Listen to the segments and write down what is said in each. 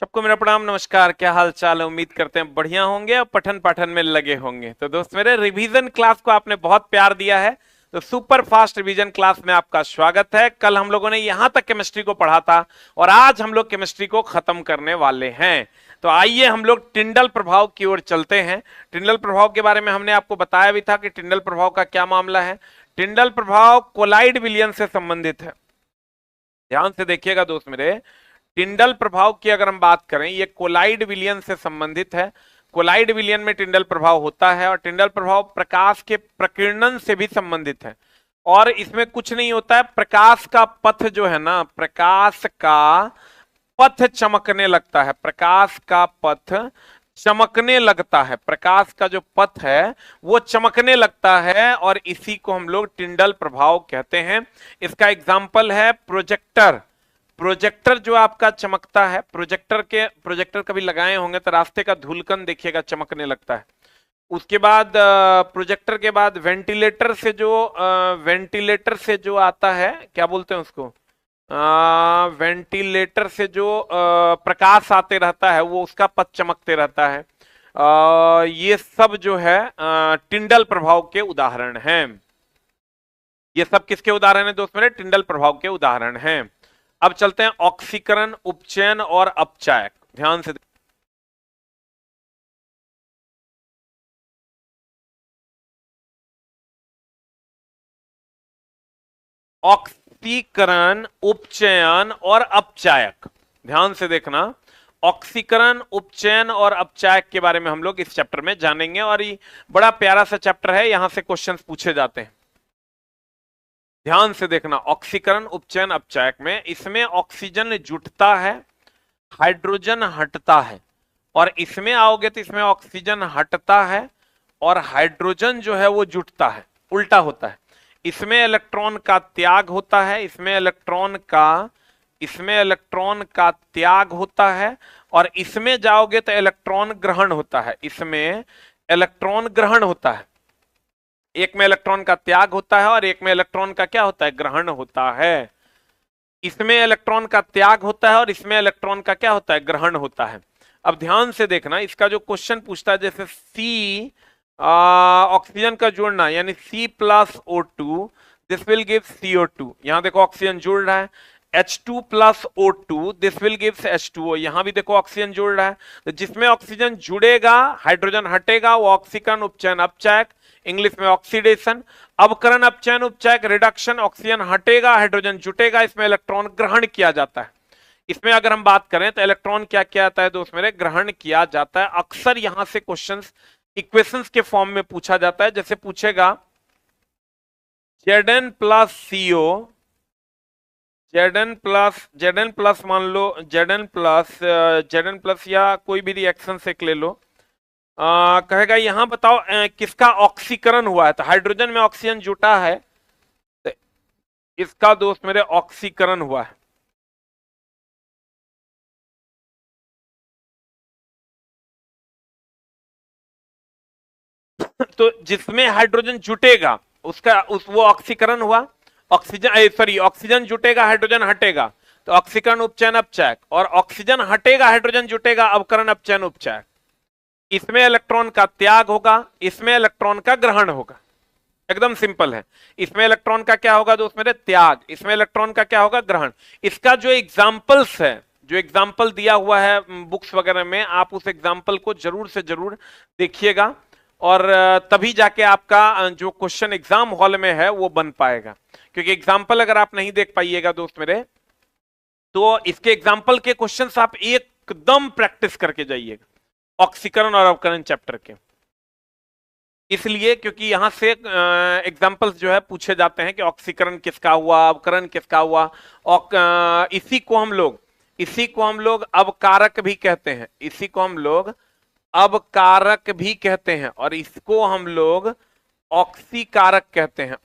सबको मेरा प्रणाम नमस्कार। क्या हाल चाल है? उम्मीद करते हैं बढ़िया होंगे और पठन पाठन में लगे होंगे। तो दोस्त मेरे रिवीजन क्लास को आपने बहुत प्यार दिया है, तो सुपर फास्ट रिवीजन क्लास में आपका स्वागत है। कल हम लोगों ने यहां तक केमिस्ट्री को पढ़ा था और आज हम लोग केमिस्ट्री को खत्म करने वाले हैं। तो आइए हम लोग टिंडल प्रभाव की ओर चलते हैं। टिंडल प्रभाव के बारे में हमने आपको बताया भी था कि टिंडल प्रभाव का क्या मामला है। टिंडल प्रभाव कोलाइड विलयन से संबंधित है। ध्यान से देखिएगा दोस्त मेरे, टिंडल प्रभाव की अगर हम बात करें, ये कोलाइड विलयन से संबंधित है। कोलाइड विलयन में टिंडल प्रभाव होता है और टिंडल प्रभाव प्रकाश के प्रकीर्णन से भी संबंधित है। और इसमें कुछ नहीं होता है, प्रकाश का पथ जो है ना, प्रकाश का पथ चमकने लगता है। प्रकाश का पथ चमकने लगता है, प्रकाश का जो पथ है वो चमकने लगता है और इसी को हम लोग टिंडल प्रभाव कहते हैं। इसका एग्जाम्पल है प्रोजेक्टर। प्रोजेक्टर जो आपका चमकता है, प्रोजेक्टर कभी लगाए होंगे तो रास्ते का धूलकन देखिएगा चमकने लगता है। उसके बाद प्रोजेक्टर के बाद वेंटिलेटर से जो आता है, क्या बोलते हैं उसको, वेंटिलेटर से जो प्रकाश आते रहता है वो उसका पथ चमकते रहता है। ये सब जो है टिंडल प्रभाव के उदाहरण हैं। ये सब किसके उदाहरण है दोस्त मेरे? टिंडल प्रभाव के उदाहरण हैं। अब चलते हैं ऑक्सीकरण, उपचयन और अपचायक। ध्यान से ऑक्सीकरण, उपचयन और अपचायक, ध्यान से देखना। ऑक्सीकरण, उपचयन और अपचायक के बारे में हम लोग इस चैप्टर में जानेंगे और ये बड़ा प्यारा सा चैप्टर है, यहां से क्वेश्चंस पूछे जाते हैं। ध्यान से देखना, ऑक्सीकरण, उपचयन, अपचायक में इसमें ऑक्सीजन जुटता है, हाइड्रोजन हटता है। और इसमें आओगे तो इसमें ऑक्सीजन हटता है और हाइड्रोजन जो है वो जुटता है, उल्टा होता है। इसमें इलेक्ट्रॉन का त्याग होता है, इसमें इलेक्ट्रॉन का त्याग होता है और इसमें जाओगे तो इलेक्ट्रॉन ग्रहण होता है, इसमें इलेक्ट्रॉन ग्रहण होता है। एक में इलेक्ट्रॉन का त्याग होता है और एक में इलेक्ट्रॉन का क्या होता है? ग्रहण होता है। इसमें इलेक्ट्रॉन का त्याग होता है और इसमें इलेक्ट्रॉन का क्या होता है? ग्रहण होता है। अब ध्यान से देखना, इसका जो क्वेश्चन पूछता है, जैसे सी ऑक्सीजन का जुड़ना यानी C+O2, this will give CO2। यहां देखो ऑक्सीजन जुड़ रहा है। H2+O2, this will give H2O। यहां भी देखो ऑक्सीजन जुड़ रहा है। तो जिसमें ऑक्सीजन जुड़ेगा हाइड्रोजन हटेगा, वो ऑक्सीकरण, उपचयन, अपचायक, इंग्लिश में ऑक्सीडेशन। अवकरण, अपचयन, उपचायक, रिडक्शन। ऑक्सीजन हटेगा, हाइड्रोजन जुटेगा, इसमें इलेक्ट्रॉन ग्रहण किया जाता है। इसमें अगर हम बात करें तो इलेक्ट्रॉन क्या किया जाता है दोस्त मेरे? ग्रहण किया जाता है। अक्सर यहां से क्वेश्चंस इक्वेशंस के फॉर्म में पूछा जाता है। जैसे पूछेगा Zn+CO, Zn प्लस मान लो, Zn प्लस या कोई भी रिएक्शन से ले लो। कहेगा यहां बताओ किसका ऑक्सीकरण हुआ है, तो हाइड्रोजन में ऑक्सीजन जुटा है तो इसका दोस्त मेरे ऑक्सीकरण हुआ है। तो जिसमें हाइड्रोजन जुटेगा वो ऑक्सीकरण हुआ। ऑक्सीजन जुटेगा, हाइड्रोजन हटेगा, तो ऑक्सीकरण, उपचयन, अपचायक। और ऑक्सीजन हटेगा, हाइड्रोजन जुटेगा, अवकरण, अपचयन, उपचायक। इसमें इलेक्ट्रॉन का त्याग होगा, इसमें इलेक्ट्रॉन का ग्रहण होगा। एकदम सिंपल है। इसमें इलेक्ट्रॉन का क्या होगा दोस्त मेरे? त्याग। इसमें इलेक्ट्रॉन का क्या होगा? ग्रहण। इसका जो एग्जाम्पल्स है, जो एग्जाम्पल दिया हुआ है बुक्स वगैरह में, आप उस एग्जाम्पल को जरूर से जरूर देखिएगा और तभी जाके आपका जो क्वेश्चन एग्जाम हॉल में है वो बन पाएगा। क्योंकि एग्जाम्पल अगर आप नहीं देख पाइएगा दोस्त मेरे, तो इसके एग्जाम्पल के क्वेश्चंस आप एकदम प्रैक्टिस करके जाइएगा ऑक्सीकरण और अवकरण चैप्टर के। इसलिए क्योंकि यहां से एग्जाम्पल्स जो है पूछे जाते हैं कि ऑक्सीकरण किसका हुआ, अवकरण किसका हुआ। और इसी को हम लोग अवकारक भी कहते हैं, इसी को हम लोग अवकारक भी कहते हैं और इसको हम लोग ऑक्सीकारक कहते हैं।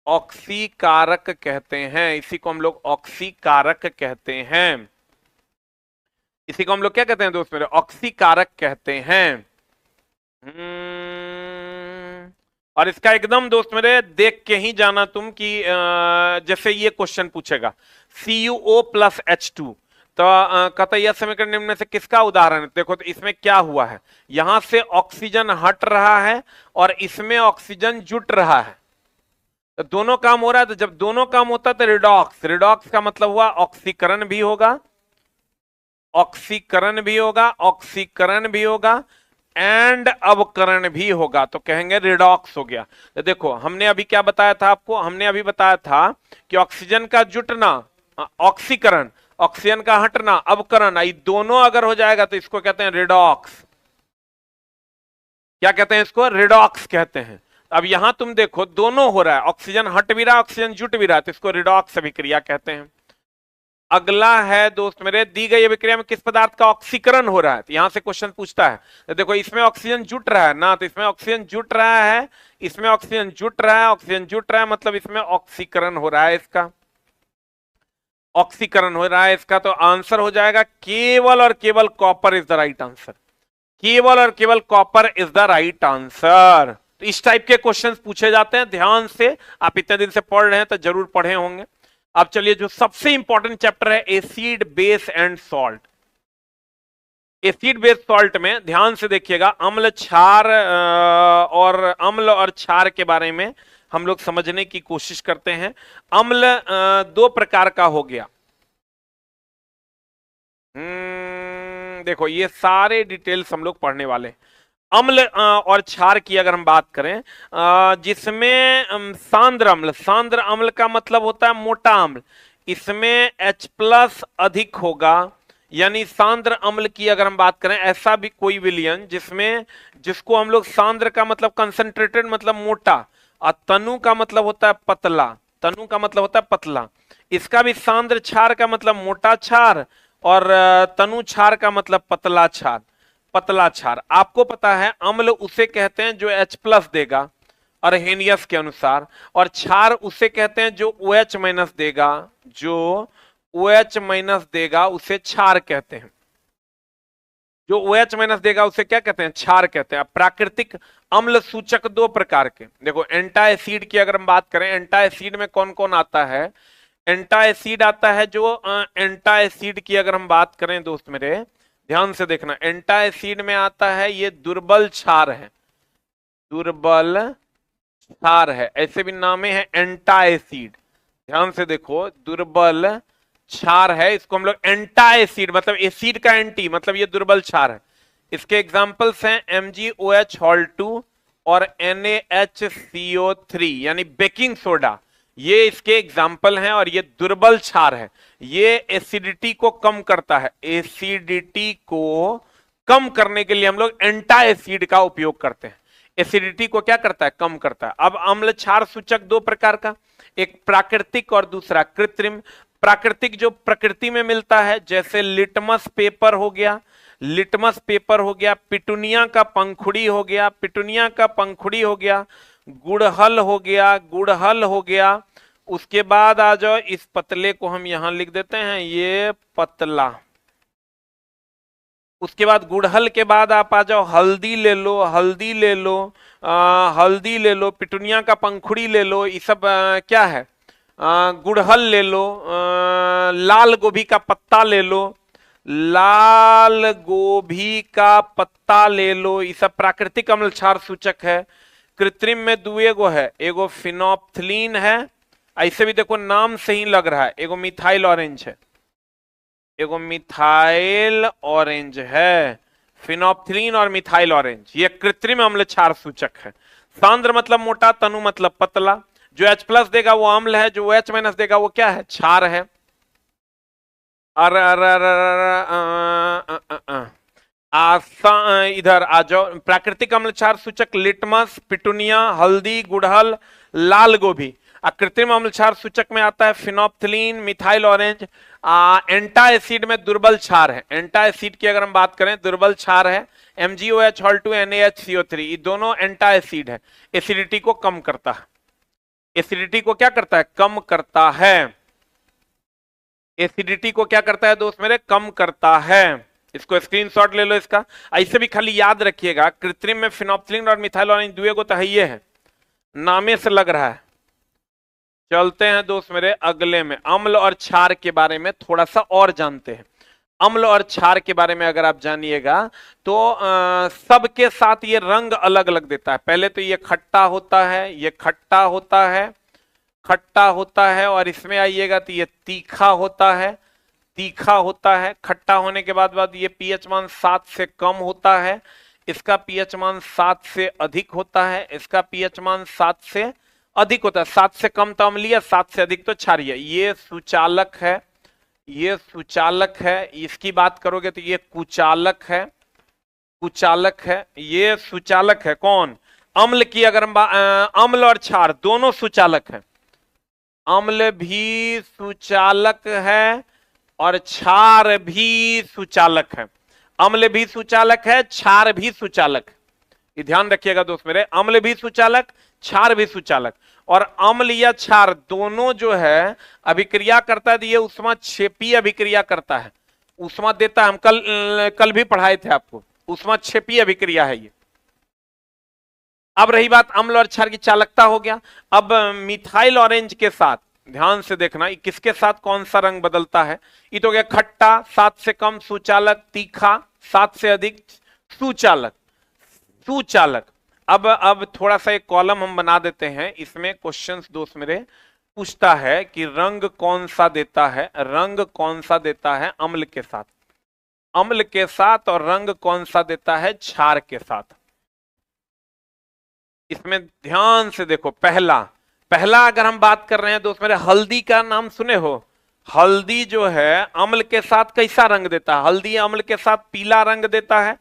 ऑक्सीकारक कहते हैं, इसी को हम लोग ऑक्सीकारक कहते हैं। इसी को हम लोग क्या कहते हैं दोस्त मेरे? ऑक्सीकारक कहते हैं। और इसका एकदम दोस्त मेरे देख के ही जाना तुम कि जैसे ये क्वेश्चन पूछेगा CuO+H2, तो कहता है यह समीकरण निम्न में से किसका उदाहरण है। देखो तो इसमें क्या हुआ है, यहां से ऑक्सीजन हट रहा है और इसमें ऑक्सीजन जुट रहा है, तो दोनों काम हो रहा है। तो जब दोनों काम होता है तो रिडॉक्स, रिडॉक्स का मतलब हुआ ऑक्सीकरण भी होगा, ऑक्सीकरण भी होगा, ऑक्सीकरण भी होगा एंड अवकरण भी होगा, तो कहेंगे रिडॉक्स हो गया। तो देखो हमने अभी क्या बताया था आपको, हमने अभी बताया था कि ऑक्सीजन का जुटना ऑक्सीकरण, ऑक्सीजन का हटना अवकरण, ये दोनों अगर हो जाएगा तो इसको कहते हैं रिडॉक्स। क्या कहते हैं इसको, रिडॉक्स कहते हैं। अब यहां तुम देखो दोनों हो रहा है, ऑक्सीजन हट भी रहा है, ऑक्सीजन जुट भी रहा है, तो इसको रिडॉक्स अभिक्रिया कहते हैं। अगला है दोस्त मेरे, दी गई अभिक्रिया में किस पदार्थ का ऑक्सीकरण हो रहा है, तो यहां से क्वेश्चन पूछता है। तो देखो इसमें ऑक्सीजन जुट रहा है ना, तो इसमें ऑक्सीजन जुट रहा है, इसमें ऑक्सीजन जुट रहा है, ऑक्सीजन जुट रहा है मतलब इसमें ऑक्सीकरण हो रहा है, इसका ऑक्सीकरण हो रहा है इसका। तो आंसर हो जाएगा केवल और केवल copper is the right answer, केवल और केवल copper is the right answer. तो इस टाइप के क्वेश्चंस पूछे जाते हैं, ध्यान से आप इतने दिन से पढ़ रहे हैं तो जरूर पढ़े होंगे। अब चलिए जो सबसे इंपॉर्टेंट चैप्टर है acid base and salt. Acid base salt में ध्यान से देखिएगा, अम्ल क्षार और अम्ल और क्षार के बारे में हम लोग समझने की कोशिश करते हैं। अम्ल दो प्रकार का हो गया। देखो ये सारे डिटेल्स हम लोग पढ़ने वाले हैं। अम्ल और क्षार की अगर हम बात करें, जिसमें सांद्र अम्ल, सांद्र अम्ल का मतलब होता है मोटा अम्ल, इसमें H+ अधिक होगा, यानी सांद्र अम्ल की अगर हम बात करें, ऐसा भी कोई विलयन जिसमें, जिसको हम लोग सांद्र का मतलब कंसंट्रेटेड मतलब मोटा, और तनु का मतलब होता है पतला, तनु का मतलब होता है पतला, इसका भी सांद्र क्षार का मतलब मोटा क्षार और तनु क्षार का मतलब पतला क्षार, पतला क्षार। आपको पता है अम्ल उसे कहते हैं जो H+ देगा अर्हेनियस के अनुसार, और क्षार उसे कहते हैं जो OH- देगा, जो OH- देगा उसे क्षार कहते हैं, जो OH- देगा उसे क्या कहते हैं, क्षार कहते हैं। प्राकृतिक अम्ल सूचक दो प्रकार के, देखो एंटा एसिड की अगर हम बात करें, एंटा एसिड में कौन कौन आता है, एंटा एसिड आता है जो एंटा एसिड की अगर हम बात करें दोस्त मेरे ध्यान से देखना, एंटा एसिड में आता है ये दुर्बल क्षार है, दुर्बल क्षार है, ऐसे भी नामे है एंटा एसिड, ध्यान से देखो दुर्बल क्षार है, इसको हम लोग एंटा एसिड मतलब एसिड का एंटी मतलब ये दुर्बल क्षार है। इसके एग्जांपल्स हैं MgOH2 और NaHCO3 यानी बेकिंग सोडा, ये इसके एग्जाम्पल हैं और ये दुर्बल क्षार है। ये एसिडिटी को कम करता है, एसिडिटी को कम करने के लिए हम लोग एंटा एसिड का उपयोग करते हैं। एसिडिटी को क्या करता है, कम करता है। अब अम्ल क्षार सूचक दो प्रकार का, एक प्राकृतिक और दूसरा कृत्रिम। प्राकृतिक जो प्रकृति में मिलता है, जैसे लिटमस पेपर हो गया, लिटमस पेपर हो गया, पिटूनिया का पंखुड़ी हो गया, पिटूनिया का पंखुड़ी हो गया, गुड़हल हो गया, गुड़हल हो गया। उसके बाद आ जाओ, इस पतले को हम यहां लिख देते हैं, ये पतला। उसके बाद गुड़हल के बाद आप आ जाओ, हल्दी ले लो, हल्दी ले लो, हल्दी ले लो, पिटूनिया का पंखुड़ी ले लो, ये सब क्या है, गुड़हल ले लो, लाल गोभी का पत्ता ले लो, लाल गोभी का पत्ता ले लो, ये सब प्राकृतिक अम्ल क्षार सूचक है। कृत्रिम में दुए गो है, एगो फिनोप्थलीन है, ऐसे भी देखो नाम से ही लग रहा है, एगो मिथाइल ऑरेंज है, एगो मिथाइल ऑरेंज है, फिनोप्थलीन और मिथाइल ऑरेंज, ये कृत्रिम अम्ल क्षार सूचक है। सांद्र मतलब मोटा, तनु मतलब पतला, जो H+ देगा वो अम्ल है, जो OH- देगा वो क्या है, क्षार है। इधर आ जाओ, प्राकृतिक अम्ल क्षार सूचक लिटमस, पिटूनिया, हल्दी, गुड़हल, लाल गोभी। कृत्रिम अम्ल क्षार सूचक में आता है फिनोप्थलीन, मिथाइल ऑरेंज। एंटा एसिड में दुर्बल क्षार है, एंटा एसिड की अगर हम बात करें दुर्बल क्षार है MgOH2 NaHCO3, ये दोनों एंटा एसिड है, एसिडिटी को कम करता है, एसिडिटी को क्या करता है, कम करता है, एसिडिटी को क्या करता है दोस्त मेरे, कम करता है। इसको स्क्रीनशॉट ले लो इसका। ऐसे भी खाली याद रखिएगा, कृत्रिम में फिनोप्थलीन और मिथाइल ऑरेंज दुए को तो है, ये है नामे से लग रहा है। चलते हैं दोस्त मेरे अगले में, अम्ल और क्षार के बारे में थोड़ा सा और जानते हैं। अम्ल और क्षार के बारे में अगर आप जानिएगा तो सबके साथ ये रंग अलग अलग देता है। पहले तो ये खट्टा होता है, ये खट्टा होता है, खट्टा होता है, और इसमें आइएगा तो ये तीखा होता है, तीखा होता है। खट्टा होने के बाद ये पीएच मान 7 से कम होता है, इसका पीएच मान 7 से अधिक होता है, इसका पीएच मान 7 से अधिक होता है। 7 से कम तो अम्लीय, 7 से अधिक तो क्षारीय। ये सुचालक है, ये सुचालक है। इसकी बात करोगे तो ये कुचालक है, कुचालक है। ये सुचालक है। कौन? अम्ल की अगर हम अम्ल और क्षार दोनों सुचालक है। अम्ल भी सुचालक है और क्षार भी सुचालक है। अम्ल भी सुचालक है, क्षार भी सुचालक है। ये ध्यान रखिएगा दोस्त मेरे, अम्ल भी सुचालक, क्षार भी सुचालक। और अम्ल या क्षार दोनों जो है अभिक्रिया करता है तो ये ऊष्माक्षेपीय अभिक्रिया करता है, ऊष्मा देता है। हम कल भी पढ़ाए थे आपको, ऊष्माक्षेपीय अभिक्रिया है ये। अब रही बात अम्ल और क्षार की चालकता हो गया। अब मिथाइल ऑरेंज के साथ ध्यान से देखना किसके साथ कौन सा रंग बदलता है। ये तो हो गया खट्टा, 7 से कम सुचालक, तीखा 7 से अधिक सुचालक, सुचालक। अब थोड़ा सा एक कॉलम हम बना देते हैं, इसमें क्वेश्चंस दोस्त मेरे पूछता है कि रंग कौन सा देता है, रंग कौन सा देता है अम्ल के साथ, अम्ल के साथ, और रंग कौन सा देता है क्षार के साथ। इसमें ध्यान से देखो, पहला अगर हम बात कर रहे हैं दोस्त मेरे, हल्दी का नाम सुने हो? हल्दी जो है अम्ल के साथ कैसा रंग देता है? हल्दी अम्ल के साथ पीला रंग देता है,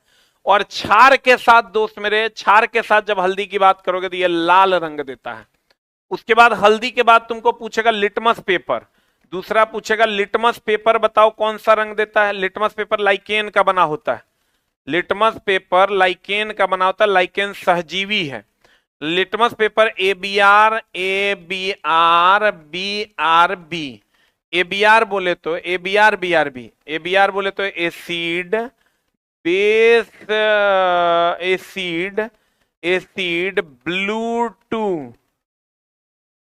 और क्षार के साथ दोस्त मेरे, क्षार के साथ जब हल्दी की बात करोगे तो ये लाल रंग देता है। उसके बाद हल्दी के बाद तुमको पूछेगा लिटमस पेपर, दूसरा पूछेगा लिटमस पेपर बताओ कौन सा रंग देता है। लिटमस पेपर लाइकेन का बना होता है, लिटमस पेपर लाइकेन का बना होता है, लाइकेन सहजीवी है। Litmus paper ABR, ABR, BRB, ABR बोले तो ABR, BRB, ABR बोले तो acid, base, acid, acid blue to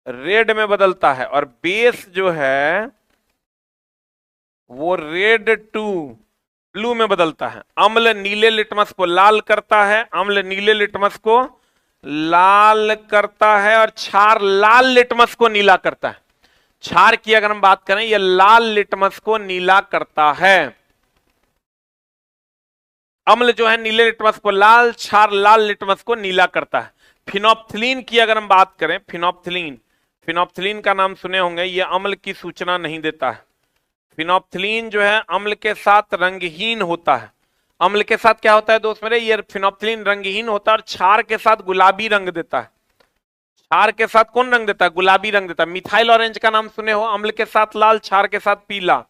red में बदलता है, और बेस जो है वो रेड टू ब्लू में बदलता है। अम्ल नीले लिटमस को लाल करता है, अम्ल नीले लिटमस को लाल करता है, और क्षार लाल लिटमस को नीला करता है। क्षार की अगर हम बात करें, यह लाल लिटमस को नीला करता है। अम्ल जो है नीले लिटमस को लाल, क्षार लाल लिटमस को नीला करता है। फिनोप्थिलीन की अगर हम बात करें, फिनोप्थिलीन, फिनोप्थिलीन का नाम सुने होंगे, यह अम्ल की सूचना नहीं देता है। फिनोप्थिलीन जो है अम्ल के साथ रंगहीन होता है। अम्ल के साथ क्या होता है दोस्त मेरे, ये फिनोप्थिलीन रंगहीन होता है, और क्षार के साथ गुलाबी रंग देता है। क्षार के साथ कौन रंग देता है? गुलाबी रंग देता है। मिथाइल ऑरेंज का नाम सुने हो, अम्ल के साथ लाल, क्षार के साथ पीला।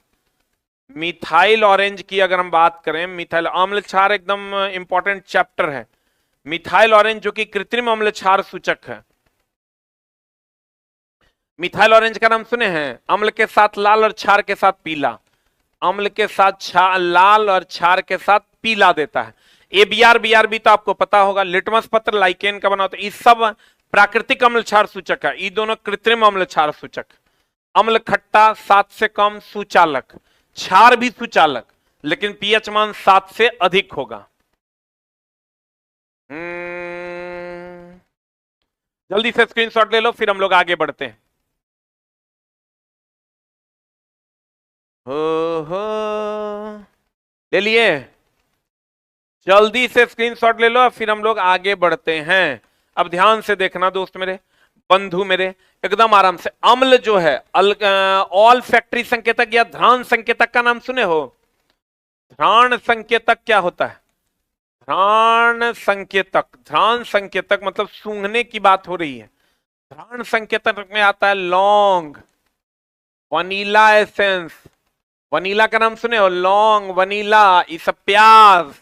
मिथाइल ऑरेंज की अगर हम बात करें, मिथाइल अम्ल क्षार एकदम इंपॉर्टेंट चैप्टर है। मिथाइल ऑरेंज जो कि कृत्रिम अम्ल क्षार सूचक है। मिथाइल ऑरेंज का नाम सुने हैं? अम्ल के साथ लाल और क्षार के साथ पीला, अम्ल के साथ लाल और क्षार के साथ पीला देता है। ABR, BRB तो आपको पता होगा, लिटमस पत्र लाइकेन का बना होता है। ये सब प्राकृतिक अम्ल क्षार सूचक है, ये दोनों कृत्रिम अम्ल क्षार सूचक। अम्ल खट्टा 7 से कम सुचालक, क्षार भी सुचालक, लेकिन पीएच मान 7 से अधिक होगा। जल्दी से स्क्रीनशॉट ले लो, फिर हम लोग आगे बढ़ते हैं। हो ले लिए? जल्दी से स्क्रीनशॉट ले लो, फिर हम लोग आगे बढ़ते हैं। अब ध्यान से देखना दोस्त मेरे, बंधु मेरे, एकदम आराम से। अम्ल जो है ऑल फैक्ट्री संकेतक या ध्रान संकेतक का नाम सुने हो? ध्रान संकेतक क्या होता है? ध्रान संकेतक, ध्रान संकेतक मतलब सूंघने की बात हो रही है। ध्रान संकेतक में आता है लौंग, वनीला एसेंस, वनीला का नाम सुने हो? लौंग, वनीला, ये सब, प्याज,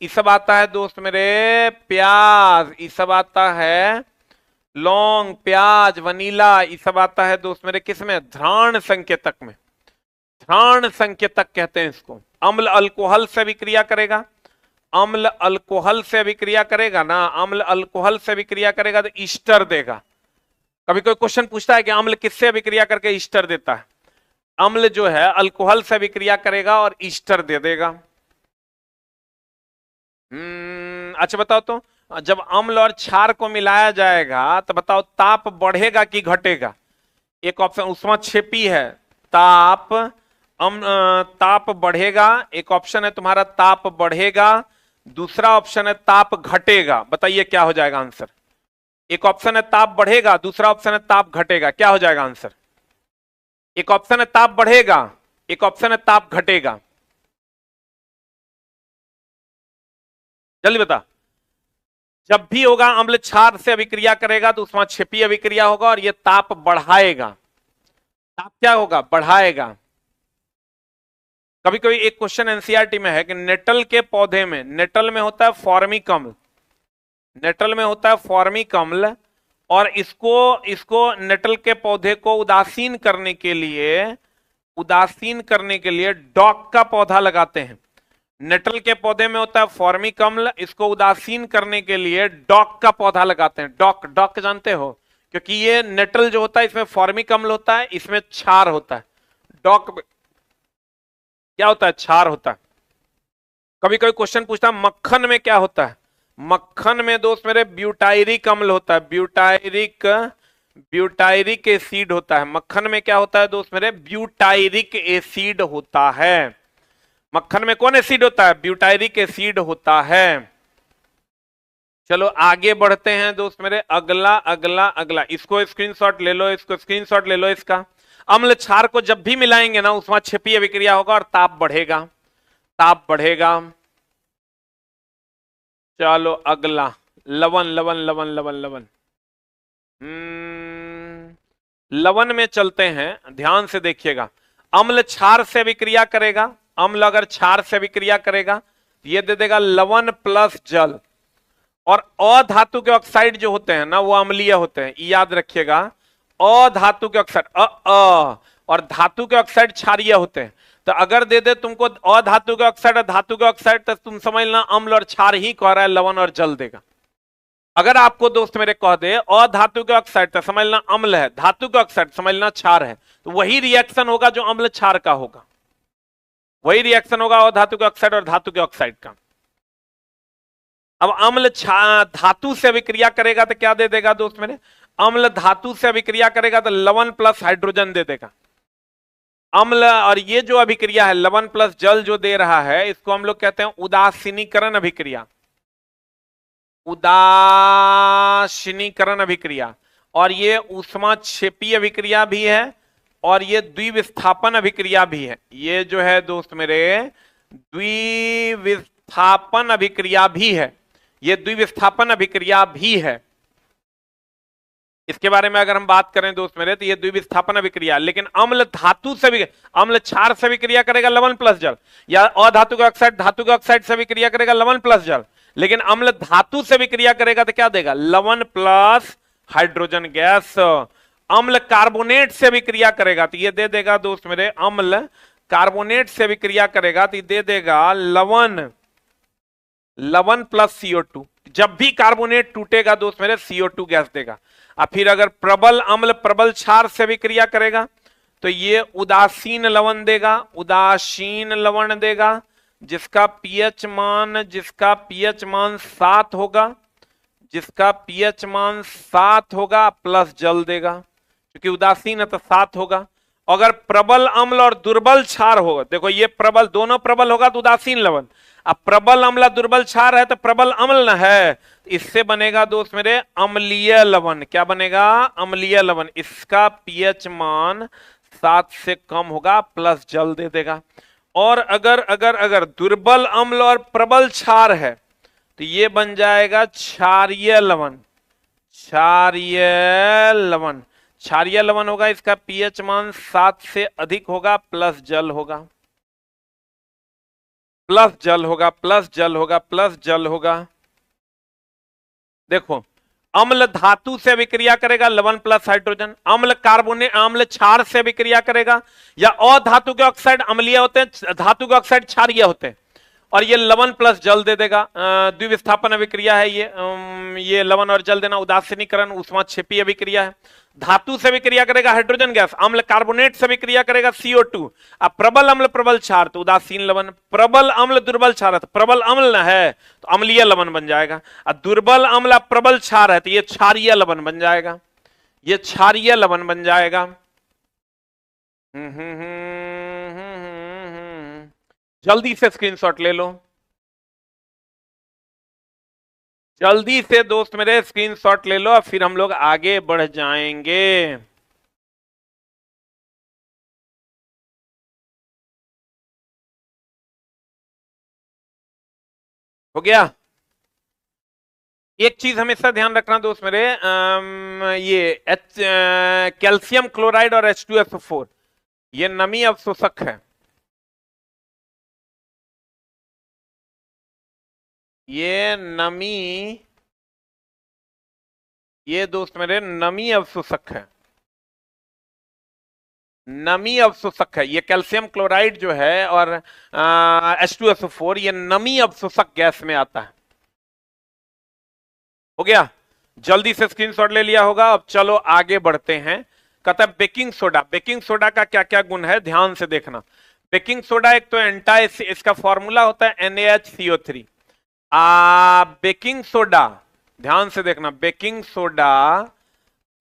ये सब आता है दोस्त मेरे, प्याज, ये सब आता है, लौंग, प्याज, वनीला, ये सब आता है दोस्त मेरे किसमें? ध्रान संकेतक में। ध्रान संकेतक कहते हैं इसको। अम्ल अल्कोहल से अभिक्रिया करेगा, अम्ल अल्कोहल से अभिक्रिया करेगा ना, अम्ल अल्कोहल से अभिक्रिया करेगा तो ईस्टर देगा। कभी कोई क्वेश्चन पूछता है कि अम्ल किससे अभिक्रिया करके ईस्टर देता है? अम्ल जो है अल्कोहल से अभिक्रिया करेगा और ईस्टर दे देगा। अच्छा बताओ तो, जब अम्ल और क्षार को मिलाया जाएगा तो बताओ ताप बढ़ेगा कि घटेगा? एक ऑप्शन ऊष्माक्षेपी है, ताप ताप बढ़ेगा। एक ऑप्शन है तुम्हारा ताप बढ़ेगा, दूसरा ऑप्शन है ताप घटेगा। बताइए क्या हो जाएगा आंसर? एक ऑप्शन है ताप बढ़ेगा, दूसरा ऑप्शन है ताप घटेगा, क्या हो जाएगा आंसर? एक ऑप्शन है ताप बढ़ेगा, एक ऑप्शन है ताप घटेगा। जल्दी बता। जब भी होगा अम्ल क्षार से अभिक्रिया करेगा तो उसमें छिपी अभिक्रिया होगा और यह ताप बढ़ाएगा। ताप क्या होगा? बढ़ाएगा। कभी कभी एक क्वेश्चन एनसीईआरटी में है कि नेटल के पौधे में, नेटल में होता है फॉर्मिक अम्ल, नेटल में होता है फॉर्मिक अम्ल, और इसको नेटल के पौधे को उदासीन करने के लिए डॉक का पौधा लगाते हैं। नेटल के पौधे में होता है फॉर्मिक अम्ल, इसको उदासीन करने के लिए डॉक का पौधा लगाते हैं। डॉक, डॉक जानते हो? क्योंकि ये नेटल जो होता है इसमें फॉर्मिक अम्ल होता है, इसमें क्षार होता है। डॉक क्या होता है? क्षार होता है। कभी कभी क्वेश्चन पूछता है मक्खन में क्या होता है? मक्खन में दोस्त मेरे ब्यूटायरिक अम्ल होता है, ब्यूटायरिक एसिड होता है। मक्खन में क्या होता है दोस्त मेरे? ब्यूटायरिक एसिड होता है। मक्खन में कौन एसिड होता है? ब्यूटायरिक एसिड होता है। चलो आगे बढ़ते हैं दोस्त मेरे, अगला अगला अगला, इसको स्क्रीनशॉट ले लो, इसको स्क्रीनशॉट ले लो इसका। अम्ल क्षार को जब भी मिलाएंगे ना उसमें छिपी अभिक्रिया होगा और ताप बढ़ेगा, ताप बढ़ेगा। चलो अगला, लवण लवण लवण लवण लवण, लवण में चलते हैं, ध्यान से देखिएगा। अम्ल क्षार से अभिक्रिया करेगा, अम्ल अगर क्षार से अभिक्रिया करेगा ये दे देगा लवण प्लस जल। और अधातु के ऑक्साइड जो होते हैं ना वो अम्लीय होते हैं, याद रखिएगा। अधातु के ऑक्साइड और धातु के ऑक्साइड क्षारीय होते हैं। तो अगर दे दे तुमको अधातु के ऑक्साइड और धातु के ऑक्साइड तो तुम समझ लेना अम्ल और क्षार ही कह रहा है, लवण और जल देगा। अगर आपको दोस्त मेरे कह दे अधातु के ऑक्साइड तो समझ लेना अम्ल है, धातु के ऑक्साइड समझ लेना क्षार है। तो वही रिएक्शन होगा जो अम्ल क्षार का होगा, वही रिएक्शन होगा अधातु के ऑक्साइड और धातु के ऑक्साइड का। अब अम्ल धातु से अभिक्रिया करेगा तो क्या दे देगा दोस्त मेरे? अम्ल धातु से अभिक्रिया करेगा तो लवण प्लस हाइड्रोजन दे देगा। अम्ल और ये जो अभिक्रिया है लवण प्लस जल जो दे रहा है इसको हम लोग कहते हैं उदासीनीकरण अभिक्रिया, उदासीनीकरण अभिक्रिया। और ये ऊष्माक्षेपीय अभिक्रिया भी है और ये द्विविस्थापन अभिक्रिया भी है। ये जो है दोस्त मेरे द्विविस्थापन अभिक्रिया भी है, ये द्विविस्थापन अभिक्रिया भी है। इसके बारे में अगर हम बात करें दोस्त मेरे तो ये द्विविस्थापन अभिक्रिया। लेकिन अम्ल धातु से भी, अम्ल क्षार से अभिक्रिया करेगा लवण प्लस जल, या अधातु के ऑक्साइड धातु के ऑक्साइड से अभिक्रिया करेगा लवण प्लस जल। लेकिन अम्ल धातु से अभिक्रिया करेगा तो क्या देगा? लवण प्लस हाइड्रोजन गैस। अम्ल कार्बोनेट से अभिक्रिया करेगा तो ये दे देगा दोस्त मेरे, अम्ल कार्बोनेट से अभिक्रिया करेगा तो ये दे देगा लवण, लवण प्लस CO2। जब भी कार्बोनेट टूटेगा दोस्त मेरे CO2 गैस देगा। और फिर अगर प्रबल अम्ल प्रबल क्षार से अभिक्रिया करेगा तो ये उदासीन लवण देगा, उदासीन लवण देगा जिसका पीएच मान 7 होगा, जिसका पीएच मान 7 होगा प्लस जल देगा, क्योंकि उदासीन है तो 7 होगा। अगर प्रबल अम्ल और दुर्बल क्षार होगा, देखो ये प्रबल, दोनों प्रबल होगा तो उदासीन लवण, अब प्रबल अम्ल दुर्बल क्षार है तो प्रबल अम्ल न है, इससे बनेगा दोस्त मेरे अम्लीय लवण। क्या बनेगा? अम्लीय लवण। इसका पीएच मान 7 से कम होगा प्लस जल दे देगा। और अगर अगर अगर दुर्बल अम्ल और प्रबल क्षार है तो ये बन जाएगा क्षारीय लवण, क्षारीय लवण। क्षारीय लवण होगा, इसका पीएच मान 7 से अधिक होगा प्लस जल होगा, प्लस जल होगा, प्लस जल होगा, प्लस जल होगा। देखो अम्ल धातु से अभिक्रिया करेगा लवण प्लस हाइड्रोजन, अम्ल कार्बोनेट अम्ल क्षार से अभिक्रिया करेगा, या अधातु के ऑक्साइड अम्लीय होते हैं, धातु के ऑक्साइड क्षारीय होते हैं। और ये लवण प्लस जल दे देगा। द्विविस्थापन अभिक्रिया है ये लवण और जल देना उदासीनीकरण ऊष्माक्षेपी अभिक्रिया है। धातु से भी क्रिया करेगा हाइड्रोजन गैस, अम्ल कार्बोनेट से भी क्रिया करेगा CO2। अब प्रबल अम्ल प्रबल क्षार तो उदासीन लवण, प्रबल अम्ल दुर्बल क्षार है तो प्रबल अम्ल है तो अम्लीय लवण बन जाएगा। अब दुर्बल अम्ल प्रबल क्षार है तो ये क्षारीय लवण बन जाएगा, ये क्षारीय लवण बन जाएगा। जल्दी से स्क्रीनशॉट ले लो, जल्दी से दोस्त मेरे स्क्रीनशॉट ले लो, फिर हम लोग आगे बढ़ जाएंगे। हो गया। एक चीज हमेशा ध्यान रखना दोस्त मेरे, ये कैल्शियम क्लोराइड और H2SO4 ये नमी अवशोषक है। ये नमी, ये दोस्त मेरे नमी अवशोषक है, नमी अवशोषक है। ये कैल्शियम क्लोराइड जो है और H2SO4 ये नमी अवशोषक गैस में आता है। हो गया, जल्दी से स्क्रीनशॉट ले लिया होगा। अब चलो आगे बढ़ते हैं। कहता है बेकिंग सोडा, बेकिंग सोडा का क्या क्या गुण है ध्यान से देखना। बेकिंग सोडा एक तो इसका फॉर्मूला होता है NaHCO3। बेकिंग सोडा ध्यान से देखना, बेकिंग सोडा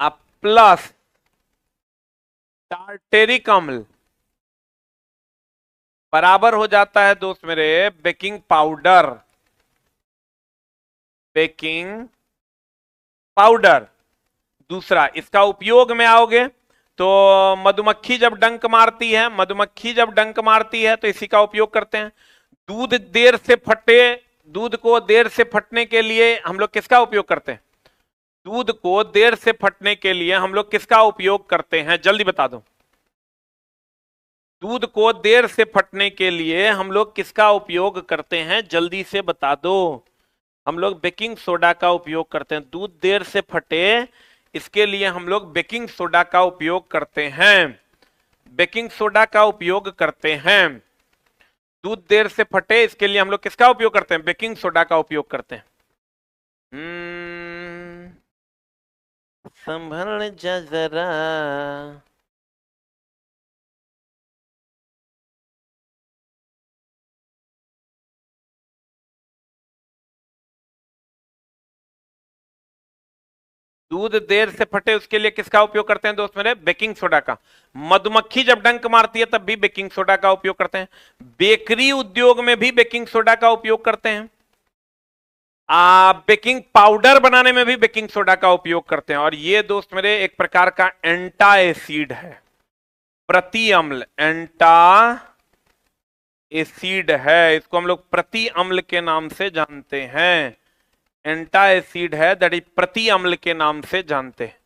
प्लस टार्टेरिक अम्ल बराबर हो जाता है दोस्त मेरे बेकिंग पाउडर, बेकिंग पाउडर। दूसरा, इसका उपयोग में आओगे तो मधुमक्खी जब डंक मारती है, मधुमक्खी जब डंक मारती है तो इसी का उपयोग करते हैं। दूध देर से फटे, दूध को देर से फटने के लिए हम लोग किसका उपयोग करते हैं? दूध को देर से फटने के लिए हम लोग किसका उपयोग करते हैं? जल्दी बता दो। दूध को देर से फटने के लिए हम लोग किसका उपयोग करते हैं? जल्दी से बता दो। हम लोग बेकिंग सोडा का उपयोग करते हैं। दूध देर से फटे इसके लिए हम लोग बेकिंग सोडा का उपयोग करते हैं, बेकिंग सोडा का उपयोग करते हैं। दूध देर से फटे इसके लिए हम लोग किसका उपयोग करते हैं? बेकिंग सोडा का उपयोग करते हैं। संभल जा जरा, दूध देर से फटे उसके लिए किसका उपयोग करते हैं दोस्त मेरे? बेकिंग सोडा का। मधुमक्खी जब डंक मारती है तब भी बेकिंग सोडा का उपयोग करते हैं। बेकरी उद्योग में भी बेकिंग सोडा का उपयोग करते हैं। बेकिंग पाउडर बनाने में भी बेकिंग सोडा का उपयोग करते हैं। और ये दोस्त मेरे एक प्रकार का एंटा एसिड है, प्रति अम्ल, एंटा एसिड है। इसको हम लोग प्रति अम्ल के नाम से जानते हैं। एंटा एसिड है दैट इज प्रति अम्ल के नाम से जानते हैं।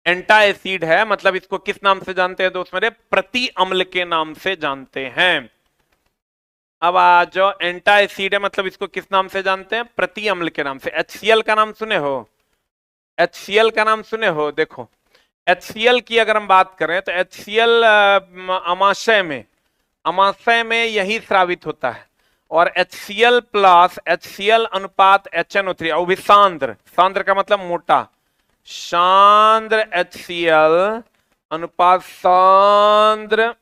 एंटा एसिड है मतलब इसको किस नाम से जानते हैं दोस्त मेरे? प्रति अम्ल के नाम से जानते हैं। अब जो एंटा एसिड है मतलब इसको किस नाम से जानते हैं? प्रति अम्ल के नाम से। HCl का नाम सुने हो? HCl का नाम सुने हो? देखो HCl की अगर हम बात करें तो HCl अमाशय में यही स्रावित होता है। और HCl प्लस HCl अनुपात HNO3 वो भी सांद्र, सांद्र का मतलब मोटा, सांद्र HCl अनुपात सांद्र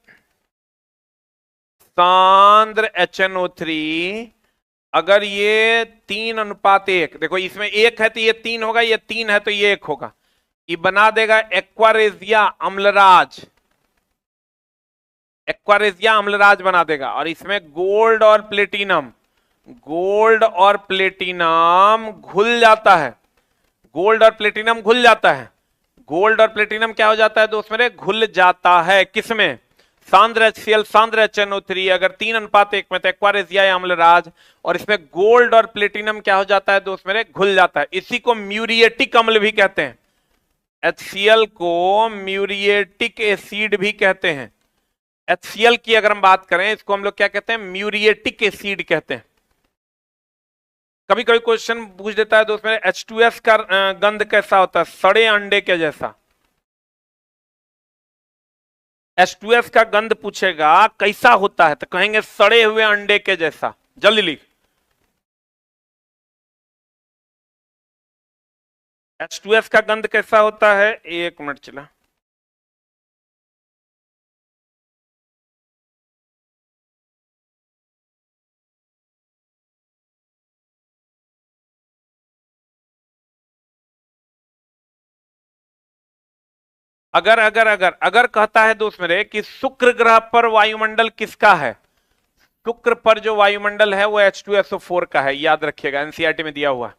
HNO3, अगर ये 3:1, देखो इसमें 1 है तो ये 3 होगा, ये 3 है तो ये 1 होगा, ये बना देगा एक्वारेजिया अम्लराज, एक्वारेजिया अम्लराज बना देगा। और इसमें गोल्ड और प्लेटिनम, गोल्ड और प्लेटिनम घुल जाता है, गोल्ड और प्लेटिनम घुल जाता है। गोल्ड और प्लेटिनम क्या हो जाता है दोस्त मेरे? घुल जाता है। किसमें? सांद्र HCl, सांद्र HNO3 अगर 3:1 में तो एक्वारेजिया अम्लराज, और इसमें गोल्ड और प्लेटिनम क्या हो जाता है दोस्त मेरे? घुल जाता है। इसी को म्यूरिएटिक अम्ल भी कहते हैं। HCl को म्यूरिएटिक एसिड भी कहते हैं। HCl की अगर हम बात करें इसको हम लोग क्या कहते हैं? म्यूरिएटिक एसिड कहते हैं। कभी कभी क्वेश्चन पूछ देता है दोस्त मेरे H2S का गंध कैसा होता है? सड़े अंडे के जैसा। H2S का गंध पूछेगा कैसा होता है तो कहेंगे सड़े हुए अंडे के जैसा। जल्दी लिख, H2S का गंध कैसा होता है? एक मिनट चला। अगर अगर अगर अगर कहता है दोस्त मेरे कि शुक्र ग्रह पर वायुमंडल किसका है, शुक्र पर जो वायुमंडल है वो H2SO4 का है, याद रखिएगा, एनसीईआरटी में दिया हुआ है।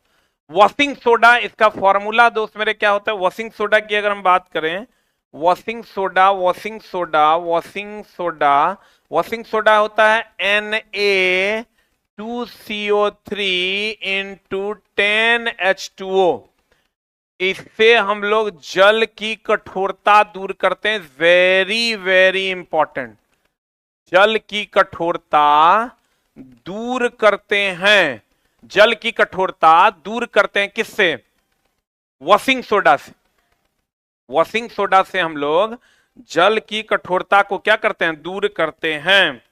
वॉशिंग सोडा, इसका फॉर्मूला दोस्त मेरे क्या होता है? वॉशिंग सोडा की अगर हम बात करें, washing soda washing soda washing soda washing soda होता है Na2CO3 इंटू 10H2O। इससे हम लोग जल की कठोरता दूर करते हैं, वेरी वेरी इंपॉर्टेंट। जल की कठोरता दूर करते हैं, जल की कठोरता दूर करते हैं किससे? वॉशिंग सोडा से। वॉशिंग सोडा से हम लोग जल की कठोरता को क्या करते हैं? दूर करते हैं।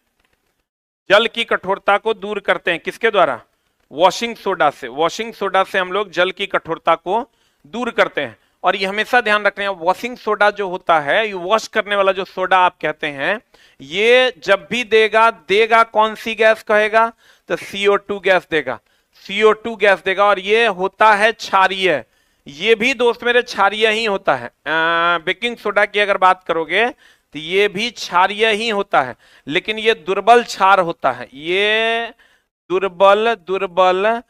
जल की कठोरता को दूर करते हैं किसके द्वारा? वॉशिंग सोडा से। वॉशिंग सोडा से हम लोग जल की कठोरता को दूर करते हैं। और ये हमेशा ध्यान रखना है, वॉशिंग सोडा जो होता है, ये वॉश करने वाला जो सोडा आप कहते हैं, ये जब भी देगा कौन सी गैस कहेगा? तो CO2 गैस देगा, CO2 गैस देगा। और ये होता है क्षारीय, ये भी दोस्त मेरे क्षारीय ही होता है। बेकिंग सोडा की अगर बात करोगे तो ये भी क्षारीय ही होता है, लेकिन ये दुर्बल क्षार होता है, ये दुर्बल दुर्बल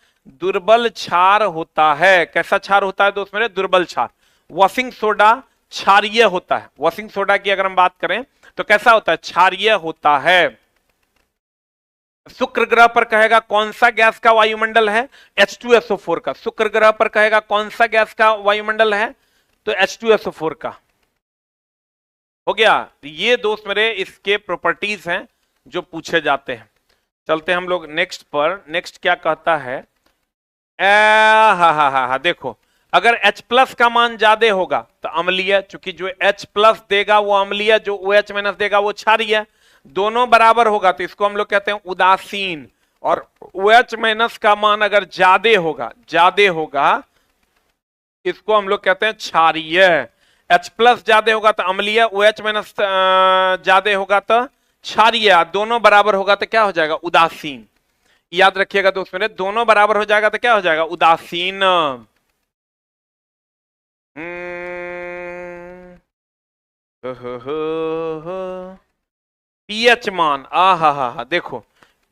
दुर्बल क्षार होता है। कैसा क्षार होता है दोस्त मेरे? दुर्बल क्षार। वॉशिंग सोडा क्षारीय होता है। वॉशिंग सोडा की अगर हम बात करें तो कैसा होता है? क्षारीय होता है। शुक्र ग्रह पर कहेगा कौन सा गैस का वायुमंडल है? H2SO4 का। शुक्र ग्रह पर कहेगा कौन सा गैस का वायुमंडल है? तो H2SO4 का। हो गया। ये दोस्त मेरे इसके प्रॉपर्टीज हैं जो पूछे जाते हैं। चलते हम लोग नेक्स्ट पर। नेक्स्ट क्या कहता है? हा देखो, अगर H प्लस का मान ज्यादा होगा तो अम्लीय, चूंकि जो H प्लस देगा वो अम्लीय, जो OH माइनस देगा वो क्षारीय। दोनों बराबर होगा तो इसको हम लोग कहते हैं उदासीन। और OH माइनस का मान अगर ज्यादा होगा इसको हम लोग कहते हैं क्षारीय। H प्लस ज्यादा होगा तो अम्लीय, OH माइनस ज्यादा होगा तो क्षारीय। दोनों बराबर होगा तो क्या हो जाएगा? उदासीन। याद रखिएगा दोस्त मेरे, दोनों बराबर हो जाएगा तो क्या हो जाएगा? उदासीन। पीएच मान, हा देखो,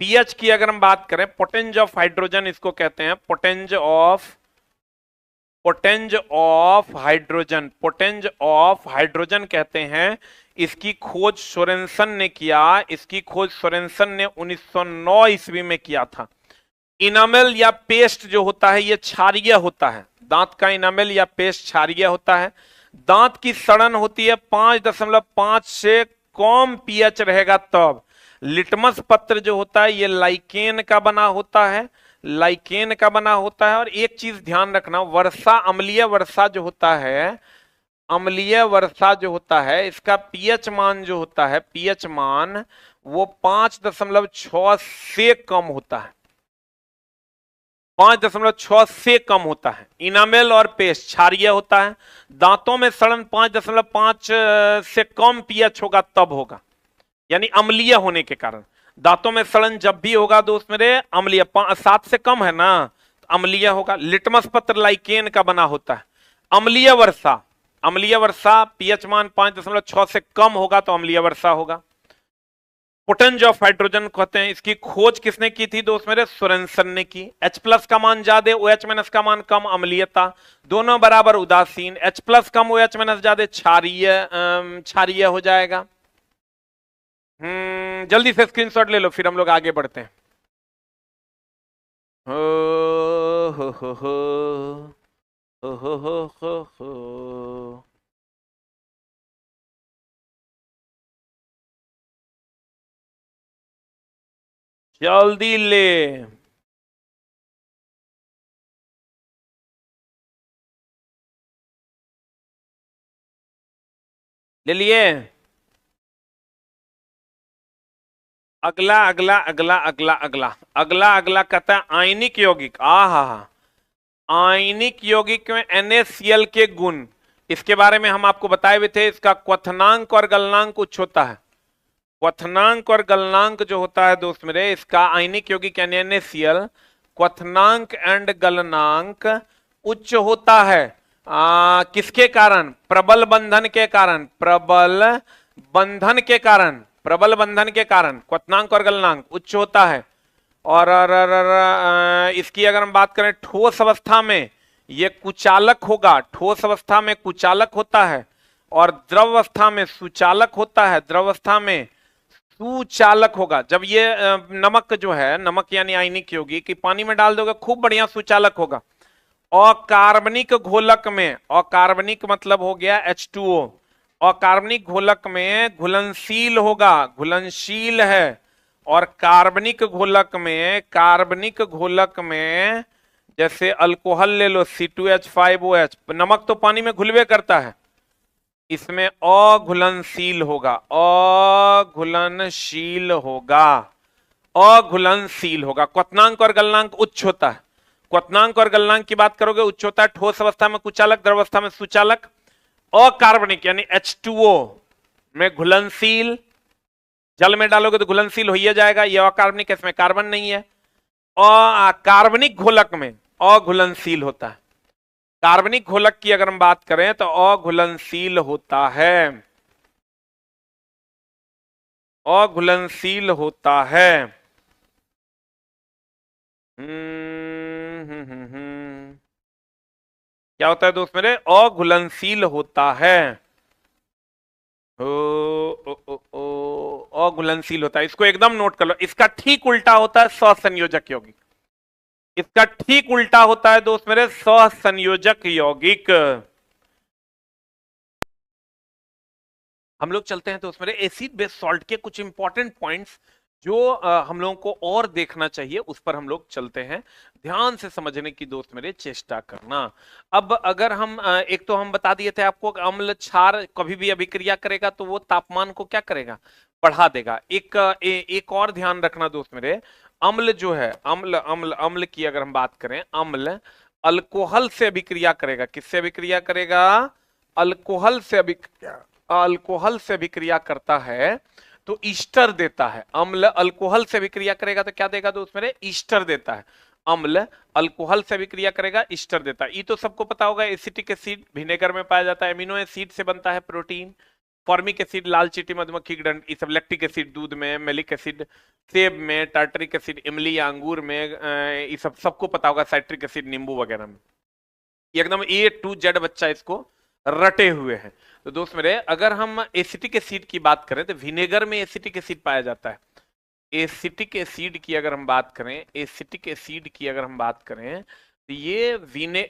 पीएच की अगर हम बात करें, पोटेंज ऑफ हाइड्रोजन इसको कहते हैं, पोटेंज ऑफ हाइड्रोजन, पोटेंज ऑफ हाइड्रोजन कहते हैं। इसकी खोज सोरेनसन ने किया, इसकी खोज सोरेनसन ने 1909 ईस्वी में किया था। इनामेल या पेस्ट जो होता है ये क्षारीय होता है, दांत का इनामेल या पेस्ट क्षारीय होता है। दांत की सड़न होती है 5.5 से कम पीएच रहेगा तब। लिटमस पत्र जो होता है ये लाइकेन का बना होता है, लाइकेन का बना होता है। और एक चीज ध्यान रखना, वर्षा, अम्लीय वर्षा जो होता है, अम्लीय वर्षा जो होता है, इसका पीएच मान जो होता है, पीएच मान वो 5.6 से कम होता है, 5.6 से कम होता है। इनामेल और पेस्ट क्षारीय होता है। दांतों में सड़न 5.5 से कम पीएच होगा तब होगा, यानी अम्लीय होने के कारण। दांतों में सड़न जब भी होगा दोस्त मेरे, अम्लीय 7 से कम है ना, तो अम्लीय होगा। लिटमस पत्र लाइकेन का बना होता है। अम्लीय वर्षा, अम्लीय वर्षा पीएच मान 5.6 से कम होगा तो अम्लीय वर्षा होगा। पोटेंज ऑफ हाइड्रोजन कहते हैं, इसकी खोज किसने की थी दोस्त मेरे? सोरेनसन ने की। H प्लस का मान ज्यादा, OH माइनस का मान कम, अम्लीयता। दोनों बराबर उदासीन, H प्लस कम OH माइनस ज्यादा, क्षारीय हो जाएगा। जल्दी से स्क्रीनशॉट ले लो फिर हम लोग आगे बढ़ते हैं। हो। जल्दी ले लिए। अगला अगला अगला अगला अगला अगला अगला कहता है आयनिक यौगिक। आयनिक यौगिक में NaCl के गुण, इसके बारे में हम आपको बताए हुए थे। इसका क्वथनांक और गलनांक उच्च होता है। क्वथनांक और गलनांक जो होता है दोस्त मेरे, इसका आयनिक यौगिक यानी NaCl क्वथनांक एंड गलनांक उच्च होता है। किसके कारण? प्रबल बंधन के कारण। प्रबल बंधन के कारण, प्रबल बंधन के कारण क्वथनांक और गलनांक उच्च होता है। और इसकी अगर हम बात करें ठोस अवस्था में ये कुचालक होगा, ठोस अवस्था में कुचालक होता है और द्रव अवस्था में सुचालक होता है। द्रव अवस्था में सुचालक होगा। जब ये नमक जो है, नमक यानी आयनिक यौगिक कि पानी में डाल दोगे खूब बढ़िया सुचालक होगा। अकार्बनिक घोलक में, अकार्बनिक मतलब हो गया H2O, अकार्बनिक घोलक में घुलनशील होगा, घुलनशील है। और कार्बनिक घोलक में, कार्बनिक घोलक में जैसे अल्कोहल ले लो C2H5OH, नमक तो पानी में घुलवे करता है, इसमें अघुलनशील होगा, अघुलनशील होगा, अघुलनशील होगा। क्वथनांक और गलनांक उच्च होता है। क्वथनांक और गलनांक की बात करोगे उच्च होता है। ठोस अवस्था में कुचालक, द्रव अवस्था में सुचालक। अकार्बनिक यानी H2O में घुलनशील, जल में डालोगे तो घुलनशील हो ही जाएगा। यह अकार्बनिक, इसमें कार्बन नहीं है। कार्बनिक घोलक में अघुलनशील होता है। कार्बनिक घोलक की अगर हम बात करें तो अघुलनशील होता है, अघुलनशील होता है। क्या होता है दोस्त मेरे? अघुलनशील होता है। अघुलनशील होता है, इसको एकदम नोट कर लो। इसका ठीक उल्टा होता है सहसंयोजक यौगिक। इसका ठीक उल्टा होता है दोस्त मेरे सहसंयोजक यौगिक। हम लोग चलते हैं दोस्त मेरे एसिड बेस सॉल्ट के कुछ इंपॉर्टेंट पॉइंट्स जो हम लोगों को और देखना चाहिए, उस पर हम लोग चलते हैं। ध्यान से समझने की दोस्त मेरे चेष्टा करना। अब अगर हम एक तो हम बता दिए थे आपको, अम्ल क्षार कभी भी अभिक्रिया करेगा तो वो तापमान को क्या करेगा? बढ़ा देगा। एक और ध्यान रखना दोस्त मेरे, अम्ल जो है, अम्ल अम्ल अम्ल की अगर हम बात करें, अम्ल अल्कोहल से अभिक्रिया करेगा। किससे अभिक्रिया करेगा? अल्कोहल से अभिक्रिया, अल्कोहल से अभिक्रिया करता है तो ईस्टर देता है। अम्ल अल्कोहल से अभिक्रिया करेगा तो क्या देगा दोस्त मेरे? ईस्टर देता है। अम्ल अल्कोहल से अभिक्रिया करेगा, ईस्टर देता है। ये तो सबको पता होगा। एसिटिक एसिड विनेगर में पाया जाता है, अमीनो एसिड से बनता है प्रोटीन। फॉर्मिक एसिड लाल चींटी, मधुमक्खी की डंठ, ये सब। लैक्टिक एसिड दूध में, मेलिक एसिड सेब में, टार्टरिक एसिड इमली या अंगूर में, ये सब सबको पता होगा। साइट्रिक एसिड नींबू वगैरह में। एकदम A to Z बच्चा इसको रटे हुए हैं। तो दोस्त मेरे अगर हम एसिटिक एसिड की बात करें तो विनेगर में एसिटिक एसिड पाया जाता है। एसिटिक एसिड की अगर हम बात करें, एसिटिक एसिड की अगर हम बात करें तो ये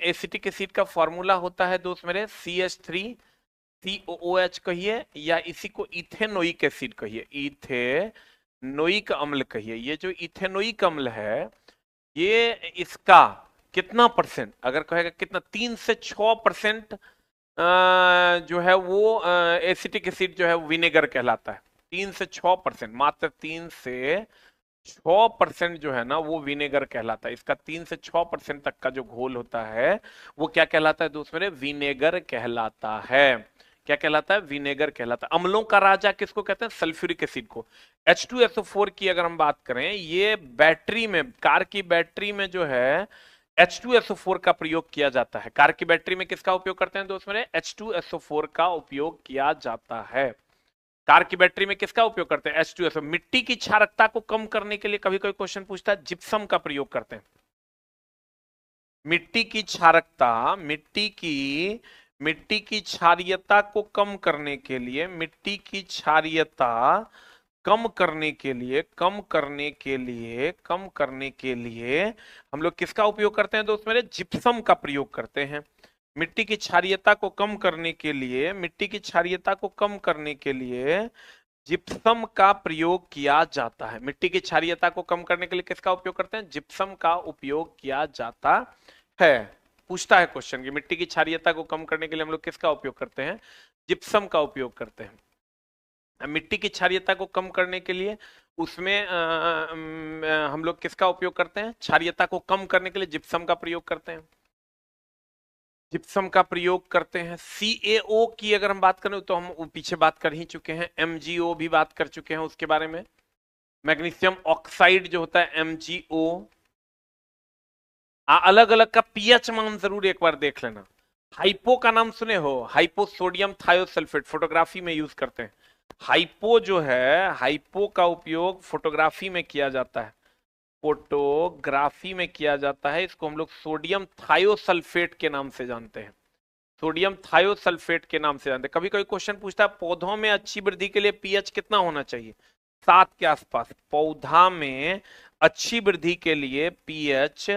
एसिटिक एसिड का फॉर्मूला होता है दोस्त मेरे CH3COOH कहिए, या इसी को इथेनोइक एसिड कहिए, इथेनोइक अम्ल कहिए। ये जो इथेनोइक अम्ल है ये इसका कितना परसेंट, अगर कहेगा कितना, 3 से 6% जो है वो एसिटिक एसिड जो है विनेगर कहलाता है। 3 से 6%, मात्र 3 से 6% जो है ना वो विनेगर कहलाता है। इसका 3 से 6% तक का जो घोल होता है वो क्या कहलाता है दोस्त मेरे? विनेगर कहलाता है। क्या कहलाता है? विनेगर कहलाता है। अम्लों का राजा किसको कहते हैं? सल्फ्यूरिक एसिड को। H2SO4 की अगर हम बात करें, ये बैटरी में, कार की बैटरी में जो है H2SO4 का प्रयोग किया जाता है। कार की बैटरी में किसका उपयोग करते हैं दोस्त मेरे? H2SO4 का उपयोग किया जाता है। कार की बैटरी में किसका उपयोग करते हैं? H2SO। मिट्टी की क्षारकता को कम करने के लिए कभी कोई क्वेश्चन पूछता है, जिप्सम का प्रयोग करते हैं। मिट्टी की क्षारकता, मिट्टी की क्षारीयता को कम करने के लिए, मिट्टी की क्षारीयता कम करने के लिए, कम करने के लिए हम लोग किसका उपयोग करते हैं दोस्त मेरे? जिप्सम का प्रयोग करते हैं। मिट्टी की क्षारीयता को कम करने के लिए, मिट्टी की क्षारीयता को कम करने के लिए जिप्सम का प्रयोग किया जाता है। मिट्टी की क्षारीयता को कम करने के लिए किसका उपयोग करते हैं? जिप्सम का उपयोग किया जाता है। पूछता है क्वेश्चन कि मिट्टी की क्षारीयता को कम करने के लिए हम लोग किसका उपयोग करते हैं? जिप्सम का उपयोग करते हैं। मिट्टी की क्षारीयता को कम करने के लिए उसमें हम लोग किसका उपयोग करते हैं? क्षारीयता को कम करने के लिए जिप्सम का प्रयोग करते हैं। जिप्सम का प्रयोग करते हैं। CaO की अगर हम बात करें तो हम पीछे बात कर ही चुके हैं। MgO भी बात कर चुके हैं उसके बारे में। मैग्नीशियम ऑक्साइड जो होता है MgO। अलग अलग का पीएच मान जरूर एक बार देख लेना। हाइपो का नाम सुने हो? हाइपो सोडियम थायोसल्फेट फोटोग्राफी में यूज करते हैं। हाइपो जो है, हाइपो का उपयोग फोटोग्राफी में किया जाता है, फोटोग्राफी में किया जाता है। इसको हम लोग सोडियम थायोसल्फेट के नाम से जानते हैं। सोडियम थायोसल्फेट के नाम से जानते हैं। कभी कभी क्वेश्चन पूछता है पौधों में अच्छी वृद्धि के लिए पीएच कितना होना चाहिए? 7 के आसपास। पौधा में अच्छी वृद्धि के लिए पीएच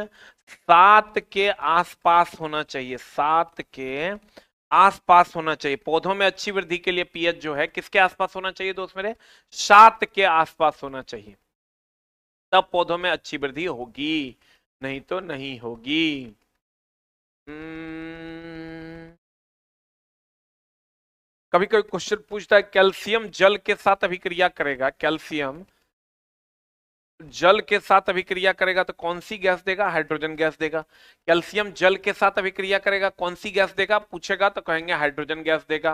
7 के आसपास होना चाहिए। 7 के आसपास होना चाहिए। पौधों में अच्छी वृद्धि के लिए पीएच जो है किसके आसपास होना चाहिए दोस्त मेरे? 7 के आसपास होना चाहिए, तब पौधों में अच्छी वृद्धि होगी, नहीं तो नहीं होगी। कभी कभी क्वेश्चन पूछता है कैल्शियम जल के साथ अभिक्रिया करेगा, कैल्शियम जल के साथ अभिक्रिया करेगा तो कौन सी गैस देगा? हाइड्रोजन गैस देगा। कैल्शियम जल के साथ अभिक्रिया करेगा कौन सी गैस देगा पूछेगा तो कहेंगे हाइड्रोजन गैस देगा।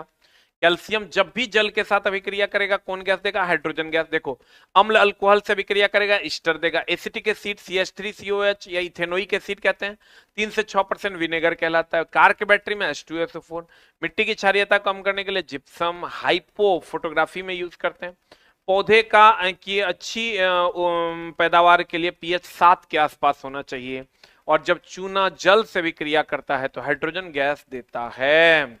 कैल्शियम जब भी जल के साथ अभिक्रिया करेगा कौन गैस देगा? Hydrogen gas. देखो, अम्ल अल्कोहल से अभिक्रिया करेगा ईस्टर देगा। एसिटिक एसिड CH3COH या इथेनोइक एसिड कहते हैं, 3 से 6% विनेगर कहलाता है। कार के बैटरी में H2SO4। मिट्टी की क्षारीयता कम करने के लिए जिप्सम। हाइपो फोटोग्राफी में यूज करते हैं। पौधे की अच्छी पैदावार के लिए पीएच 7 के आसपास होना चाहिए। और जब चूना जल से विक्रिया करता है तो हाइड्रोजन गैस देता है।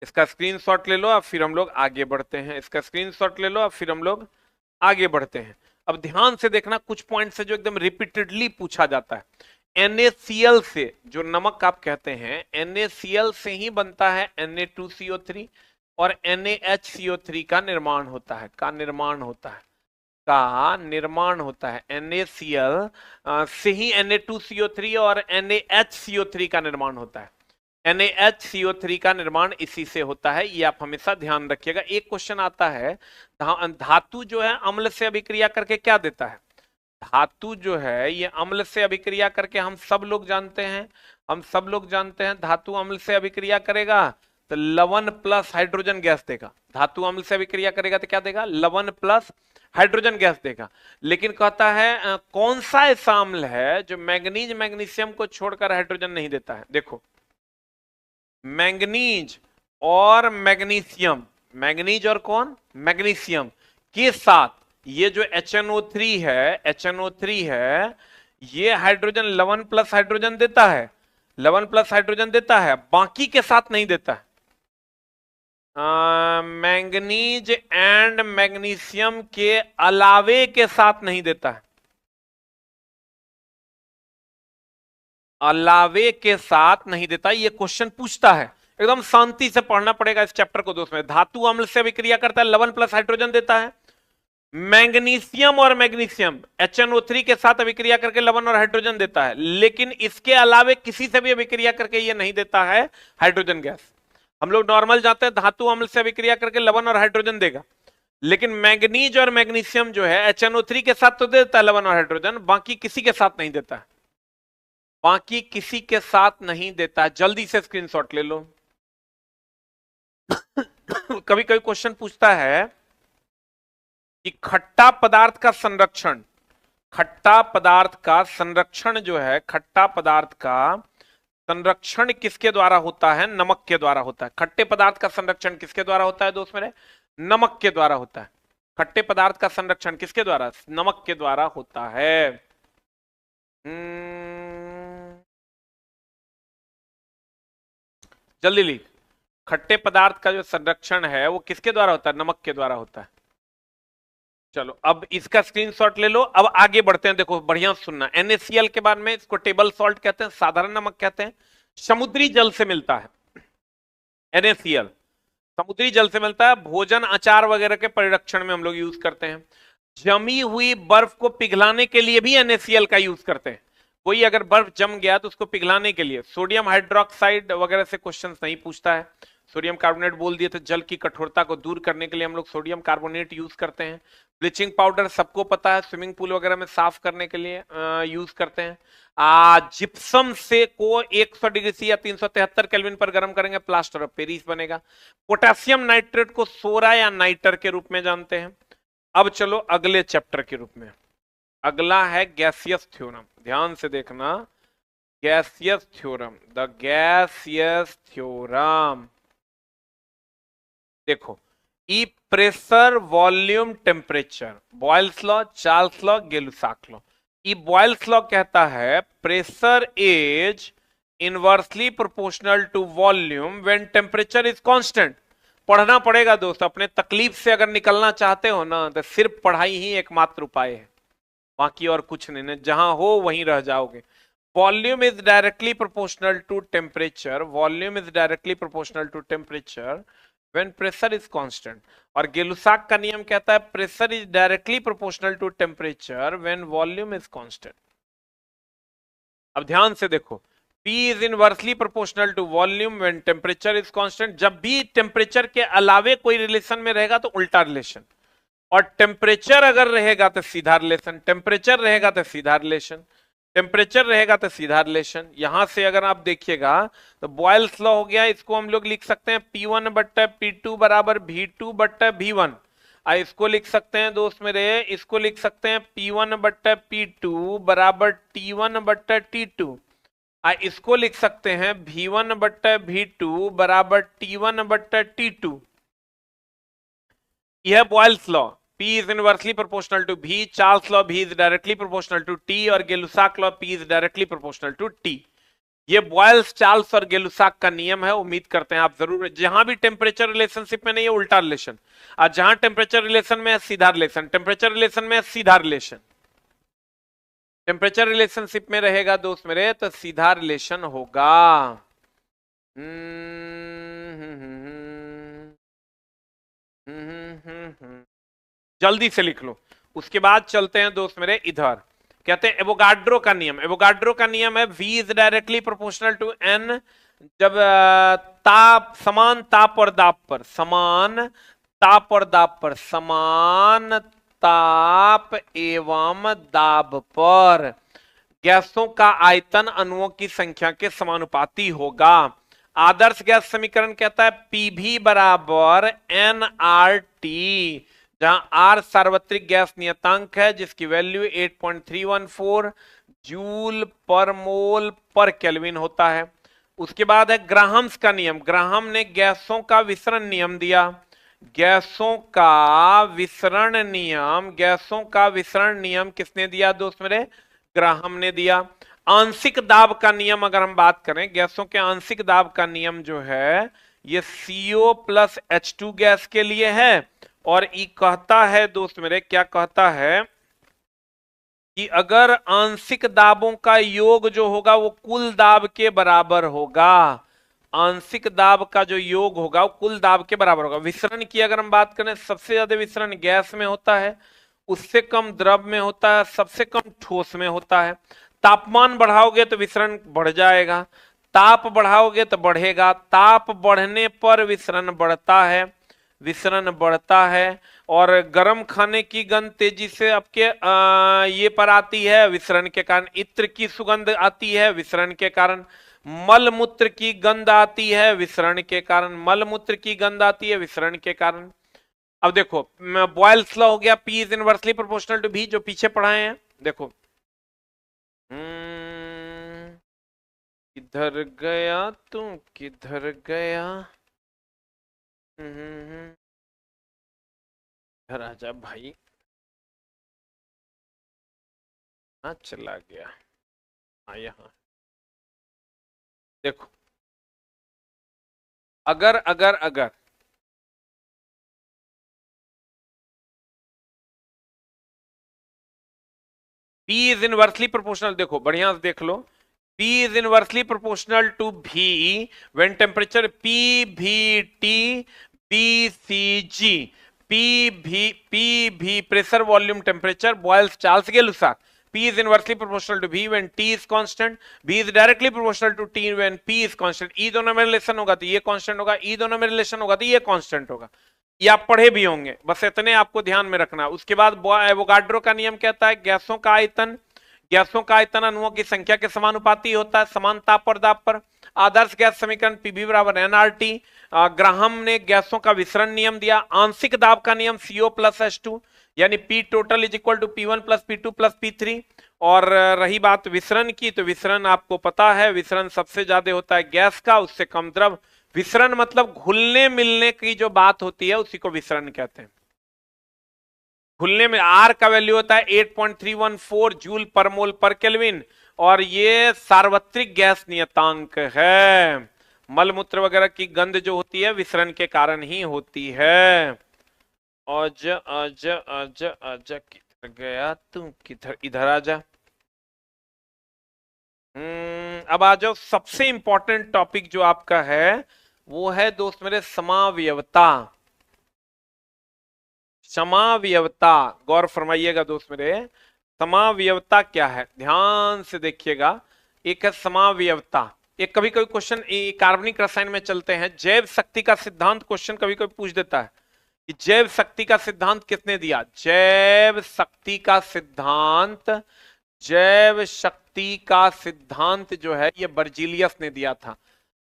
इसका स्क्रीनशॉट ले लो, अब फिर हम लोग आगे बढ़ते हैं। इसका स्क्रीनशॉट ले लो, अब फिर हम लोग आगे बढ़ते हैं। अब ध्यान से देखना, कुछ पॉइंट से जो एकदम रिपीटेडली पूछा जाता है। NaCl से, जो नमक आप कहते हैं, NaCl से ही बनता है Na2CO3 और NaHCO3 का निर्माण होता है। का निर्माण होता है NaCl से ही Na2CO3 और NaHCO3 का निर्माण होता है। NaHCO3 का निर्माण इसी से होता है, ये आप हमेशा ध्यान रखिएगा। एक क्वेश्चन आता है, धातु जो है अम्ल से अभिक्रिया करके क्या देता है? धातु जो है ये अम्ल से अभिक्रिया करके हम सब लोग जानते हैं धातु अम्ल से अभिक्रिया करेगा तो लवण प्लस हाइड्रोजन गैस देगा। धातु अम्ल से अभिक्रिया करेगा तो क्या देगा? लवण प्लस हाइड्रोजन गैस देगा। लेकिन कहता है कौन सा ऐसा अम्ल है जो मैंगनीज मैग्नीशियम को छोड़कर हाइड्रोजन नहीं देता है? देखो, मैंगनीज और मैग्नीशियम, मैंगनीज और कौन? मैग्नीशियम के साथ ये जो HNO3 है, ये हाइड्रोजन लवण प्लस हाइड्रोजन देता है, बाकी के साथ नहीं देता है। मैंगनीज एंड मैग्नीशियम के अलावे के साथ नहीं देता है, अलावे के साथ नहीं देता। ये क्वेश्चन पूछता है, एकदम शांति से पढ़ना पड़ेगा इस चैप्टर को दोस्तों। धातु अम्ल से अभिक्रिया करता है, लवण प्लस हाइड्रोजन देता है। मैग्नीशियम और मैग्नीशियम HNO3 के साथ अभिक्रिया करके लवण और हाइड्रोजन देता है, लेकिन इसके अलावे किसी से भी अभिक्रिया करके ये नहीं देता है हाइड्रोजन गैस। हम लोग नॉर्मल जानते हैं धातु अम्ल से अभिक्रिया करके लवण और हाइड्रोजन देगा, लेकिन मैग्नीज और मैग्नीशियम जो है HNO3 के साथ तो देता है लवण और हाइड्रोजन, बाकी किसी के साथ नहीं देता है, बाकी किसी के साथ नहीं देता। जल्दी से स्क्रीनशॉट ले लो। कभी कभी क्वेश्चन पूछता है कि खट्टा पदार्थ का संरक्षण, जो है, खट्टा पदार्थ का संरक्षण किसके द्वारा होता है? नमक के द्वारा होता है। खट्टे पदार्थ का संरक्षण किसके द्वारा होता है दोस्त मेरे? नमक के द्वारा होता है। खट्टे पदार्थ का संरक्षण किसके द्वारा? नमक के द्वारा होता है। जल्दी लिख, खट्टे पदार्थ का जो संरक्षण है वो किसके द्वारा होता है? नमक के द्वारा होता है। चलो अब इसका स्क्रीनशॉट ले लो, अब आगे बढ़ते हैं। देखो बढ़िया सुनना, NaCl के बाद में इसको टेबल सॉल्ट कहते हैं, साधारण नमक कहते हैं। समुद्री जल से मिलता है NaCl, समुद्री जल से मिलता है। भोजन अचार वगैरह के परिरक्षण में हम लोग यूज करते हैं। जमी हुई बर्फ को पिघलाने के लिए भी NaCl का यूज करते हैं। कोई अगर बर्फ जम गया तो उसको पिघलाने के लिए, सोडियम हाइड्रोक्साइड वगैरह से क्वेश्चन नहीं पूछता है, सोडियम कार्बोनेट बोल दिए तो जल की कठोरता को दूर करने के लिए हम लोग सोडियम कार्बोनेट यूज करते हैं। ब्लीचिंग पाउडर सबको पता है, स्विमिंग पूल वगैरह में साफ करने के लिए यूज करते हैं। जिप्सम से को 100 डिग्री सी या 373 केल्विन पर गर्म करेंगे, प्लास्टर ऑफ पेरिस बनेगा। पोटेशियम नाइट्रेट को सोरा या नाइटर के रूप में जानते हैं। अब चलो अगले चैप्टर के रूप में, अगला है गैसियस थ्योरम, ध्यान से देखना, gaseous theorem, the gaseous theorem. देखो, ई pressure volume temperature, Boyle's law, Charles law, Gay Lussac law. ई बॉयल्स लॉ कहता है pressure is inversely proportional to volume when temperature is constant. पढ़ना पड़ेगा दोस्त, अपने तकलीफ से अगर निकलना चाहते हो ना तो सिर्फ पढ़ाई ही एकमात्र उपाय है, बाकी और कुछ नहीं, जहां हो वहीं रह जाओगे। Volume is directly proportional to temperature, volume is directly proportional to temperature when pressure is constant। और गेलुसाक का नियम कहता है pressure is directly proportional to temperature when volume is constant. अब ध्यान से देखो, P is inversely proportional to volume when temperature is constant. जब भी टेम्परेचर के अलावे कोई रिलेशन में रहेगा तो उल्टा रिलेशन, और टेम्परेचर अगर रहेगा तो सीधा रिलेशन, टेम्परेचर रहेगा तो सीधा रिलेशन, टेम्परेचर रहेगा तो सीधा रिलेशन। यहां से अगर आप देखिएगा तो बॉयल्स लॉ हो गया, इसको हम लोग लिख सकते हैं P1 बट्टा P2 बराबर V2 बट्टा V1। इसको लिख सकते हैं दोस्त मेरे, इसको लिख सकते हैं P1 बट्टा P2 बराबर T1 बट्टा T2। इसको लिख सकते हैं V1 बट्टा V2 बराबर T1 बट्टा T2। यह Boyle's law, P is inversely proportional to V, Charles law V is directly proportional to T, और गेलुसाक law P is directly proportional to T। ये बॉयल्स, चार्ल्स और गेलुसाक का नियम है, उम्मीद करते हैं आप जरूर, जहां भी टेम्परेचर रिलेशनशिप में नहीं है उल्टा रिलेशन, और जहां टेम्परेचर रिलेशन में है सीधा रिलेशन, टेम्परेचर रिलेशन में है सीधा रिलेशन, टेम्परेचर रिलेशनशिप में रहेगा दोस्त मेरे तो सीधा रिलेशन होगा। जल्दी से लिख लो। उसके बाद चलते हैं दोस्त मेरे इधर, कहते हैं एवोगाड्रो का नियम। एवोगाड्रो का नियम है V is directly proportional to N, जब ताप, समान ताप और दाब पर, समान ताप और दाब पर, समान ताप एवं दाब पर गैसों का आयतन अणुओं की संख्या के समानुपाती होगा। आदर्श गैस समीकरण कहता है PV बराबर nRT, जहां R सार्वत्रिक गैस नियतांक है जिसकी वैल्यू 8.314 जूल पर मोल पर केल्विन होता है। उसके बाद है ग्राहम्स का नियम। ग्राहम ने गैसों का विसरण नियम दिया, गैसों का विसरण नियम, गैसों का विसरण नियम किसने दिया दोस्त मेरे? ग्राहम ने दिया। आंशिक दाब का नियम अगर हम बात करें, गैसों के आंशिक दाब का नियम जो है ये CO प्लस H2 गैस के लिए है, और ये कहता है दोस्त मेरे, क्या कहता है कि अगर आंशिक दाबों का योग जो होगा वो कुल दाब के बराबर होगा, आंशिक दाब का जो योग होगा वो कुल दाब के बराबर होगा। विसरण की अगर हम बात करें, सबसे ज्यादा विसरण गैस में होता है, उससे कम द्रव में होता है, सबसे कम ठोस में होता है। तापमान बढ़ाओगे तो विसरण बढ़ जाएगा, ताप बढ़ाओगे तो बढ़ेगा, ताप बढ़ने पर विसरण बढ़ता है, विसरण बढ़ता है। और गर्म खाने की गंध तेजी से आपके ये पर आती है विसरण के कारण, इत्र की सुगंध आती है विसरण के कारण, मल मूत्र की गंध आती है विसरण के कारण, मल मूत्र की गंध आती है विसरण के कारण। अब देखो बॉयल्स लॉ हो गया, P is inversely proportional to V, जो पीछे पढ़ाए हैं। देखो किधर गया तू, किधर गया, इधर आजा भाई, हाँ चला गया, हाँ यहाँ देखो, अगर अगर अगर P इज इनवर्सली प्रोपोर्शनल, देखो बढ़िया से देख लो, P is inversely proportional to V when temperature PVT BCG, PV pressure volume temperature, Boyle's Charles Gay Lussac, P is inversely proportional to V when T is constant. V is directly proportional to T when P is constant. E दोनों में relation होगा तो ये constant होगा, E दोनों में relation होगा तो ये कांस्टेंट होगा। ये आप पढ़े भी होंगे, बस इतने आपको ध्यान में रखना। उसके बाद एवोगाड्रो का नियम कहता है गैसों का आयतन अणुओं की संख्या के समानुपाती होता है समान ताप और दाब पर। आदर्श गैस समीकरण Pv बराबर nRT। ग्राहम ने गैसों का विसरण नियम दिया। आंशिक दाब का नियम CO प्लस H2 यानी P total is equal to P1 plus P2 plus P3। और रही बात विसरण की, तो विसरण आपको पता है, विसरण सबसे ज्यादा होता है गैस का, उससे कम द्रव। विसरण मतलब घुलने मिलने की जो बात होती है उसी को विसरण कहते हैं। घुलने में R का वैल्यू होता है 8.314 जूल पर मोल पर केल्विन, और ये सार्वत्रिक गैस नियतांक है। मलमूत्र वगैरह की गंध जो होती है विसरण के कारण ही होती है। अज अज अज अज किधर गया तू, किधर, इधर आ जा। अब आ जाओ, सबसे इंपॉर्टेंट टॉपिक जो आपका है वो है दोस्त मेरे समावयवता। समावयवता, गौर फरमाइएगा दोस्त मेरे, समावयवता क्या है, ध्यान से देखिएगा। एक है समावयवता, एक कभी कभी क्वेश्चन कार्बनिक रसायन में चलते हैं, जैव शक्ति का सिद्धांत क्वेश्चन कभी कभी पूछ देता है कि जैव शक्ति का सिद्धांत किसने दिया। जैव शक्ति का सिद्धांत जो है ये बर्जीलियस ने दिया था।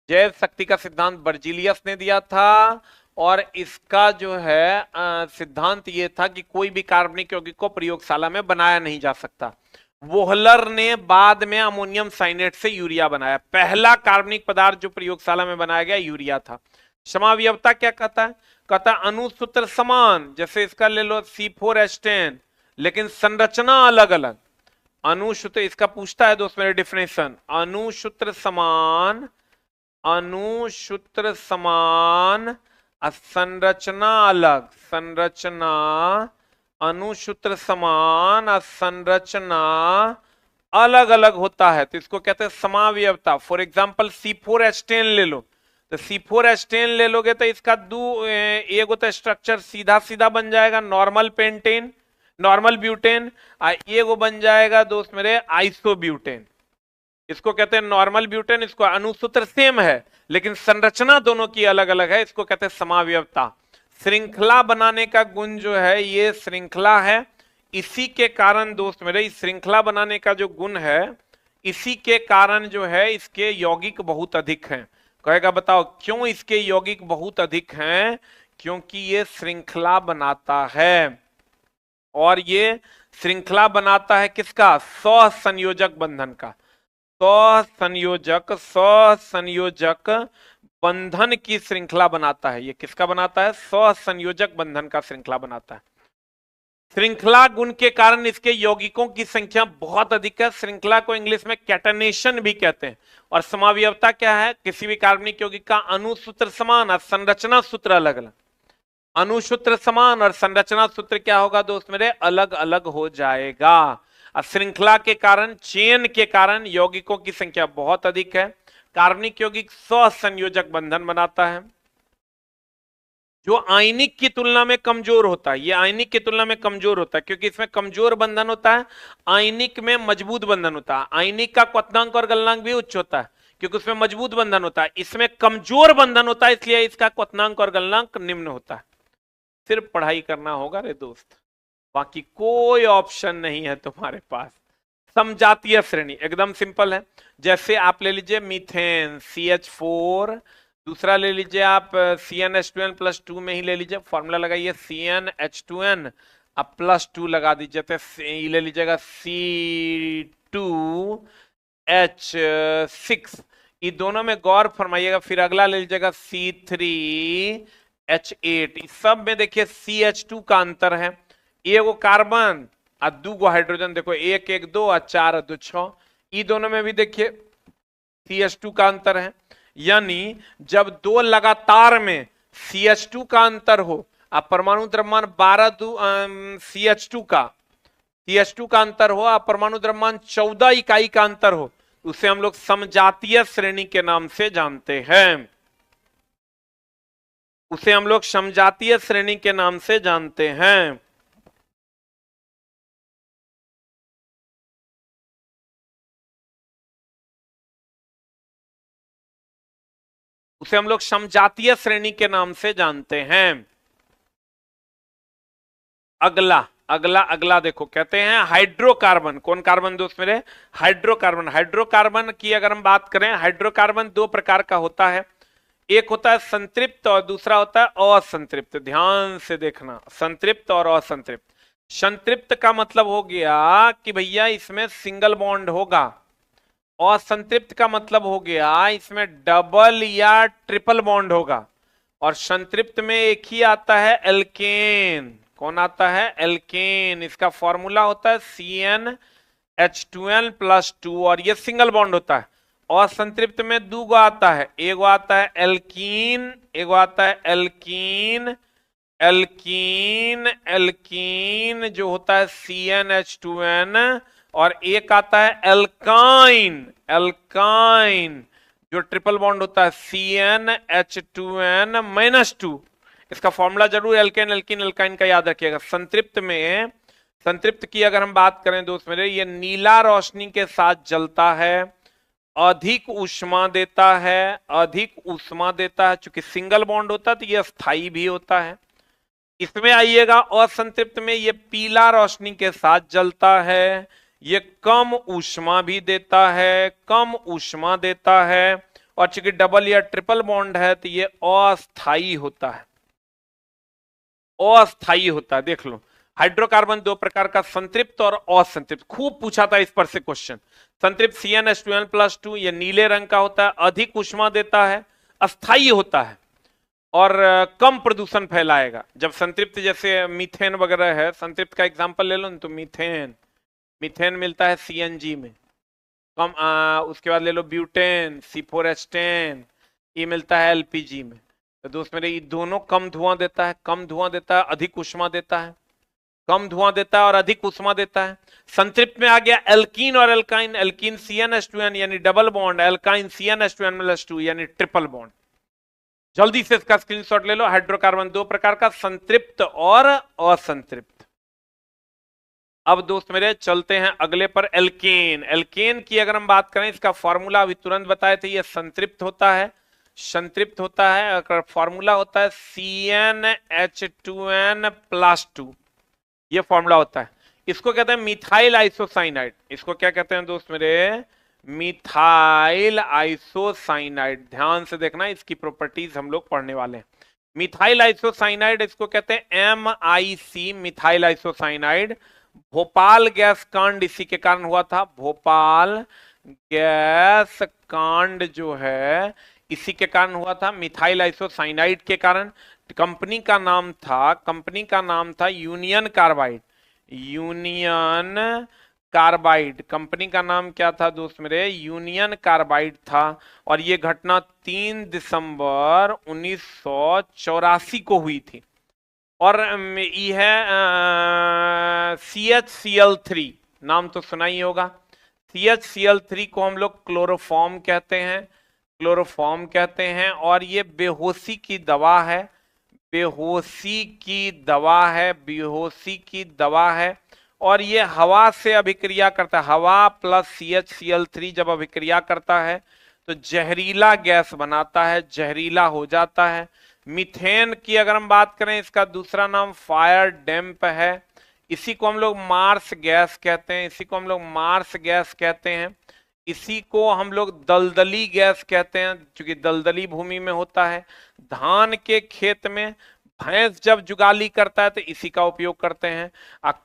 जैव शक्ति का सिद्धांत बर्जीलियस ने दिया था, और इसका जो है सिद्धांत ये था कि कोई भी कार्बनिक यौगिक को प्रयोगशाला में बनाया नहीं जा सकता। वोहलर ने बाद में अमोनियम साइनेट से यूरिया बनाया। पहला कार्बनिक पदार्थ जो प्रयोगशाला में बनाया गया यूरिया था। समावयवता क्या कहता है, कहता है अणुसूत्र समान, जैसे इसका ले लो C4H10, लेकिन संरचना अलग अलग। अणुसूत्र, इसका पूछता है दोस्त मेरे डेफिनेशन, अणुसूत्र समान संरचना अलग, संरचना अणुसूत्र समान संरचना अलग अलग होता है, तो इसको कहते हैं समावयवता। फॉर एग्जांपल C4H10 ले लो, तो C4H10 ले लोगे तो इसका एक तो स्ट्रक्चर सीधा सीधा बन जाएगा नॉर्मल पेंटेन, नॉर्मल ब्यूटेन, एक बन जाएगा दोस्त मेरे आइसोब्यूटेन। इसको कहते हैं नॉर्मल ब्यूटेन, इसको अणुसूत्र सेम है लेकिन संरचना दोनों की अलग अलग है, इसको कहते हैं समावयवता। श्रृंखला बनाने का गुण जो है ये श्रृंखला है, इसी के कारण दोस्त मेरे, इस श्रृंखला बनाने का जो गुण है इसी के कारण जो है इसके यौगिक बहुत अधिक हैं। कहेगा बताओ क्यों इसके यौगिक बहुत अधिक हैं, क्योंकि ये श्रृंखला बनाता है, और ये श्रृंखला बनाता है किसका, सहसंयोजक बंधन का। सहसंयोजक बंधन की श्रृंखला बनाता है। ये किसका बनाता है, सहसंयोजक बंधन का श्रृंखला बनाता है। श्रृंखला गुण के कारण इसके यौगिकों की संख्या बहुत अधिक है। श्रृंखला को इंग्लिश में कैटनेशन भी कहते हैं। और समावयवता क्या है, किसी भी कार्बनिक यौगिक का अणुसूत्र समान और संरचना सूत्र अलग अलग। अणुसूत्र समान और संरचना सूत्र क्या होगा दोस्त मेरे, अलग अलग हो जाएगा। श्रृंखला के कारण, चेन के कारण यौगिकों की संख्या बहुत अधिक है। कार्बनिक यौगिक सहसंयोजक बंधन बनाता है जो आयनिक की तुलना में कमजोर होता है। ये आयनिक की तुलना में कमजोर होता है क्योंकि इसमें कमजोर बंधन होता है, आयनिक में मजबूत बंधन होता है। आयनिक का क्वथनांक और गलनांक भी उच्च होता है क्योंकि उसमें मजबूत बंधन होता है, इसमें कमजोर बंधन होता है इसलिए इसका क्वथनांक और गलनांक निम्न होता है। सिर्फ पढ़ाई करना होगा रे दोस्त, बाकी कोई ऑप्शन नहीं है तुम्हारे पास। समजातीय श्रेणी एकदम सिंपल है, जैसे आप ले लीजिए मीथेन CH4, दूसरा ले लीजिए आप CnH2n प्लस 2 में ही ले लीजिए, फॉर्मूला लगाइए CnH2n, अब प्लस 2 लगा दीजिए तो ले लीजिएगा C2H6। ये दोनों में गौर फरमाइएगा। फिर अगला ले लीजिएगा C3H8। इस सब में देखिए CH2 का अंतर है, एगो कार्बन और 2 हाइड्रोजन, देखो 1 1 2 और 4 2 6। ई दोनों में भी देखिए CH2 का अंतर है, यानी जब दो लगातार में CH2 का अंतर हो, अब परमाणु द्रव्यमान 12 CH2 का अंतर हो, अब परमाणु द्रव्यमान 14 इकाई का अंतर हो, उसे हम लोग समजातीय श्रेणी के नाम से जानते हैं। उसे हम लोग समजातीय श्रेणी के नाम से जानते हैं। उसे हम लोग समजातीय श्रेणी के नाम से जानते हैं। अगला अगला अगला देखो, कहते हैं हाइड्रोकार्बन। कौन कार्बन दोस्त मेरे? हाइड्रोकार्बन। हाइड्रोकार्बन की अगर हम बात करें, हाइड्रोकार्बन दो प्रकार का होता है, एक होता है संतृप्त और दूसरा होता है असंतृप्त। ध्यान से देखना, संतृप्त और असंतृप्त। संतृप्त का मतलब हो गया कि भैया इसमें सिंगल बॉन्ड होगा, और संतृप्त का मतलब हो गया इसमें डबल या ट्रिपल बॉन्ड होगा। और संतृप्त में एक ही आता है एल्केन। कौन आता है? एल्केन। इसका फॉर्मूला होता है CnH2n+2 और ये सिंगल बॉन्ड होता है। और संतृप्त में दो गो आता है, एक आता है एल्कीन, एक आता है एल्कीन। एल्कीन एल्कीन जो होता है CnH2n, और एक आता है एल्काइन। एल्काइन जो ट्रिपल बॉन्ड होता है CnH2n-2। इसका फॉर्मूला जरूर एल्केन एल्कीन एल्काइन का याद रखिएगा। संतृप्त में, संतृप्त की अगर हम बात करें दोस्त मेरे, ये नीला रोशनी के साथ जलता है, अधिक ऊष्मा देता है, अधिक ऊष्मा देता है। चूंकि सिंगल बॉन्ड होता है तो ये स्थायी भी होता है। इसमें आइएगा असंतृप्त में, ये पीला रोशनी के साथ जलता है, ये कम ऊष्मा भी देता है, कम ऊष्मा देता है, और चूंकि डबल या ट्रिपल बॉन्ड है तो ये अस्थायी होता है, अस्थायी होता है। देख लो, हाइड्रोकार्बन दो प्रकार का, संतृप्त और असंतृप्त। खूब पूछा था इस पर से क्वेश्चन। संतृप्त CnH2n+2 ये नीले रंग का होता है, अधिक ऊष्मा देता है, अस्थायी होता है और कम प्रदूषण फैलाएगा। जब संतृप्त जैसे मीथेन वगैरह है, संतृप्त का एग्जांपल ले लो ना, तो मीथेन, मीथेन मिलता है CNG में कम। उसके बाद ले लो ब्यूटेन, C4H10, ये मिलता है LPG में। तो दोस्त मेरे ये दोनों कम धुआं देता है, कम धुआं देता है, अधिक ऊष्मा देता है, कम धुआं देता है और अधिक ऊष्मा देता है। संतृप्त में आ गया एल्कीन और एल्काइन। एल्कीन CnH2n यानी डबल बॉन्ड, एल्काइन CnH2n+2 यानी ट्रिपल बॉन्ड। जल्दी से इसका स्क्रीनशॉट ले लो। हाइड्रोकार्बन दो प्रकार का, संतृप्त और असंतृप्त। अब दोस्त मेरे चलते हैं अगले पर, एल्केन। एल्केन की अगर हम बात करें, इसका फॉर्मूला अभी तुरंत बताए थे, ये संतृप्त होता है, संतृप्त होता है। अगर फॉर्मूला होता है CnH2n+2, ये फॉर्मूला होता है। इसको कहते हैं मिथाइल आइसोसाइनाइड। इसको क्या कहते हैं दोस्त मेरे? Methyl isocyanide. ध्यान से देखना, इसकी प्रॉपर्टीज हम लोग पढ़ने वाले हैं। मिथाइल आइसोसाइनाइड इसको कहते हैं MIC, methyl isocyanide. Bhopal gas कांड इसी के कारण हुआ था। भोपाल गैस कांड जो है इसी के कारण हुआ था, मिथाइल आइसोसाइनाइड के कारण। कंपनी का नाम था union carbide. Union carbide, company का नाम क्या था दोस्त मेरे? यूनियन कार्बाइड था। और ये घटना 3 दिसंबर 1984 को हुई थी। और ये है CHCl3, नाम तो सुना ही होगा। CHCl3 को हम लोग क्लोरोफॉर्म कहते हैं, क्लोरोफॉर्म कहते हैं। और ये बेहोशी की दवा है, बेहोशी की दवा है, बेहोशी की दवा है। और ये हवा से अभिक्रिया करता है। हवा प्लस CHCl3 जब अभिक्रिया करता है तो जहरीला गैस बनाता है, जहरीला हो जाता है। मीथेन की अगर हम बात करें, इसका दूसरा नाम फायर डैम्प है। इसी को हम लोग मार्स गैस कहते हैं, इसी को हम लोग मार्स गैस कहते हैं। इसी को हम लोग दलदली गैस कहते हैं, क्योंकि दलदली भूमि में होता है। धान के खेत में भैंस जब जुगाली करता है तो इसी का उपयोग करते हैं।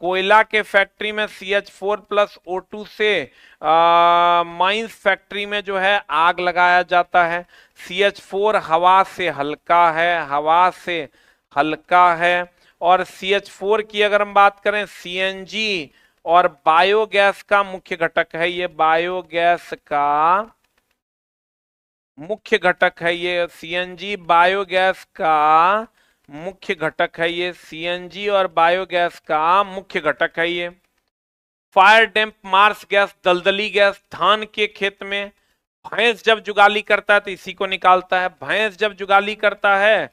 कोयला के फैक्ट्री में CH4+O2 से माइंस फैक्ट्री में जो है आग लगाया जाता है। CH4 हवा से हल्का है, हवा से हल्का है। और CH4 की अगर हम बात करें, CNG और बायोगैस का मुख्य घटक है। ये बायोगैस का मुख्य घटक है, ये CNG बायोगैस का मुख्य घटक है। ये CNG और बायोगैस का मुख्य घटक है। ये फायर डैम्प, मार्स गैस, दलदली गैस। धान के खेत में भैंस जब जुगाली करता है तो इसी को निकालता है। भैंस जब जुगाली करता है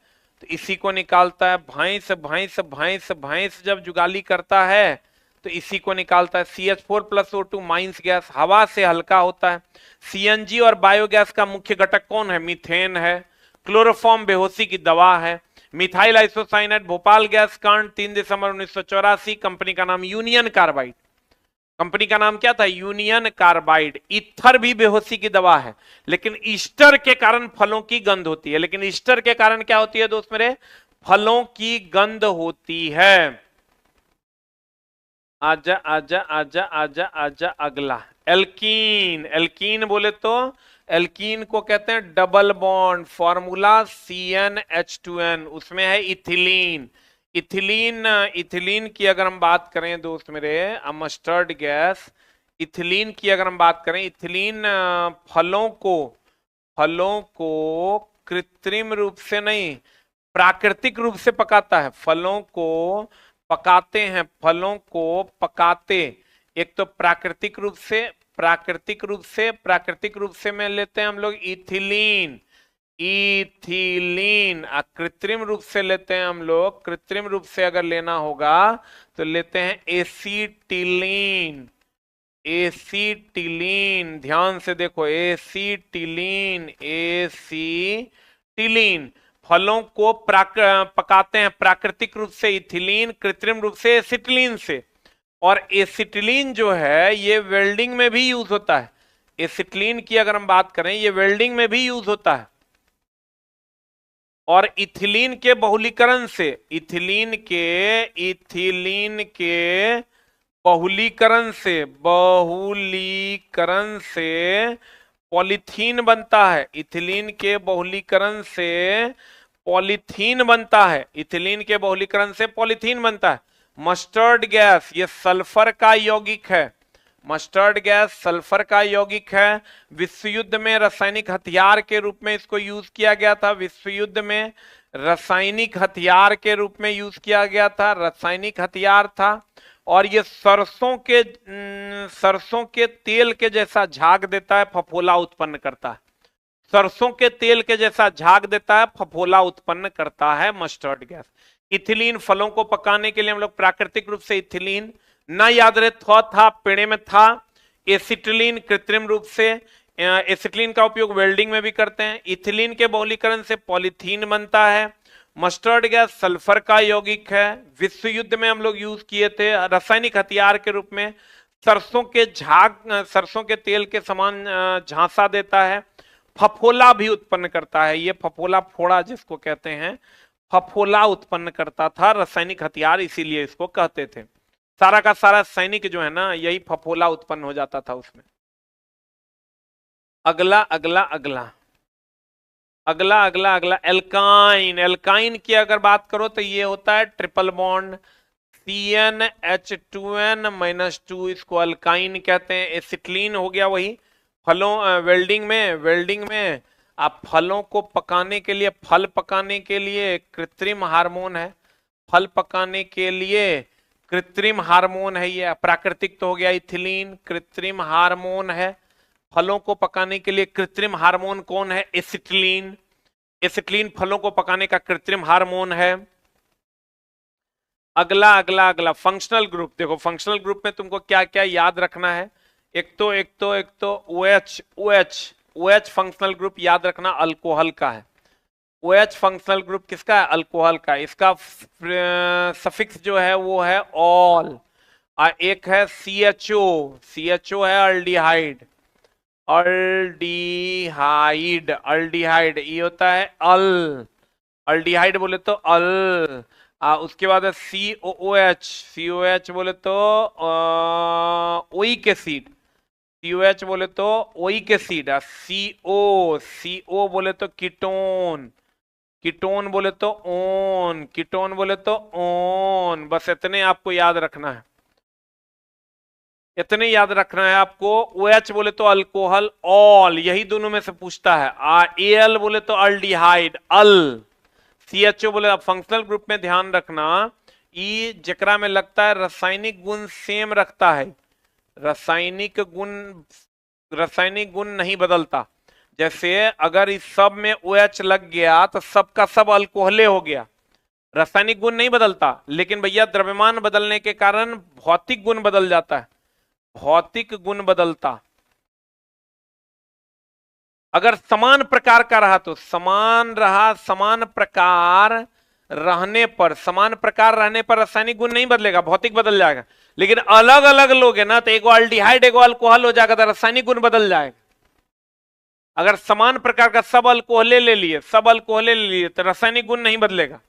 तो इसी को निकालता है। भैंस भैंस भैंस भैंस जब जुगाली करता है तो इसी को निकालता है। CH4+O2 माइंस गैस, हवा से हल्का होता है। CNG और बायोगैस का मुख्य घटक कौन है? मीथेन है। क्लोरोफॉर्म बेहोशी की दवा है। मिथाइल आइसोसाइनेट भोपाल गैस कांड 3 दिसंबर 1984, कंपनी का नाम यूनियन कार्बाइड। कंपनी का नाम क्या था? Union carbide. ईथर भी बेहोशी की दवा है, लेकिन ईस्टर के कारण फलों की गंध होती है। लेकिन ईस्टर के कारण क्या होती है दोस्त मेरे? फलों की गंध होती है। आजा आजा आजा आजा आजा अगला, एल्कीन। एल्कीन बोले तो एल्कीन को कहते हैं डबल बॉन्ड, फॉर्मूला CnH2n, उसमें है इथिलीन। इथिलीन, इथिलीन की अगर हम बात करें दोस्त मेरे, मस्टर्ड गैस, इथिलीन की अगर हम बात करें, इथिलीन फलों को कृत्रिम रूप से नहीं, प्राकृतिक रूप से पकाता है। फलों को पकाते हैं, फलों को पकाते, एक तो प्राकृतिक रूप से, प्राकृतिक रूप से में लेते हैं हम लोग इथिलीन, इथिलीन। कृत्रिम रूप से लेते हैं हम लोग, कृत्रिम रूप से अगर लेना होगा तो लेते हैं एसीटिलीन। एसीटिलीन, ध्यान से देखो, एसीटिलीन, एसीटिलीन। फलों को पकाते हैं प्राकृतिक रूप से इथिलीन, कृत्रिम रूप से एसिटिलीन से। और एसिटिलीन जो है ये वेल्डिंग में भी यूज होता है। एसिटिलीन की अगर हम बात करें, ये वेल्डिंग में भी यूज होता है। और इथिलीन के बहुलीकरण से, इथिलीन के बहुलीकरण से पॉलीथीन बनता है। इथिलीन के बहुलीकरण से पॉलीथीन बनता है। इथिलीन के बहुलीकरण से पॉलीथीन बनता है। मस्टर्ड गैस, ये सल्फर का यौगिक है। मस्टर्ड गैस सल्फर का यौगिक है। विश्व युद्ध में रासायनिक हथियार के रूप में इसको यूज किया गया था। विश्व युद्ध में रासायनिक हथियार के रूप में यूज किया गया था, रासायनिक हथियार था। और ये सरसों के तेल के जैसा झाग देता है, फफोला उत्पन्न करता है। सरसों के तेल के जैसा झाग देता है, फफोला उत्पन्न करता है मस्टर्ड गैस। इथिलीन, फलों को पकाने के लिए हम लोग प्राकृतिक रूप से इथिलीन, ना याद रहे था पेड़े में था। एसिटिलीन, कृत्रिम रूप से एसिटिलीन का उपयोग वेल्डिंग में भी करते हैं। इथिलीन के बहुलीकरण से पॉलीथीन बनता है। मस्टर्ड गैस सल्फर का यौगिक है। विश्व युद्ध में हम लोग यूज किए थे रासायनिक हथियार के रूप में। सरसों के सरसों के तेल के समान झांसा देता है। फफोला भी उत्पन्न करता है। ये फफोला फोड़ा जिसको कहते हैं, फफोला उत्पन्न करता था रासायनिक हथियार, इसीलिए इसको कहते थे। सारा का सारा सैनिक जो है ना, यही फफोला उत्पन्न हो जाता था उसमें। अगला अगला अगला अगला अगला अगला एल्काइन। एल्काइन की अगर बात करो तो ये होता है ट्रिपल बॉन्ड CnH2n-2, इसको अल्काइन कहते हैं। एसिटिलीन हो गया वही फलों वेल्डिंग में आप फलों को पकाने के लिए, फल पकाने के लिए कृत्रिम हार्मोन है। फल पकाने के लिए कृत्रिम हार्मोन है ये। प्राकृतिक तो हो गया इथिलीन, कृत्रिम हार्मोन है। फलों को पकाने के लिए कृत्रिम हार्मोन कौन है? एसिटिलीन। एसिटिलीन फलों को पकाने का कृत्रिम हार्मोन है। अगला अगला अगला फंक्शनल ग्रुप। देखो फंक्शनल ग्रुप में तुमको क्या क्या याद रखना है। एक तो OH फंक्शनल ग्रुप याद रखना, अल्कोहल का है। OH फंक्शनल ग्रुप किसका है? अल्कोहल का। इसका सफिक्स जो है वो है ऑल। एक है CHO है अल्डिहाइड। अल्डिहाइड ये होता है अल। अल्डिहाइड बोले तो अल। उसके बाद है COOH बोले तो ओइक एसिड। COH बोले तो ओइक एसिड। CO बोले तो कीटोन। कीटोन बोले तो ओन। बस इतने आपको याद रखना है, इतने याद रखना है आपको। OH बोले तो अल्कोहल, ऑल, यही दोनों में से पूछता है। AL बोले तो अल्डिहाइड, अल। CHO बोले, फंक्शनल ग्रुप में ध्यान रखना, ई जकरा में लगता है रासायनिक गुण सेम रखता है, रासायनिक गुण नहीं बदलता। जैसे अगर इस सब में OH लग गया तो सबका सब अल्कोहले हो गया, रासायनिक गुण नहीं बदलता। लेकिन भैया द्रव्यमान बदलने के कारण भौतिक गुण बदल जाता है, भौतिक गुण बदलता। अगर समान प्रकार का रहा तो समान रहा, समान प्रकार समान प्रकार रहने पर रासायनिक गुण नहीं बदलेगा, भौतिक बदल जाएगा। लेकिन अलग अलग लोग है ना, तो एक अल्डिहाइड एक अल्कोहल हो जाएगा तो रासायनिक गुण बदल जाएगा। अगर समान प्रकार का सब अल्कोहले ले लिए, सब अल्कोहले ले लिए, तो रासायनिक गुण नहीं बदलेगा,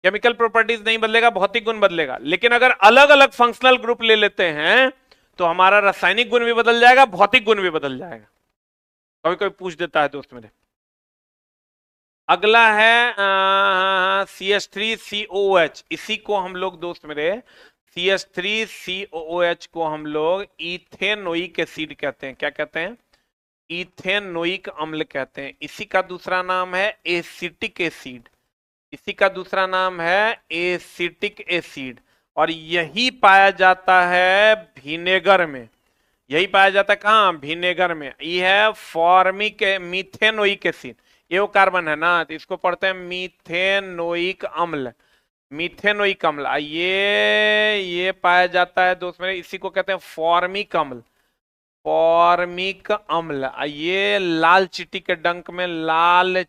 केमिकल प्रॉपर्टीज नहीं बदलेगा, भौतिक गुण बदलेगा। लेकिन अगर अलग अलग फंक्शनल ग्रुप ले लेते हैं तो हमारा रासायनिक गुण भी बदल जाएगा, भौतिक गुण भी बदल जाएगा। कभी कोई पूछ देता है दोस्त मेरे। अगला है CH3COOH। इसी को हम लोग दोस्त मेरे CH3COOH को हम लोग इथेनोइक एसिड कहते हैं। क्या कहते हैं? इथेनोइक अम्ल कहते हैं। इसी का दूसरा नाम है एसिटिक एसिड। इसी का दूसरा नाम है एसिटिक एसिड। और यही पाया जाता है विनेगर में। यही पाया जाता है कहाँ? विनेगर में। ये है फॉर्मिक मीथेनोइक एसिड। ये वो कार्बन है ना, तो इसको पढ़ते हैं मीथेनोइक अम्ल। मीथेनोइक अम्ल ये पाया जाता है दोस्त मेरे, इसी को कहते हैं फॉर्मिक अम्ल। फॉर्मिक अम्ल ये लाल चींटी के डंक में, लाल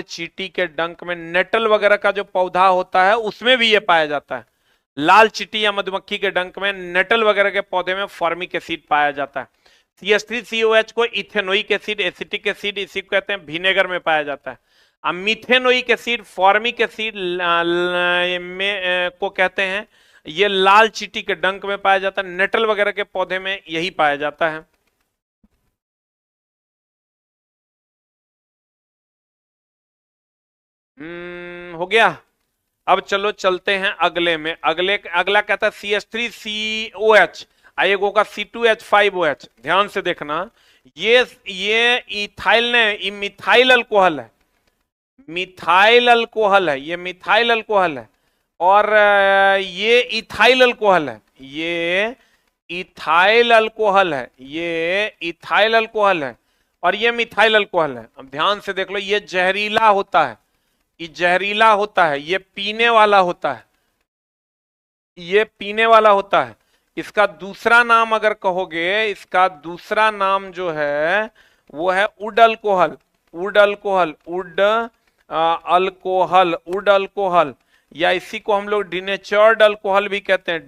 चींटी के डंक में नेटल वगैरह का जो पौधा होता है उसमें भी ये पाया जाता है। लाल चींटी या मधुमक्खी के डंक में, नेटल वगैरह के पौधे में फॉर्मिक एसिड पाया जाता है। CH3COH को इथेनोइक एसिड, एसिटिक एसिड इसी को कहते हैं, विनेगर में पाया जाता है। अब मीथेनोइक एसिड, फॉर्मिक एसिड को कहते हैं, ये लाल चींटी के डंक में पाया जाता है, नेटल वगैरह के पौधे में यही पाया जाता है। हो गया। अब चलो चलते हैं अगले में। अगला कहता है CH3COH, एक होगा C2H5OH। ध्यान से देखना, ये इथाइल ने मिथाइल अल्कोहल है, मिथाइल अल्कोहल है, ये मिथाइल अल्कोहल है। और ये इथाइल अल्कोहल है, ये इथाइल अल्कोहल है, ये इथाइल अल्कोहल है, और ये मिथाइल अल्कोहल है। अब ध्यान से देख लो, ये जहरीला होता है, ये जहरीला होता है, ये पीने वाला होता है, ये पीने वाला होता है। इसका दूसरा नाम अगर कहोगे, इसका दूसरा नाम जो है वो है उड अल्कोहल, उड अल्कोहल, उड अल्कोहल, उड अल्कोहल, या इसी को हम लोग डिनेचर्ड अल्कोहल भी कहते हैं।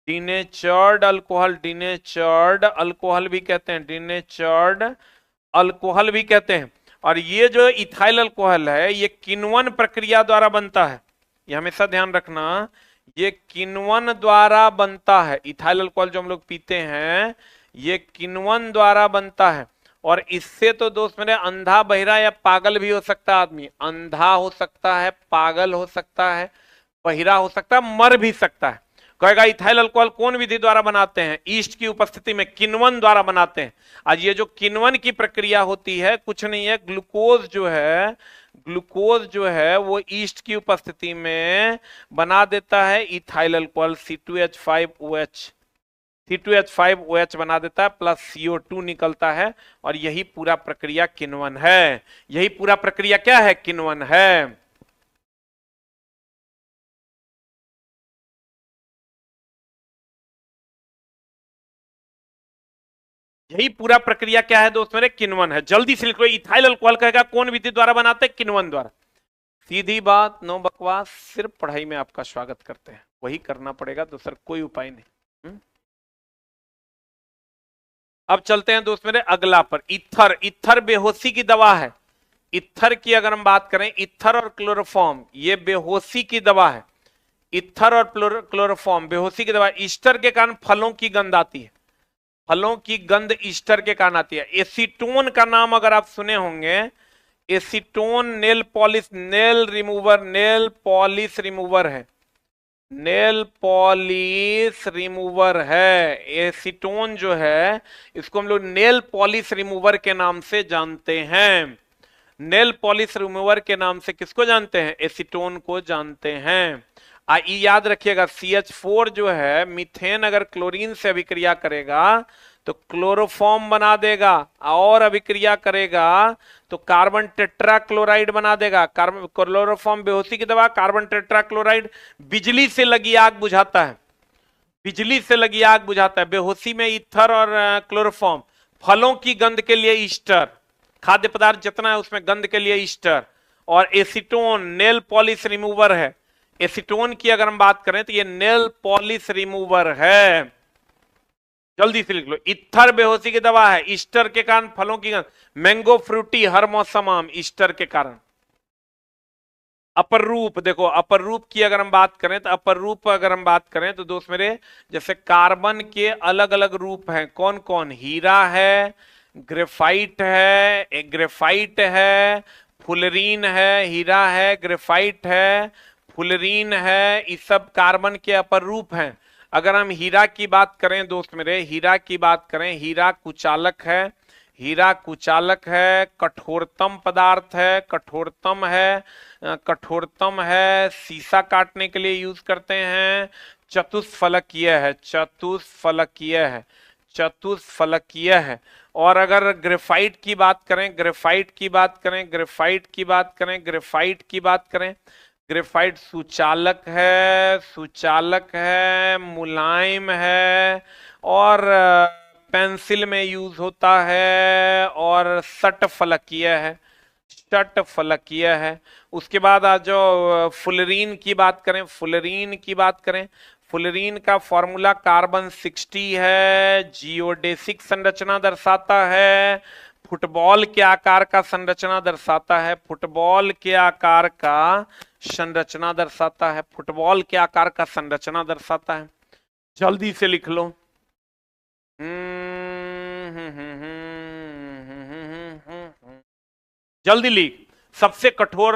डिनेचर्ड अल्कोहल, डिनेचर्ड अल्कोहल भी कहते हैं, डिनेचर्ड अल्कोहल भी कहते हैं। और ये जो इथाइल अल्कोहल है, ये किण्वन प्रक्रिया द्वारा बनता है। ये हमेशा ध्यान रखना, ये किण्वन द्वारा बनता है। इथाइल अल्कोहल जो हम लोग पीते हैं, ये किण्वन द्वारा बनता है। और इससे तो दोस्त मेरे अंधा, बहिरा या पागल भी हो सकता है आदमी। अंधा हो सकता है, पागल हो सकता है, बहिरा हो सकता है, मर भी सकता है। कहेगा इथाइल अल्कोहल कौन विधि द्वारा बनाते हैं? ईस्ट की उपस्थिति में, किण्वन द्वारा बनाते हैं। आज ये जो किण्वन की प्रक्रिया होती है कुछ नहीं है, ग्लूकोज जो है वो ईस्ट की उपस्थिति में बना देता है इथाइल अल्कोहल C2H5OH बना देता है, प्लस CO2 निकलता है। और यही पूरा प्रक्रिया किण्वन है। यही पूरा प्रक्रिया क्या है? किण्वन है। यही पूरा प्रक्रिया क्या है दोस्त मेरे? किण्वन है। जल्दी से लिख लो, इथाइल अल्कोहल कहेगा कौन विधि द्वारा बनाते हैं? किण्वन द्वारा। सीधी बात, नो बकवास, सिर्फ पढ़ाई में आपका स्वागत करते हैं, वही करना पड़ेगा, दूसरा कोई उपाय नहीं। अब चलते हैं दोस्त मेरे अगला पर। इथर, इथर बेहोशी की दवा है। इथर की अगर हम बात करें, इथर और क्लोरोफॉर्म ये बेहोशी की दवा है। इथर और क्लोरोफॉर्म बेहोशी की दवा। ईस्टर के कारण फलों की गंध आती है, फलों की गंध ईस्टर के कारण आती है। एसीटोन का नाम अगर आप सुने होंगे, acetone nail polish, nail polish remover है, नेल पॉलिश रिमूवर है। एसीटोन जो है इसको हम लोग नेल पॉलिश रिमूवर के नाम से जानते हैं। नेल पॉलिश रिमूवर के नाम से किसको जानते हैं? एसीटोन को जानते हैं। याद रखिएगा, CH4 जो है मीथेन अगर क्लोरीन से अभिक्रिया करेगा तो क्लोरोफॉर्म बना देगा, और अभिक्रिया करेगा तो कार्बन टेट्राक्लोराइड बना देगा। कार्बन क्लोरोफॉर्म बेहोशी की दवा, कार्बन टेट्राक्लोराइड बिजली से लगी आग बुझाता है। बिजली से लगी आग बुझाता है। बेहोशी में ईथर और क्लोरोफॉर्म। फलों की गंध के लिए ईस्टर। खाद्य पदार्थ जितना है उसमें गंध के लिए ईस्टर। और एसीटोन नेल पॉलिश रिमूवर है। एसीटोन की अगर हम बात करें तो ये नेल पॉलिश रिमूवर है। जल्दी से लिख लो। इत्थर बेहोशी की दवा है, ईस्टर के कारण फलों की गंध। मैंगो फ्रूटी हर मौसम आम, ईस्टर के कारण। अपर रूप, देखो अपर रूप की अगर हम बात करें तो अपर रूप अगर हम बात करें तो दोस्त मेरे, जैसे कार्बन के अलग अलग रूप हैं। कौन कौन? हीरा है, ग्रेफाइट है, ग्रेफाइट है, फुलरीन है, हीरा है, ग्रेफाइट है, फुलरीन है, ये सब कार्बन के अपर रूप हैं। अगर हम हीरा की बात करें दोस्त मेरे, हीरा की बात करें, हीरा कुचालक है, हीरा कुचालक है, कठोरतम पदार्थ है, कठोरतम है, कठोरतम है, शीशा काटने के लिए यूज करते हैं। चतुष्फलकीय है, चतुष्फलकीय है, चतुष्फलकीय है। और अगर ग्रेफाइट की बात करें, ग्रेफाइट की बात करें, ग्रेफाइट की बात करें, ग्रेफाइट की बात करें, ग्रेफाइट सुचालक है, सुचालक है, मुलायम है, और पेंसिल में यूज होता है, और षटफलकीय है, षटफलकीय है। उसके बाद आज जो फुलरीन की बात करें, फुलरीन की बात करें, फुलरीन का फॉर्मूला कार्बन 60 है, जियोडेसिक संरचना दर्शाता है, फुटबॉल के आकार का संरचना दर्शाता है, फुटबॉल के आकार का संरचना दर्शाता है, फुटबॉल के आकार का संरचना दर्शाता है। जल्दी से लिख लो। जल्दी लिख। सबसे कठोर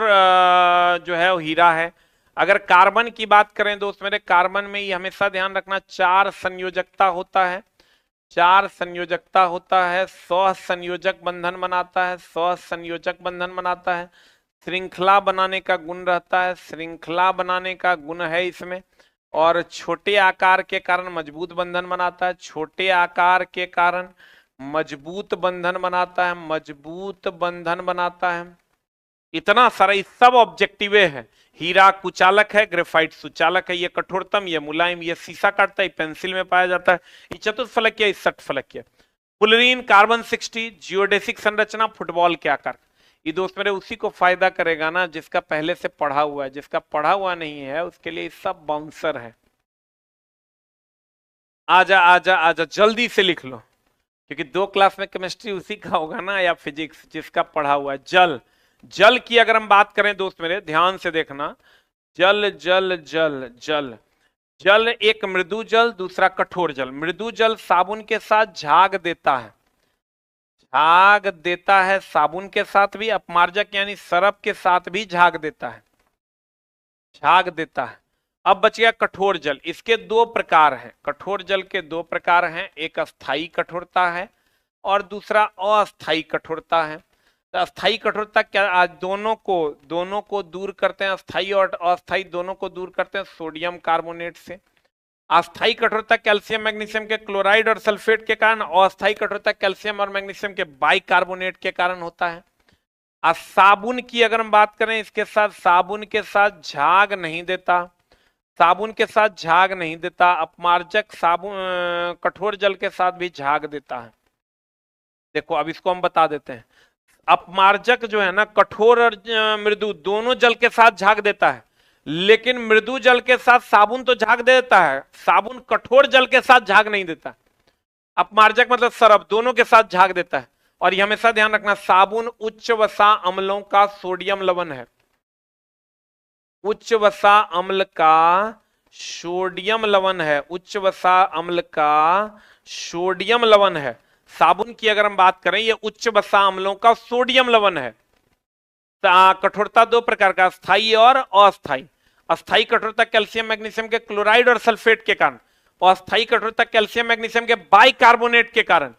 जो है वो हीरा है। अगर कार्बन की बात करें दोस्त मेरे, कार्बन में ही हमेशा ध्यान रखना 4 संयोजकता होता है, 4 संयोजकता होता है, सह संयोजक बंधन बनाता है, सह संयोजक बंधन बनाता है, श्रृंखला बनाने का गुण रहता है, श्रृंखला बनाने का गुण है इसमें। और छोटे आकार के कारण मजबूत बंधन बनाता है, छोटे आकार के कारण मजबूत बंधन बनाता है, मजबूत बंधन बनाता है। इतना सारा, इस सब ऑब्जेक्टिव है। हीरा कुचालक है, ग्रेफाइट सुचालक है, ये कठोरतम, ये मुलायम, ये शीशा काटता है, पेंसिल में पाया जाता है, ये चतुष्फलकीय, षटफलकीय। फुलरीन कार्बन 60, जियोडेसिक संरचना, फुटबॉल के आकार। ये दोस्त मेरे उसी को फायदा करेगा ना जिसका पहले से पढ़ा हुआ है, जिसका पढ़ा हुआ नहीं है उसके लिए सब बाउंसर है। आजा आजा आजा, जल्दी से लिख लो, क्योंकि 2 क्लास में केमिस्ट्री उसी का होगा ना, या फिजिक्स जिसका पढ़ा हुआ है। जल, जल की अगर हम बात करें दोस्त मेरे, ध्यान से देखना। जल जल जल जल, जल एक मृदु जल, दूसरा कठोर जल। मृदु जल साबुन के साथ झाग देता है, झाग देता है, साबुन के साथ भी, अपमार्जक यानी सरफ के साथ भी झाग देता है, झाग देता है। अब बच गया कठोर जल। इसके 2 प्रकार हैं, कठोर जल के 2 प्रकार हैं, एक अस्थाई कठोरता है और दूसरा अस्थाई कठोरता है। तो अस्थाई कठोरता क्या, आज दोनों को दूर करते हैं, अस्थाई और अस्थाई दोनों को दूर करते हैं सोडियम कार्बोनेट से। अस्थाई कठोरता कैल्शियम मैग्नीशियम के क्लोराइड और सल्फेट के कारण, अस्थाई कठोरता कैल्शियम और मैग्नीशियम के बाइकार्बोनेट के कारण होता है। साबुन की अगर हम बात करें, इसके साथ साबुन के साथ झाग नहीं देता, साबुन के साथ झाग नहीं देता। अपमार्जक साबुन कठोर जल के साथ भी झाग देता है। देखो अब इसको हम बता देते हैं। अपमार्जक जो है ना, कठोर और मृदु दोनों जल के साथ झाग देता है, लेकिन मृदु जल के साथ साबुन तो झाग देता है, साबुन कठोर जल के साथ झाग नहीं देता। अपमार्जक मतलब सरफ, दोनों के साथ झाग देता है। और ये हमेशा ध्यान रखना, साबुन उच्च वसा अम्लों का सोडियम लवण है, उच्च वसा अम्ल का सोडियम लवण है, उच्च वसा अम्ल का सोडियम लवण है। साबुन की अगर हम बात करें, ये उच्च वसा अम्लों का सोडियम लवण है। कठोरता 2 प्रकार का, अस्थाई और अस्थाई। अस्थाई कठोरता कैल्शियम मैग्नीशियम के क्लोराइड और सल्फेट के कारण, और अस्थाई कठोरता कैल्शियम मैग्नीशियम के बाइकार्बोनेट के कारण।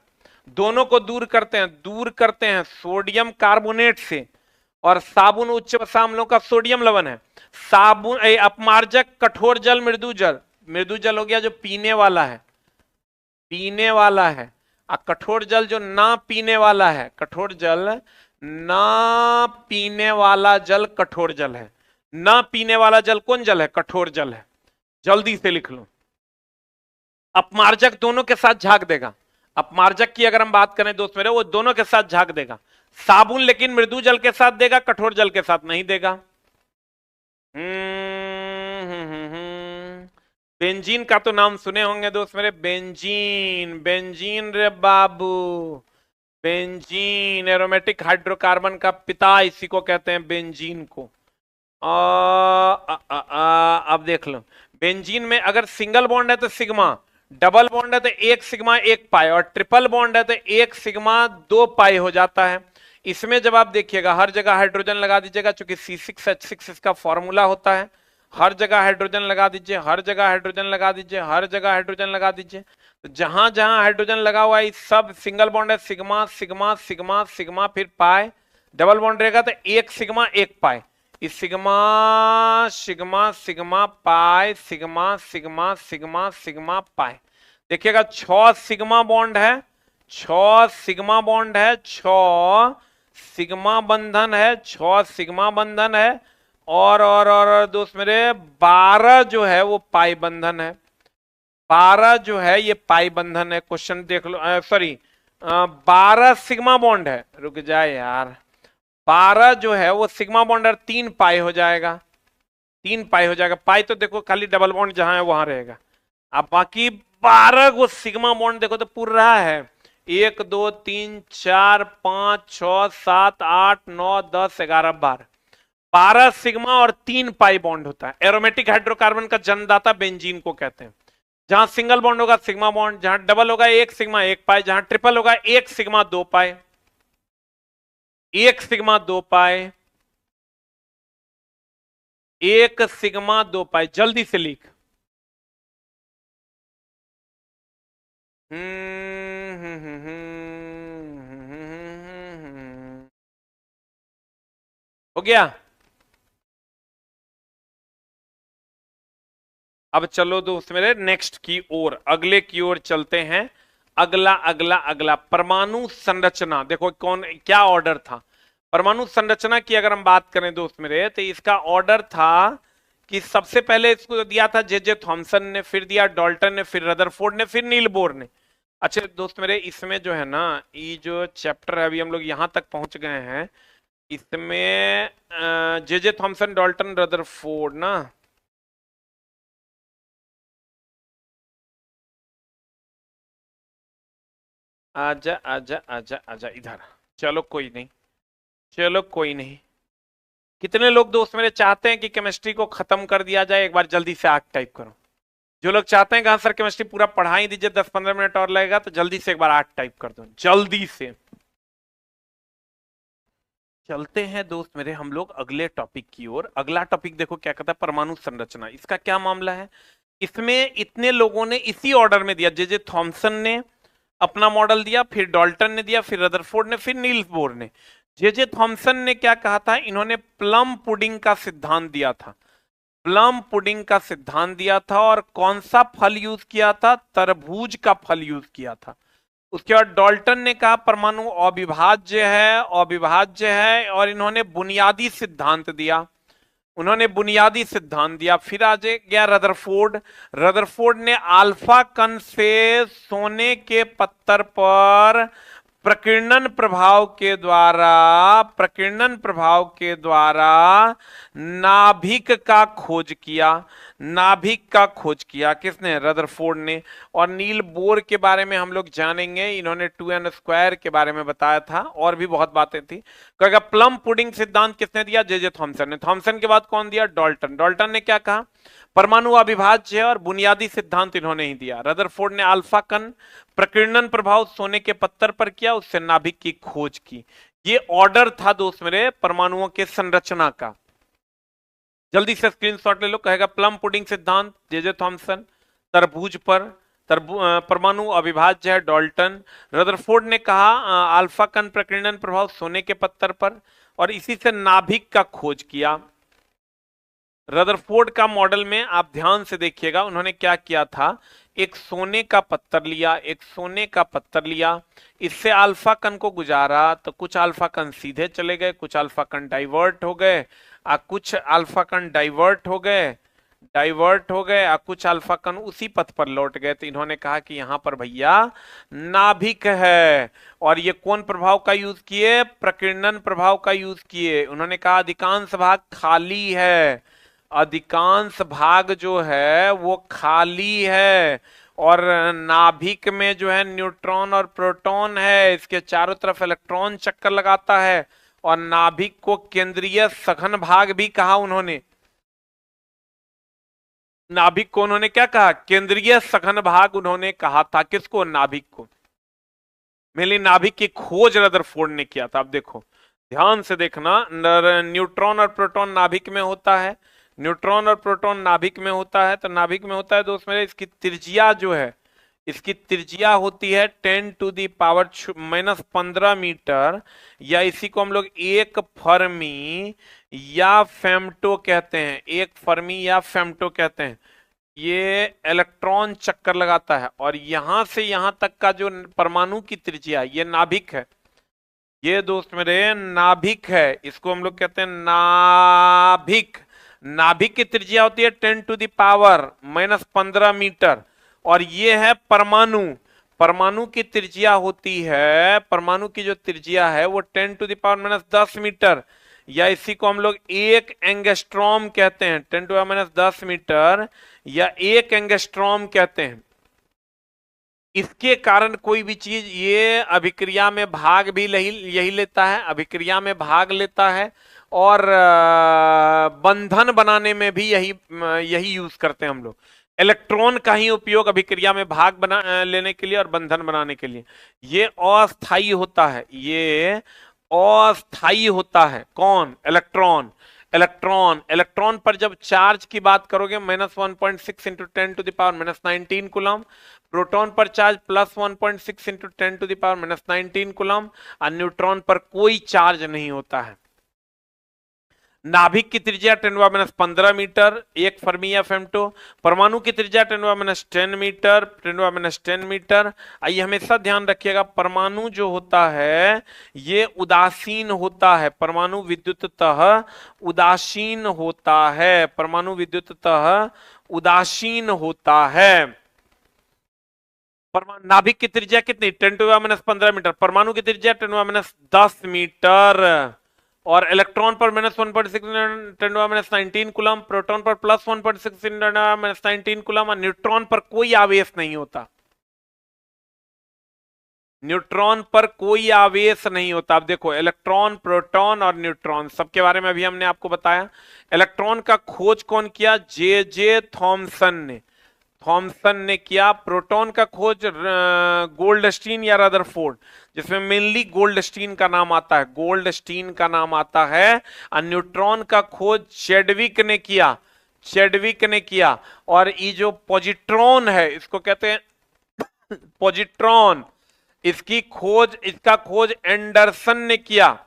दोनों को दूर करते हैं सोडियम कार्बोनेट से। और साबुन उच्च वसा अम्लों का सोडियम लवण है। साबुन अपमार्जक कठोर जल मृदु जल, मृदु जल हो गया जो पीने वाला है, पीने वाला है। कठोर जल जो ना पीने वाला है, कठोर जल ना पीने वाला जल कठोर जल है। ना पीने वाला जल कौन जल है? कठोर जल है। जल्दी से लिख लो। अपमार्जक दोनों के साथ झाग देगा। अपमार्जक की अगर हम बात करें दोस्त मेरे, वो दोनों के साथ झाग देगा। साबुन लेकिन मृदु जल के साथ देगा, कठोर जल के साथ नहीं देगा। बेंजीन का तो नाम सुने होंगे दोस्त मेरे, बेंजीन, बेंजीन रे बाबू, बेंजीन एरोमेटिक हाइड्रोकार्बन का पिता, इसी को कहते हैं बेंजीन को। अब देख लो, बेंजीन में अगर सिंगल बॉन्ड है तो सिग्मा, डबल बॉन्ड है तो एक सिग्मा एक पाई, और ट्रिपल बॉन्ड है तो एक सिग्मा दो पाई हो जाता है। इसमें जब आप देखिएगा हर जगह हाइड्रोजन लगा दीजिएगा, क्योंकि C6H6 इसका फॉर्मूला होता है। हर जगह हाइड्रोजन लगा दीजिए, हर जगह हाइड्रोजन लगा दीजिए, हर जगह हाइड्रोजन लगा दीजिए। तो जहां जहां हाइड्रोजन लगा हुआ है सब सिंगल बॉन्ड है, सिग्मा सिग्मा सिग्मा सिग्मा फिर पाई। डबल बॉन्ड रहेगा तो एक सिग्मा एक पाई, इस sigma sigma sigma pi, sigma sigma sigma sigma pi. देखिएगा 6 सिग्मा बॉन्ड है, 6 सिग्मा बॉन्ड है, 6 सिग्मा बंधन है, 6 सिग्मा बंधन है, और दोस्त मेरे 12 जो है वो पाई बंधन है। 12 जो है ये पाई बंधन है। क्वेश्चन देख लो, सॉरी 12 सिग्मा बॉन्ड है, रुक जाए यार, 12 जो है वो सिग्मा बॉन्ड है, 3 पाई हो जाएगा, 3 पाई हो जाएगा। पाई तो देखो खाली डबल बॉन्ड जहां है वहां रहेगा। अब बाकी 12 को सिग्मा बॉन्ड देखो तो पूरा है, 1 2 3 4 5 6 7 8 9 10 11 12, 12 सिग्मा और 3 पाई बॉन्ड होता है। एरोमेटिक हाइड्रोकार्बन का जन्मदाता बेंजीन को कहते हैं। जहां सिंगल बॉन्ड होगा सिग्मा बॉन्ड, जहां डबल होगा एक सिग्मा एक पाई, जहां ट्रिपल होगा एक सिग्मा दो पाई, एक सिग्मा दो पाई, एक सिग्मा दो पाई। जल्दी से लिख। हो गया। अब चलो दोस्त मेरे नेक्स्ट की ओर, अगले की ओर चलते हैं। अगला अगला अगला परमाणु संरचना। देखो कौन क्या ऑर्डर था परमाणु संरचना की। अगर हम बात करें दोस्त मेरे, तो इसका ऑर्डर था कि सबसे पहले इसको दिया था जे थॉमसन ने, फिर दिया डाल्टन ने, फिर रदरफोर्ड ने, फिर नील बोर ने। अच्छा दोस्त मेरे, इसमें जो है ना, ये जो चैप्टर है अभी हम लोग यहां तक पहुंच गए हैं, इसमें जे थॉमसन, डाल्टन, रदरफोर्ड ना, आजा आजा आजा आजा इधर। चलो कोई नहीं, चलो कोई नहीं। कितने लोग दोस्त मेरे चाहते हैं कि केमिस्ट्री को खत्म कर दिया जाए? एक बार जल्दी से आग टाइप करो। जो लोग चाहते हैं कि हाँ सर केमिस्ट्री पूरा पढ़ा ही दीजिए, 10-15 मिनट और लगेगा, तो जल्दी से एक बार आग टाइप कर दो, जल्दी से। चलते हैं दोस्त मेरे हम लोग अगले टॉपिक की ओर। अगला टॉपिक देखो क्या कहता है, परमाणु संरचना। इसका क्या मामला है? इसमें इतने लोगों ने इसी ऑर्डर में दिया, जे थॉमसन ने अपना मॉडल दिया, फिर डाल्टन ने दिया, फिर रदरफोर्ड ने, फिर नील्स बोर ने। जे थॉमसन ने क्या कहा था? इन्होंने प्लम पुडिंग का सिद्धांत दिया था, प्लम पुडिंग का सिद्धांत दिया था। और कौन सा फल यूज किया था? तरबूज का फल यूज किया था। उसके बाद डाल्टन ने कहा परमाणु अविभाज्य है, अविभाज्य है, और इन्होंने बुनियादी सिद्धांत दिया, उन्होंने बुनियादी सिद्धांत दिया। फिर आ गया रदरफोर्ड। रदरफोर्ड ने अल्फा कण से सोने के पत्थर पर प्रकीर्णन प्रभाव के द्वारा, प्रकीर्णन प्रभाव के द्वारा नाभिक का खोज किया, नाभिक का खोज किया। किसने? रदरफोर्ड ने। और नील बोर के बारे में हम लोग जानेंगे, इन्होंने 2n² के बारे में बताया था, और भी बहुत बातें थी। कहेगा प्लम पुडिंग सिद्धांत किसने दिया? जे थॉमसन ने। थॉमसन के बाद कौन दिया? डाल्टन। डाल्टन ने क्या कहा? परमाणु अविभाज्य है, और बुनियादी सिद्धांत इन्होंने ही दिया। रदरफोर्ड ने अल्फा कण प्रकीर्णन प्रभाव सोने के पत्थर पर किया, उससे नाभिक की खोज की। ये ऑर्डर था दोस्त मेरे परमाणुओं के संरचना का। जल्दी से स्क्रीनशॉट ले लो। कहेगा प्लम पुडिंग सिद्धांत जे थॉमसन, तरबूज पर परमाणु अविभाज्य है डाल्टन। रदरफोर्ड ने कहा अल्फा कण प्रकीर्णन प्रभाव सोने के पत्थर पर, और इसी से नाभिक का खोज किया। रदरफोर्ड का मॉडल में आप ध्यान से देखिएगा, उन्होंने क्या किया था? एक सोने का पत्थर लिया, एक सोने का पत्थर लिया, इससे अल्फा कण को गुजारा, तो कुछ अल्फा कण सीधे चले गए, कुछ अल्फा कण डाइवर्ट हो गए, कुछ अल्फा कण डाइवर्ट हो गए, डाइवर्ट हो गए, कुछ अल्फा कण उसी पथ पर लौट गए। तो इन्होंने कहा कि यहां पर भैया नाभिक है। और ये कौन प्रभाव का यूज किए? प्रकीर्णन प्रभाव का यूज किए। उन्होंने कहा अधिकांश भाग खाली है, अधिकांश भाग जो है वो खाली है, और नाभिक में जो है न्यूट्रॉन और प्रोटॉन है, इसके चारों तरफ इलेक्ट्रॉन चक्कर लगाता है। और नाभिक को केंद्रीय सघन भाग भी कहा उन्होंने। नाभिक को उन्होंने क्या कहा? केंद्रीय सघन भाग उन्होंने कहा था। किसको? नाभिक को। मेनली नाभिक की खोज रदरफोर्ड ने किया था। अब देखो ध्यान से देखना, न्यूट्रॉन और प्रोटॉन नाभिक में होता है, न्यूट्रॉन और प्रोटॉन नाभिक में होता है। तो नाभिक में होता है दोस्त मेरे, इसकी त्रिज्या जो है, इसकी त्रिज्या होती है 10⁻⁻15 मीटर, या इसी को हम लोग एक फर्मी या फेम्टो कहते हैं, एक फर्मी या फेम्टो कहते हैं। ये इलेक्ट्रॉन चक्कर लगाता है, और यहां से यहां तक का जो परमाणु की त्रिज्या, ये नाभिक है। ये दोस्त मेरे नाभिक है, इसको हम लोग कहते हैं नाभिक। नाभिक की त्रिज्या होती है 10⁻⁻15 मीटर, और ये है परमाणु। परमाणु की त्रिज्या होती है, परमाणु की जो त्रिज्या है वो 10⁻10 मीटर, या इसी को हम लोग एक एंगस्ट्रॉम कहते हैं। 10⁻10 मीटर या एक एंगस्ट्रॉम कहते हैं। इसके कारण कोई भी चीज ये अभिक्रिया में भाग भी यही लेता है, अभिक्रिया में भाग लेता है, और बंधन बनाने में भी यही यूज करते हैं हम लोग। इलेक्ट्रॉन का ही उपयोग अभिक्रिया में भाग लेने के लिए और बंधन बनाने के लिए। ये अस्थायी होता है, ये अस्थायी होता है। कौन? इलेक्ट्रॉन। इलेक्ट्रॉन पर जब चार्ज की बात करोगे -1.6 इंटू 10⁻⁻19 कूलम, प्रोटॉन पर चार्ज +1.6 इंटू 10⁻⁻19 कूलम, और न्यूट्रॉन पर कोई चार्ज नहीं होता है। नाभिक की त्रिज्या 10⁻15 मीटर, एक फर्मी या फेम्टो। परमाणु की त्रिज्या 10⁻10 मीटर, 10⁻10 मीटर। आइए हमेशा ध्यान रखिएगा, परमाणु जो होता है ये उदासीन होता है, परमाणु विद्युततः उदासीन होता है, परमाणु विद्युततः उदासीन होता है। नाभिक की त्रिज्या कितनी? 10⁻15 मीटर। परमाणु की त्रिज्या 10⁻10 मीटर, और इलेक्ट्रॉन पर -1.6 10⁻19 कूलम, प्रोटॉन पर +1.6 10⁻19 कूलम, और न्यूट्रॉन पर कोई आवेश नहीं होता। न्यूट्रॉन पर कोई आवेश नहीं होता। अब देखो इलेक्ट्रॉन, प्रोटॉन और न्यूट्रॉन सबके बारे में अभी हमने आपको बताया। इलेक्ट्रॉन का खोज कौन किया? जे थॉमसन ने, थॉमसन ने किया। प्रोटॉन का खोज गोल्डस्टीन या रदरफोर्ड, जिसमें मेनली गोल्डस्टीन का नाम आता है, गोल्डस्टीन का नाम आता है। और न्यूट्रॉन का खोज चैडविक ने किया, चैडविक ने किया। और ये जो पॉजिट्रॉन है इसको कहते हैं पॉजिट्रॉन, इसका खोज एंडरसन ने किया,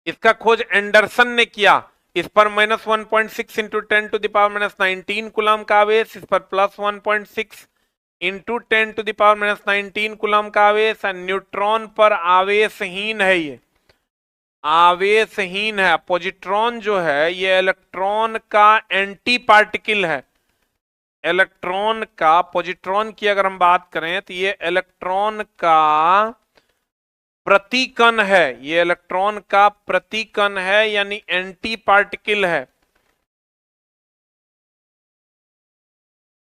इसका खोज एंडरसन ने किया। इस पर -1.6 इंटू 10⁻⁻19 कूलम का आवेश, इस पर +1.6 इंटू 10⁻⁻19 कूलम का आवेश। न्यूट्रॉन पर आवेशहीन है, ये आवेशहीन है। पॉजिट्रॉन जो है ये इलेक्ट्रॉन का एंटी पार्टिकल है, इलेक्ट्रॉन का। पॉजिट्रॉन की अगर हम बात करें तो ये इलेक्ट्रॉन का प्रतिकण है, ये इलेक्ट्रॉन का प्रतिकण है, यानी एंटी पार्टिकल है,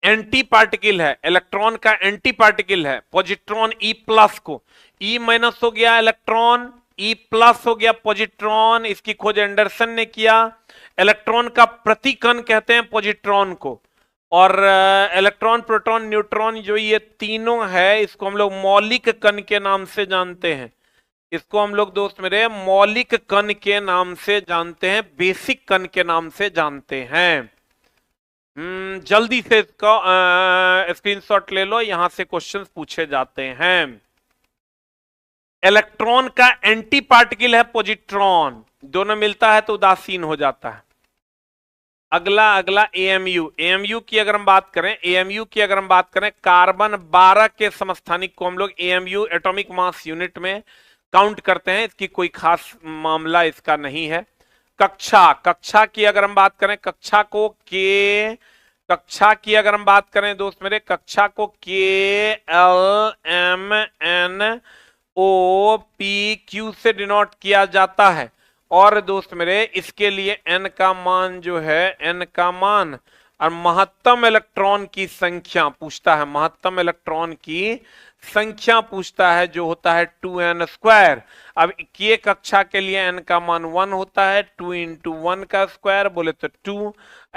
एंटी पार्टिकल है, इलेक्ट्रॉन का एंटी पार्टिकल है। पॉजिट्रॉन E+ को, E- हो गया इलेक्ट्रॉन, E+ हो गया पॉजिट्रॉन। इसकी खोज एंडरसन ने किया। इलेक्ट्रॉन का प्रतिकण कहते हैं पॉजिट्रॉन को। और इलेक्ट्रॉन, प्रोटॉन, न्यूट्रॉन जो ये तीनों है, इसको हम लोग मौलिक कण के नाम से जानते हैं। इसको हम लोग दोस्त मेरे मौलिक कण के नाम से जानते हैं, बेसिक कण के नाम से जानते हैं। जल्दी से इसका स्क्रीनशॉट ले लो, यहां से क्वेश्चंस पूछे जाते हैं। इलेक्ट्रॉन का एंटी पार्टिकल है पॉजिट्रॉन, दोनों मिलता है तो उदासीन हो जाता है। अगला एएमयू की अगर हम बात करें, एएमयू की अगर हम बात करें, कार्बन 12 के समस्थानिक को हम लोग एएमयू एटॉमिक मास यूनिट में काउंट करते हैं। इसकी कोई खास मामला इसका नहीं है। कक्षा, कक्षा की अगर हम बात करें, कक्षा की अगर हम बात करें दोस्त मेरे, कक्षा को KLMNOP से डिनोट किया जाता है। और दोस्त मेरे इसके लिए n का मान जो है, n का मान और महत्तम इलेक्ट्रॉन की संख्या पूछता है, महत्तम इलेक्ट्रॉन की संख्या पूछता है जो होता है 2n²। अब k कक्षा के लिए n का मान 1 होता है, 2 इंटू 1 का स्क्वायर बोले तो 2।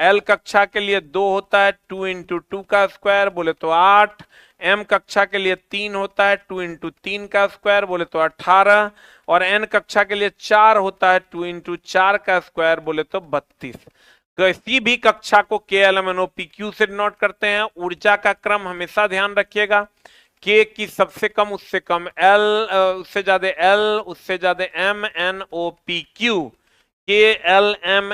l कक्षा के लिए 2 होता है, 2 इंटू 2 का स्क्वायर बोले तो 8। m कक्षा के लिए 3 होता है, 2 इंटू 3 का स्क्वायर बोले तो 18। और n कक्षा के लिए 4 होता है, 2 इंटू 4 का स्क्वायर बोले तो 32। किसी भी कक्षा को KLMNOPQ से डिनोट करते हैं। ऊर्जा का क्रम हमेशा ध्यान रखिएगा, K की सबसे कम उससे कम L, उससे ज्यादा L, उससे ज्यादा MNOPQ, KLMNOPQ।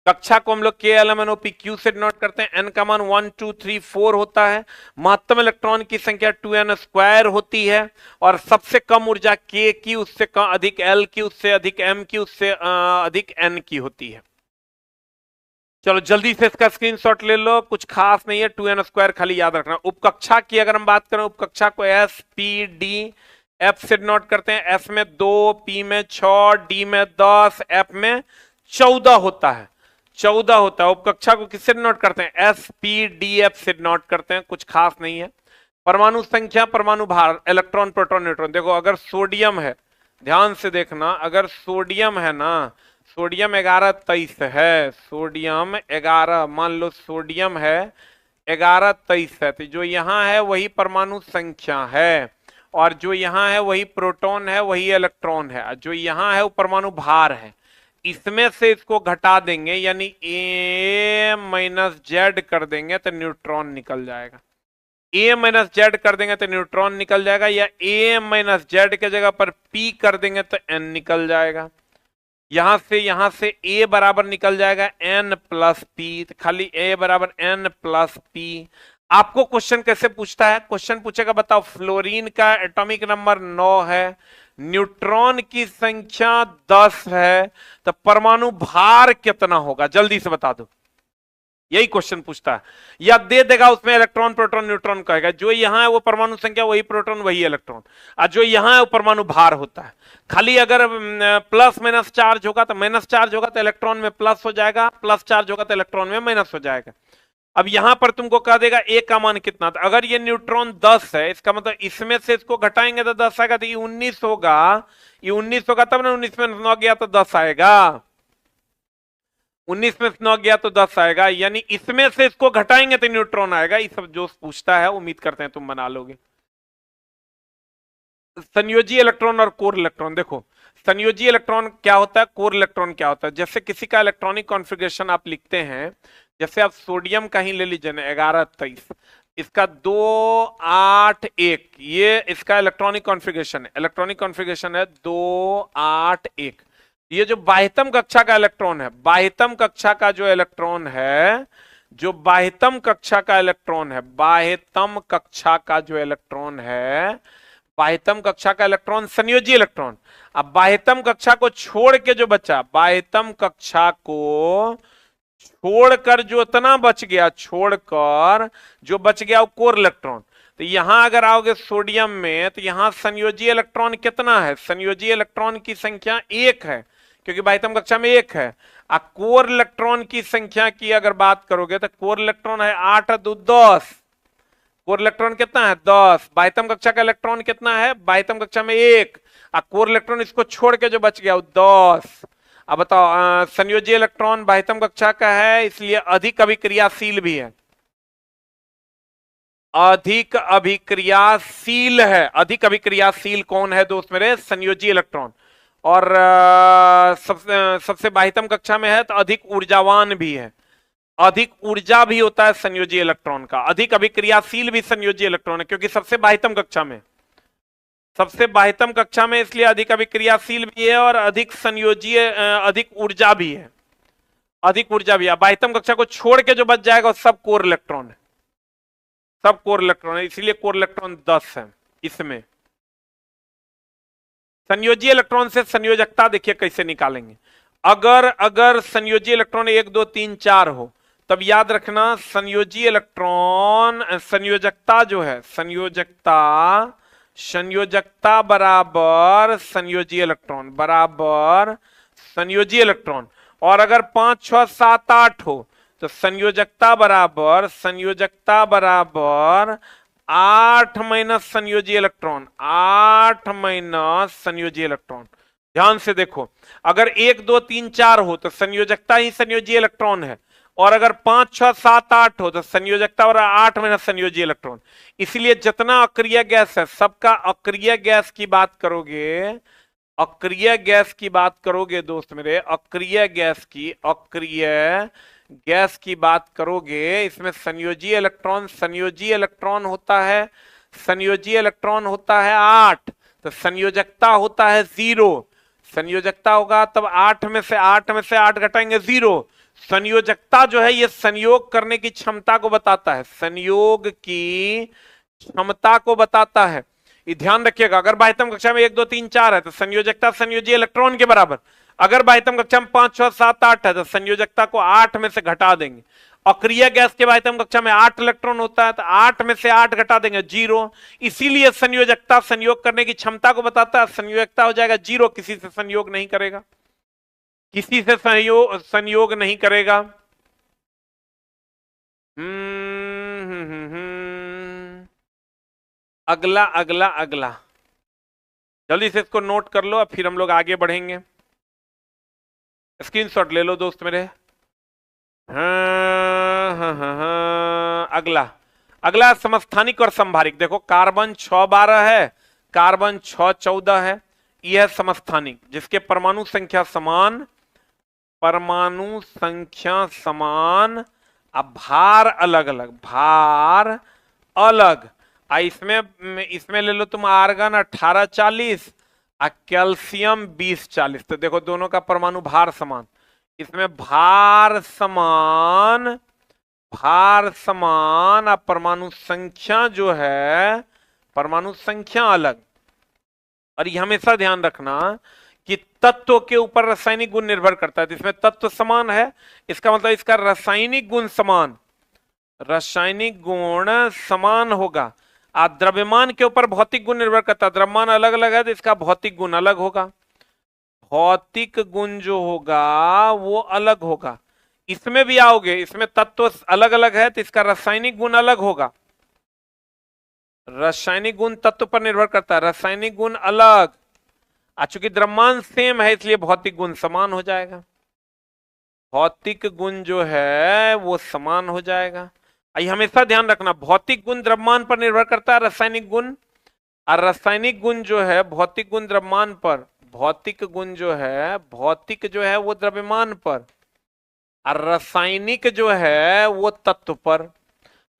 कक्षा को हम लोग KLMNOPQ से डिनोट करते हैं। n का मान 1 2 3 4 होता है, महत्तम इलेक्ट्रॉन की संख्या 2n² होती है, और सबसे कम ऊर्जा K की, उससे कम अधिक L की, उससे अधिक M की, उससे अधिक N की होती है। चलो जल्दी से इसका स्क्रीनशॉट ले लो, कुछ खास नहीं है, 2n² खाली याद रखना। उपकक्षा की अगर हम बात करें, उपकक्षा को SPD F से डिनोट करते हैं। S में 2, P में 6, D में 10, F में 14 होता है, 14 होता है। उपकक्षा को किससे डिनोट करते हैं? SPDF से डिनोट करते हैं, कुछ खास नहीं है। परमाणु संख्या, परमाणु भार, इलेक्ट्रॉन प्रोटॉन न्यूट्रॉन। देखो अगर सोडियम है, ध्यान से देखना, अगर सोडियम है ना, सोडियम 1123 है, सोडियम 11, मान लो सोडियम है 1123 है, तो जो यहाँ है वही परमाणु संख्या है, और जो यहाँ है वही प्रोटॉन है, वही इलेक्ट्रॉन है, जो यहाँ है वो परमाणु भार है। इसमें से इसको घटा देंगे, यानी A-Z कर देंगे तो न्यूट्रॉन निकल जाएगा। A-Z कर देंगे तो न्यूट्रॉन निकल जाएगा, या A-Z के जगह पर P कर देंगे तो N निकल जाएगा। यहां से A बराबर निकल जाएगा N प्लस P, तो खाली A बराबर N प्लस P। आपको क्वेश्चन कैसे पूछता है? क्वेश्चन पूछेगा बताओ फ्लोरीन का एटॉमिक नंबर 9 है, न्यूट्रॉन की संख्या 10 है, तो परमाणु भार कितना होगा? जल्दी से बता दो, यही क्वेश्चन पूछता है। या दे देगा उसमें इलेक्ट्रॉन प्रोटॉन न्यूट्रॉन कहेगा, जो यहां है वो परमाणु संख्या, वही प्रोटॉन वही इलेक्ट्रॉन, और जो यहां है वो परमाणु भार होता है। खाली अगर प्लस माइनस चार्ज होगा तो माइनस चार्ज होगा तो इलेक्ट्रॉन में प्लस हो जाएगा, प्लस चार्ज होगा तो इलेक्ट्रॉन में माइनस हो जाएगा। अब यहां पर तुमको कह देगा ए का मान कितना था। अगर ये न्यूट्रॉन 10 है, इसका मतलब इसमें से इसको घटाएंगे तो 10 आएगा, तो ये 19 होगा, ये 19 होगा, तब ना 19 में 9 गया तो 10 आएगा, 19 में 9 गया तो 10 आएगा, यानी इसमें से इसको घटाएंगे तो न्यूट्रॉन आएगा। ये सब जो पूछता है उम्मीद करते हैं तुम बना लोगे। संयोजी इलेक्ट्रॉन और कोर इलेक्ट्रॉन, देखो संयोजी इलेक्ट्रॉन क्या होता है, कोर इलेक्ट्रॉन क्या होता है। जैसे किसी का इलेक्ट्रॉनिक कॉन्फ़िगरेशन आप लिखते हैं, जैसे आप सोडियम का ही ले लीजिए ना 1123, इसका 281, ये इसका इलेक्ट्रॉनिक कॉन्फ़िगरेशन है, इलेक्ट्रॉनिक कॉन्फ़िगरेशन है 281। ये जो बाह्यतम कक्षा का इलेक्ट्रॉन है, बाह्यतम कक्षा का जो इलेक्ट्रॉन है, जो बाह्यतम कक्षा का इलेक्ट्रॉन है, बाह्यतम कक्षा का जो इलेक्ट्रॉन है, बाह्यतम कक्षा का इलेक्ट्रॉन संयोजी इलेक्ट्रॉन। अब बाह्यतम कक्षा को छोड़ के जो बचा, बाह्यतम कक्षा को छोड़कर जो इतना बच गया, छोड़कर जो बच गया वो कोर इलेक्ट्रॉन। तो यहां अगर आओगे सोडियम में, तो यहां संयोजी इलेक्ट्रॉन कितना है? संयोजी इलेक्ट्रॉन की संख्या 1 है, क्योंकि बाह्यतम कक्षा में 1 है। कोर इलेक्ट्रॉन की संख्या की अगर बात करोगे तो कोर इलेक्ट्रॉन है 8 2 10। कोर इलेक्ट्रॉन कितना है? 10। बाह्यतम कक्षा का इलेक्ट्रॉन कितना है? बाह्यतम कक्षा में 1, कोर इलेक्ट्रॉन इसको छोड़ के जो बच गया वो 10। अब बताओ संयोजी इलेक्ट्रॉन बाह्यतम कक्षा का है, इसलिए अधिक अभिक्रियाशील भी है, अधिक अभिक्रियाशील है। अधिक अभिक्रियाशील कौन है दोस्त मेरे? संयोजी इलेक्ट्रॉन। और सबसे बाह्यतम कक्षा में है तो अधिक ऊर्जावान भी है, अधिक ऊर्जा भी होता है संयोजी इलेक्ट्रॉन का। अधिक अभिक्रियाशील भी संयोजी इलेक्ट्रॉन है, क्योंकि सबसे बाह्यतम कक्षा में, सबसे बाह्यतम कक्षा में, इसलिए अधिक अभिक्रियाशील भी है और अधिक संयोजी, अधिक ऊर्जा भी है, अधिक ऊर्जा भी है। बाह्यतम कक्षा को छोड़ के जो बच जाएगा वो सब कोर इलेक्ट्रॉन है, सब कोर इलेक्ट्रॉन है, इसीलिए कोर इलेक्ट्रॉन 10 है इसमें। संयोजी इलेक्ट्रॉन से संयोजकता देखिए कैसे निकालेंगे। अगर अगर संयोजी इलेक्ट्रॉन 1 2 3 4 हो, तब याद रखना संयोजी इलेक्ट्रॉन संयोजकता जो है, संयोजकता संयोजकता बराबर संयोजी इलेक्ट्रॉन बराबर संयोजी इलेक्ट्रॉन। और अगर 5 6 7 8 हो तो संयोजकता बराबर 8 माइनस संयोजी इलेक्ट्रॉन, 8 माइनस संयोजी इलेक्ट्रॉन। ध्यान से देखो, अगर 1 2 3 4 हो तो संयोजकता ही संयोजी इलेक्ट्रॉन है, और अगर 5 6 7 8 हो तो संयोजकता और 8 माइनस संयोजी इलेक्ट्रॉन। इसलिए जितना अक्रिय गैस है सबका अक्रिय गैस की बात करोगे, अक्रिय गैस की बात करोगे दोस्त मेरे, अक्रिय गैस की बात करोगे, इसमें संयोजी इलेक्ट्रॉन होता है, संयोजी इलेक्ट्रॉन होता है 8, तो संयोजकता होता है 0। संयोजकता होगा तब 8 में से 8 घटाएंगे 0। संयोजकता जो है ये संयोग करने की क्षमता को बताता है, संयोग की क्षमता को बताता है। ये ध्यान रखिएगा, अगर बाह्यतम कक्षा में 1 2 3 4 है तो संयोजकता संयोजी इलेक्ट्रॉन के बराबर। अगर बाह्यतम कक्षा में 5 6 7 8 है तो संयोजकता को 8 में से घटा देंगे। अक्रिय गैस के बाह्यतम कक्षा में 8 इलेक्ट्रॉन होता है तो 8 में से 8 घटा देंगे 0। इसीलिए संयोजकता संयोग करने की क्षमता को बताता है, संयोजकता हो जाएगा 0, किसी से संयोग नहीं करेगा, किसी से संयोग नहीं करेगा। अगला अगला अगला जल्दी से इसको नोट कर लो, अब फिर हम लोग आगे बढ़ेंगे। स्क्रीनशॉट ले लो दोस्त मेरे। अगला अगला समस्थानिक और संभारिक। देखो कार्बन 6 12 है, कार्बन 6 14 है, यह समस्थानिक जिसके परमाणु संख्या समान, परमाणु संख्या समान, अब भार अलग अलग, भार अलग। इसमें ले लो तुम आर्गन 18 40 और कैल्शियम 20 40। तो देखो दोनों का परमाणु भार समान, इसमें भार समान और परमाणु संख्या जो है, परमाणु संख्या अलग। और ये हमेशा ध्यान रखना कि तत्व के ऊपर रासायनिक गुण निर्भर करता है। तो इसमें तत्व समान है, इसका मतलब इसका रासायनिक गुण समान, रासायनिक गुण समान होगा। द्रव्यमान के ऊपर भौतिक गुण निर्भर करता है, द्रव्यमान अलग अलग है तो इसका भौतिक गुण अलग होगा, भौतिक गुण जो होगा वो अलग होगा। इसमें भी आओगे, इसमें तत्व अलग अलग है तो इसका रासायनिक गुण अलग होगा, रासायनिक गुण तत्व पर निर्भर करता है, रासायनिक गुण अलग। चूंकि द्रव्यमान सेम है इसलिए भौतिक गुण समान हो जाएगा, भौतिक गुण जो है वो समान हो जाएगा। ये हमेशा ध्यान रखना, भौतिक गुण द्रव्यमान पर निर्भर करता है, रासायनिक गुण, और रासायनिक गुण जो है भौतिक गुण द्रव्यमान पर, भौतिक गुण जो है वो द्रव्यमान पर, और रासायनिक जो है वो तत्व पर।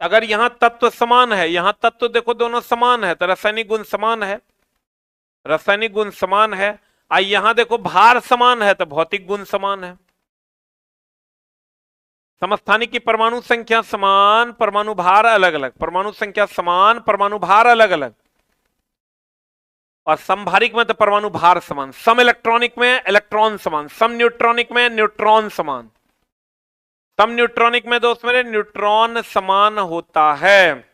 अगर यहां तत्व समान है, यहां तत्व देखो दोनों समान है तो रासायनिक गुण समान है, रासायनिक गुण समान है। यहां देखो भार समान है तो भौतिक गुण समान है। समस्थानिक की परमाणु संख्या समान, परमाणु भार अलग अलग, परमाणु संख्या समान, परमाणु भार अलग अलग। और संभारिक में तो परमाणु भार समान, सम इलेक्ट्रॉनिक में इलेक्ट्रॉन समान, सम न्यूट्रॉनिक में न्यूट्रॉन समान, सम न्यूट्रॉनिक में दोस्त मेरे न्यूट्रॉन समान होता है।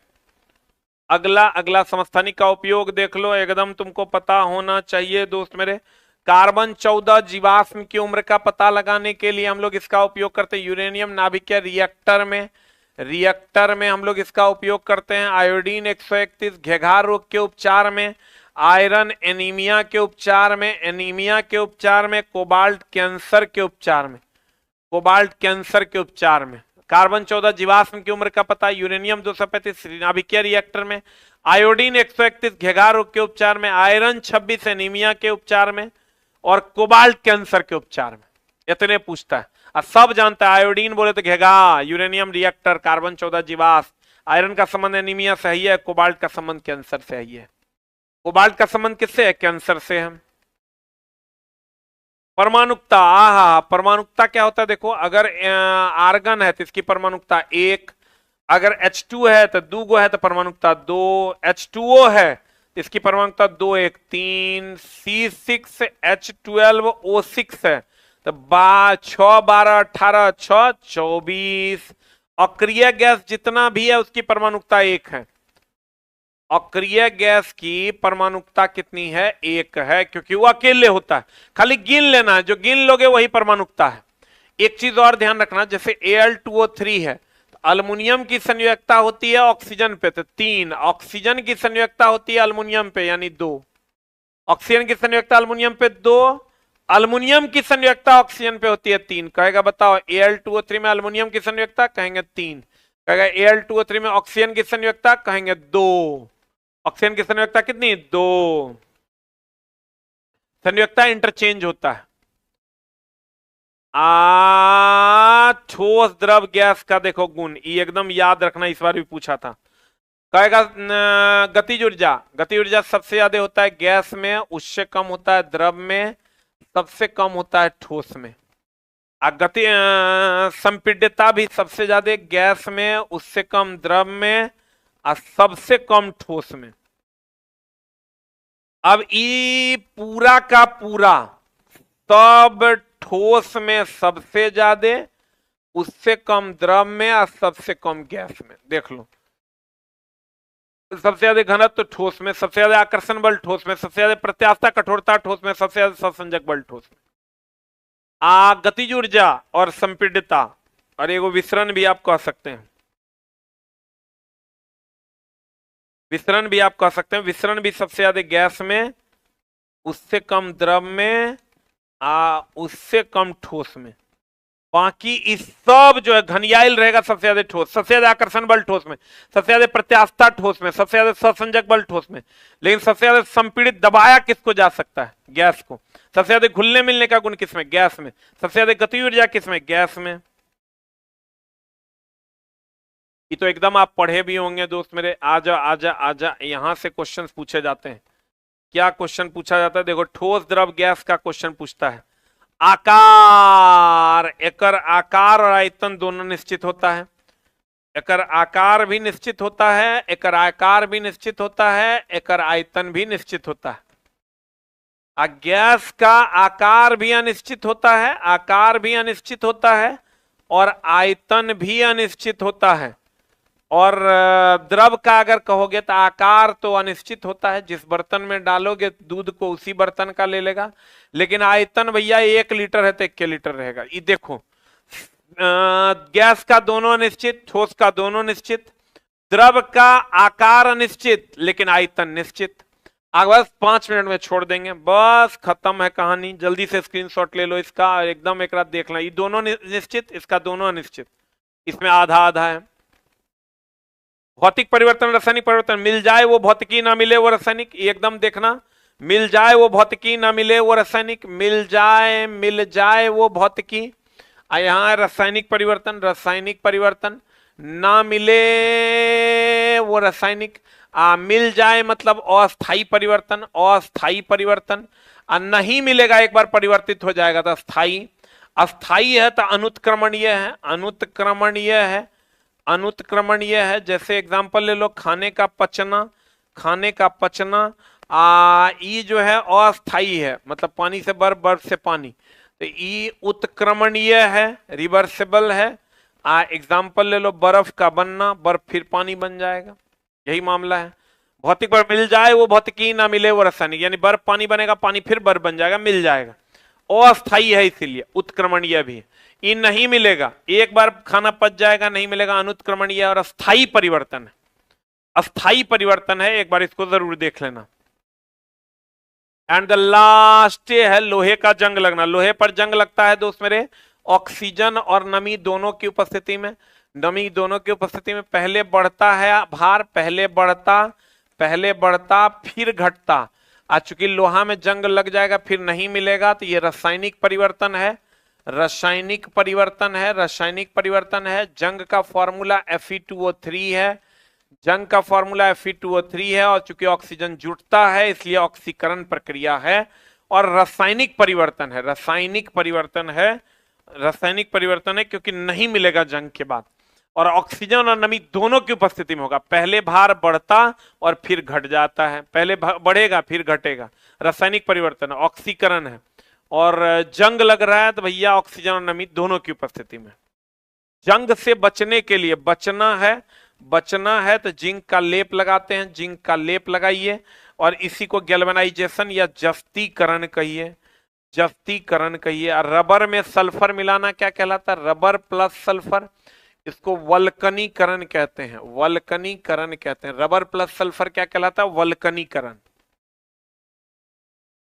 अगला अगला समस्थानिक का उपयोग देख लो, एकदम तुमको पता होना चाहिए दोस्त मेरे। कार्बन 14 जीवाश्म की उम्र का पता लगाने के लिए हम लोग इसका उपयोग करते हैं यूरेनियम नाभिकीय रिएक्टर में हम लोग इसका उपयोग करते हैं। आयोडीन 131 घेघार रोग के उपचार में, आयरन एनीमिया के उपचार में, कोबाल्ट कैंसर के उपचार में, कार्बन 14 जीवाश्म की उम्र का पता, यूरेनियम 235 नाभिकीय रिएक्टर में, आयोडीन 131 घेघार रोग के उपचार में, आयरन 26 एनीमिया के उपचार में, और कोबाल्ट कैंसर के उपचार में। इतने पूछता है और सब जानता है। आयोडीन बोले तो घेघार, यूरेनियम रिएक्टर, कार्बन 14 जीवाश्म, आयरन का संबंध एनीमिया से ही है, कोबाल्ट का संबंध कैंसर से ही है। कोबाल्ट का संबंध किससे है? कैंसर से है। परमाणुकता, परमाणुकता क्या होता है देखो, अगर आर्गन है तो इसकी परमाणुकता 1, अगर H2 है तो 2 है तो परमाणुकता 2, H2O है इसकी परमाणुकता 2 1 3 C6H12O6 है। तो 6 12 18 6 24। अक्रिय गैस जितना भी है उसकी परमाणुकता 1 है। अक्रिय गैस की परमाणुकता कितनी है? 1 है, क्योंकि वो अकेले होता है। खाली गिन लेना है, जो गिन लोगे वही परमाणुकता है। एक चीज और ध्यान रखना, जैसे Al2O3 है, तो अल्युमिनियम की संयोजकता होती है ऑक्सीजन पे तो 3, ऑक्सीजन की संयोजकता होती है अल्युमिनियम पे यानी 2, ऑक्सीजन की संयोजकता अल्युमिनियम पे 2, अल्युमिनियम की संयोजकता ऑक्सीजन पे होती है 3। कहेगा बताओ Al2O3 में अल्युमिनियम की संयोजकता, कहेंगे 3। कहेगा Al2O3 में ऑक्सीजन की संयोजकता, कहेंगे 2। ऑक्सीजन की संयोजकता कितनी? 2। संयोजकता इंटरचेंज होता है। ठोस द्रव गैस का देखो गुण, ये एकदम याद रखना, इस बार भी पूछा था। कहेगा गतिज ऊर्जा, गति ऊर्जा सबसे ज्यादा होता है गैस में, उससे कम होता है द्रव में, सबसे कम होता है ठोस में। गति संपीड्यता भी सबसे ज्यादा गैस में, उससे कम द्रव में और सबसे कम ठोस में। अब ये पूरा का पूरा सब ठोस में सबसे ज्यादा, उससे कम द्रव में और सबसे कम गैस में। देख लो, सबसे ज्यादा घनत्व ठोस में, सबसे ज्यादा आकर्षण बल ठोस में, सबसे ज्यादा प्रत्यास्थता कठोरता ठोस में, सबसे ज्यादा सहसंजक बल ठोस में। गतिज ऊर्जा और संपीड्यता, और एगो विसरण भी आप कह सकते हैं, विसरण भी आप कह सकते हैं। विसरण भी सबसे ज्यादा गैस में, उससे कम द्रव में, उससे कम ठोस में। बाकी इस सब जो है घनियाइल रहेगा सबसे ज्यादा ठोस, सबसे ज्यादा आकर्षण बल ठोस में, सबसे ज्यादा प्रत्यास्थता ठोस में, सबसे ज्यादा सहसंजक बल ठोस में। लेकिन सबसे ज्यादा संपीड़ित दबाया किसको जा सकता है? गैस को। सबसे ज्यादा घुलने मिलने का गुण किसमें? गैस में। सबसे ज्यादा गति ऊर्जा किसमें? गैस में। ये तो एकदम आप पढ़े भी होंगे दोस्त मेरे। आजा आजा आजा, यहां से क्वेश्चन पूछे जाते हैं। क्या क्वेश्चन पूछा जाता है? देखो, ठोस द्रव गैस का क्वेश्चन पूछता है। आकार, एकर आकार और आयतन दोनों निश्चित होता है। एकर आकार भी निश्चित होता है, एकर आकार भी निश्चित होता है, एकर आयतन भी निश्चित होता है। गैस का आकार भी अनिश्चित होता है, आकार भी अनिश्चित होता है और आयतन भी अनिश्चित होता है। और द्रव का अगर कहोगे तो आकार तो अनिश्चित होता है, जिस बर्तन में डालोगे दूध को उसी बर्तन का ले लेगा। लेकिन आयतन भैया 1 लीटर है तो 1 लीटर रहेगा। ये देखो, गैस का दोनों अनिश्चित, ठोस का दोनों निश्चित, द्रव का आकार अनिश्चित लेकिन आयतन निश्चित। बस 5 मिनट में छोड़ देंगे, बस खत्म है कहानी। जल्दी से स्क्रीनशॉट ले लो इसका और एकदम एक रात देख लो। ये दोनों निश्चित, इसका दोनों अनिश्चित, इसमें आधा आधा है। भौतिक परिवर्तन रासायनिक परिवर्तन, मिल जाए वो भौतिकी ना मिले वो रासायनिक, एकदम देखना। मिल जाए वो भौतिकी ना मिले वो रासायनिक, मिल जाए वो भौतिकी। यहाँ रासायनिक परिवर्तन ना मिले वो रासायनिक। मिल जाए मतलब अस्थाई परिवर्तन, नहीं मिलेगा, एक बार परिवर्तित हो जाएगा तो अस्थाई। अस्थाई है तो अनुत्क्रमणीय है। जैसे एग्जांपल ले लो, खाने का पचना, ये जो है अस्थाई है, मतलब पानी से बर्फ, बर्फ से पानी, तो ये उत्क्रमणीय है, रिवर्सिबल है। एग्जांपल ले लो, बर्फ का बनना, बर्फ फिर पानी बन जाएगा, यही मामला है। भौतिक पर मिल जाए वो भौतिकी, ना मिले वो रासायनिक, यानी बर्फ पानी बनेगा, पानी फिर बर्फ बन जाएगा, मिल जाएगा। अस्थाई है इसीलिए उत्क्रमणीय भी है। ये नहीं मिलेगा, एक बार खाना पच जाएगा, नहीं मिलेगा, अनुत्क्रमणीय। और अस्थाई परिवर्तन है, एक बार इसको जरूर देख लेना। एंड द लास्ट है लोहे का जंग लगना। लोहे पर जंग लगता है दोस्त मेरे ऑक्सीजन और नमी दोनों की उपस्थिति में। पहले बढ़ता है भार, पहले बढ़ता फिर घटता। चूंकि लोहा में जंग लग जाएगा फिर नहीं मिलेगा, तो ये रासायनिक परिवर्तन है। जंग का फॉर्मूला Fe2O3 है, और चूंकि ऑक्सीजन जुटता है इसलिए ऑक्सीकरण प्रक्रिया है। और रासायनिक परिवर्तन है क्योंकि नहीं मिलेगा जंग के बाद। और ऑक्सीजन और नमी दोनों की उपस्थिति में होगा। पहले भार बढ़ता और फिर घट जाता है, पहले बढ़ेगा फिर घटेगा, रासायनिक परिवर्तन, ऑक्सीकरण है। और जंग लग रहा है तो भैया ऑक्सीजन और नमी दोनों की उपस्थिति में। जंग से बचने के लिए बचना है तो जिंक का लेप लगाते हैं, जिंक का लेप लगाइए। और इसी को गैल्वेनाइजेशन या जस्तीकरण कहिए, जस्तीकरण कहिए। और रबर में सल्फर मिलाना क्या कहलाता है? रबर प्लस सल्फर, इसको वल्कनीकरण कहते हैं, वल्कनीकरण कहते हैं। रबर प्लस सल्फर क्या कहलाता है? वल्कनीकरण।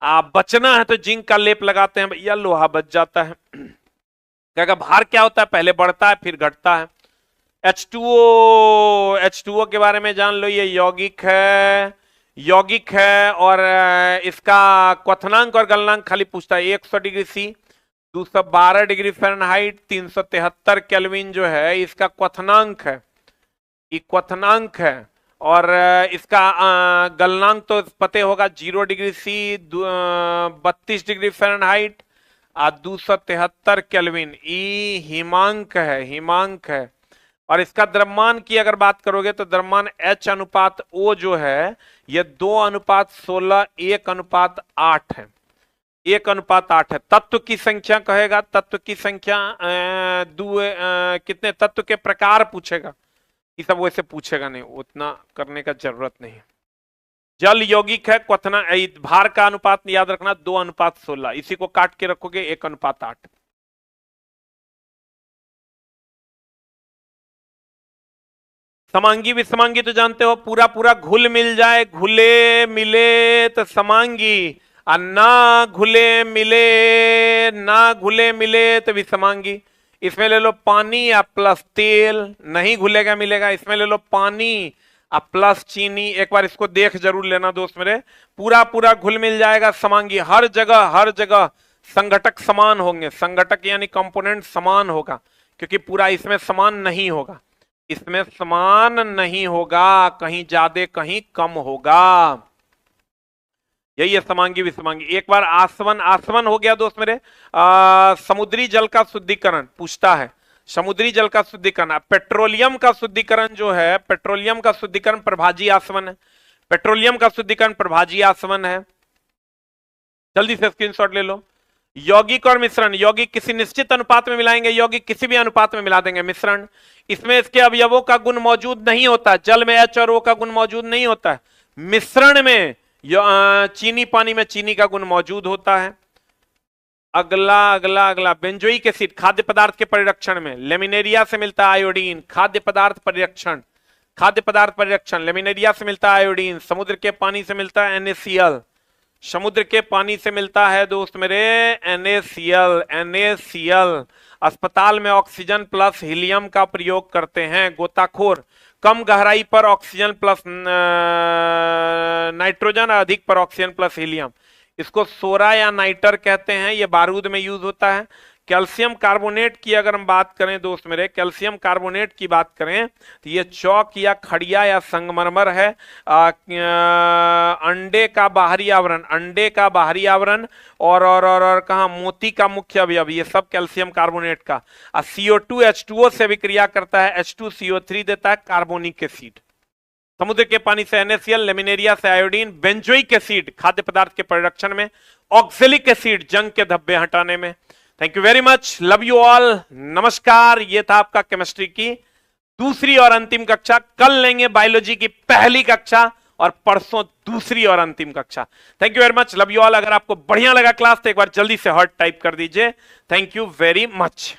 आप बचना है तो जिंक का लेप लगाते हैं भैया, लोहा बच जाता है। क्या भार क्या होता है? पहले बढ़ता है फिर घटता है। H2O, H2O के बारे में जान लो, ये यौगिक है, यौगिक है। और इसका क्वथनांक और गलनांक खाली पूछता है। 100 degree C, 212 degree Fahrenheit, 373 Kelvin जो है इसका क्वथनांक है, ये क्वथनांक है। और इसका गलनांक तो पते होगा, 0 degree C, 32 degree Fahrenheit, 273 Kelvin, ई हिमांक है, हिमांक है। और इसका द्रव्यमान की अगर बात करोगे तो द्रव्यमान H अनुपात O जो है ये 2:16, 1:8 है, 1:8 है। तत्व की संख्या कहेगा, तत्व की संख्या कितने तत्व के प्रकार पूछेगा, ये सब वैसे पूछेगा नहीं, उतना करने का जरूरत नहीं। जल यौगिक है, क्वथना भार का अनुपात याद रखना 2:16, इसी को काट के रखोगे 1:8। समांगी विसमांगी तो जानते हो, पूरा पूरा घुल मिल जाए, घुले मिले तो समांगी, और ना घुले मिले, ना घुले मिले तो विसमांगी। इसमें ले लो पानी या प्लस तेल, नहीं घुलेगा मिलेगा। इसमें ले लो पानी और प्लस चीनी, एक बार इसको देख जरूर लेना दोस्त मेरे, पूरा पूरा घुल मिल जाएगा, समांगी। हर जगह संघटक समान होंगे, संघटक यानी कंपोनेंट समान होगा, क्योंकि पूरा इसमें समान नहीं होगा, इसमें समान नहीं होगा, कहीं ज्यादा कहीं कम होगा। यही है समांगी विसमांगी। एक बार आसवन, आसवन हो गया दोस्त मेरे। समुद्री जल का शुद्धिकरण पूछता है, समुद्री जल का शुद्धिकरण। पेट्रोलियम का शुद्धिकरण जो है, पेट्रोलियम का शुद्धिकरण प्रभाजी आसवन है, पेट्रोलियम का शुद्धिकरण प्रभाजी आसवन है। जल्दी से स्क्रीनशॉट ले लो। यौगिक और मिश्रण, यौगिक किसी निश्चित अनुपात में मिलाएंगे, यौगिक किसी भी अनुपात में मिला देंगे। मिश्रण, इसमें इसके अवयवों का गुण मौजूद नहीं होता, जल में H और O का गुण मौजूद नहीं होता है। मिश्रण में चीनी पानी में चीनी का गुण मौजूद होता है। अगला बेंजोइक एसिड, खाद्य पदार्थ के परिरक्षण में लेमिनेरिया से मिलता है आयोडीन। खाद्य पदार्थ परिरक्षण, खाद्य पदार्थ परिरक्षण, लेमिनेरिया से मिलता है आयोडीन। समुद्र के पानी से मिलता है NaCl, समुद्र के पानी से मिलता है दोस्त मेरे NaCl, NaCl। अस्पताल में ऑक्सीजन प्लस हीलियम का प्रयोग करते हैं गोताखोर। कम गहराई पर ऑक्सीजन प्लस नाइट्रोजन, अधिक पर ऑक्सीजन प्लस हीलियम, इसको सोरा या नाइटर कहते हैं, ये बारूद में यूज होता है। कैल्शियम कार्बोनेट की अगर हम बात करें दोस्त मेरे, कैल्शियम कार्बोनेट की बात करें तो ये चौक या खड़िया या संगमरमर है। अंडे का बाहरी आवरण, अंडे का बाहरी आवरण और कहा मोती का मुख्य अवयव, ये सब कैल्शियम कार्बोनेट का। CO2 H2O से विक्रिया करता है, H2CO3 देता है कार्बोनिक एसिड। समुद्र के पानी से NaCl, लेमिनेरिया से आयोडीन, बेंजोइक एसिड खाद्य पदार्थ के परिरक्षण में, ऑक्जेलिक एसिड जंग के धब्बे हटाने में। Thank you very much, love you all, नमस्कार। ये था आपका केमिस्ट्री की दूसरी और अंतिम कक्षा। कल लेंगे बायोलॉजी की पहली कक्षा और परसों दूसरी और अंतिम कक्षा। Thank you very much, love you all. अगर आपको बढ़िया लगा क्लास तो एक बार जल्दी से हार्ट टाइप कर दीजिए। Thank you very much.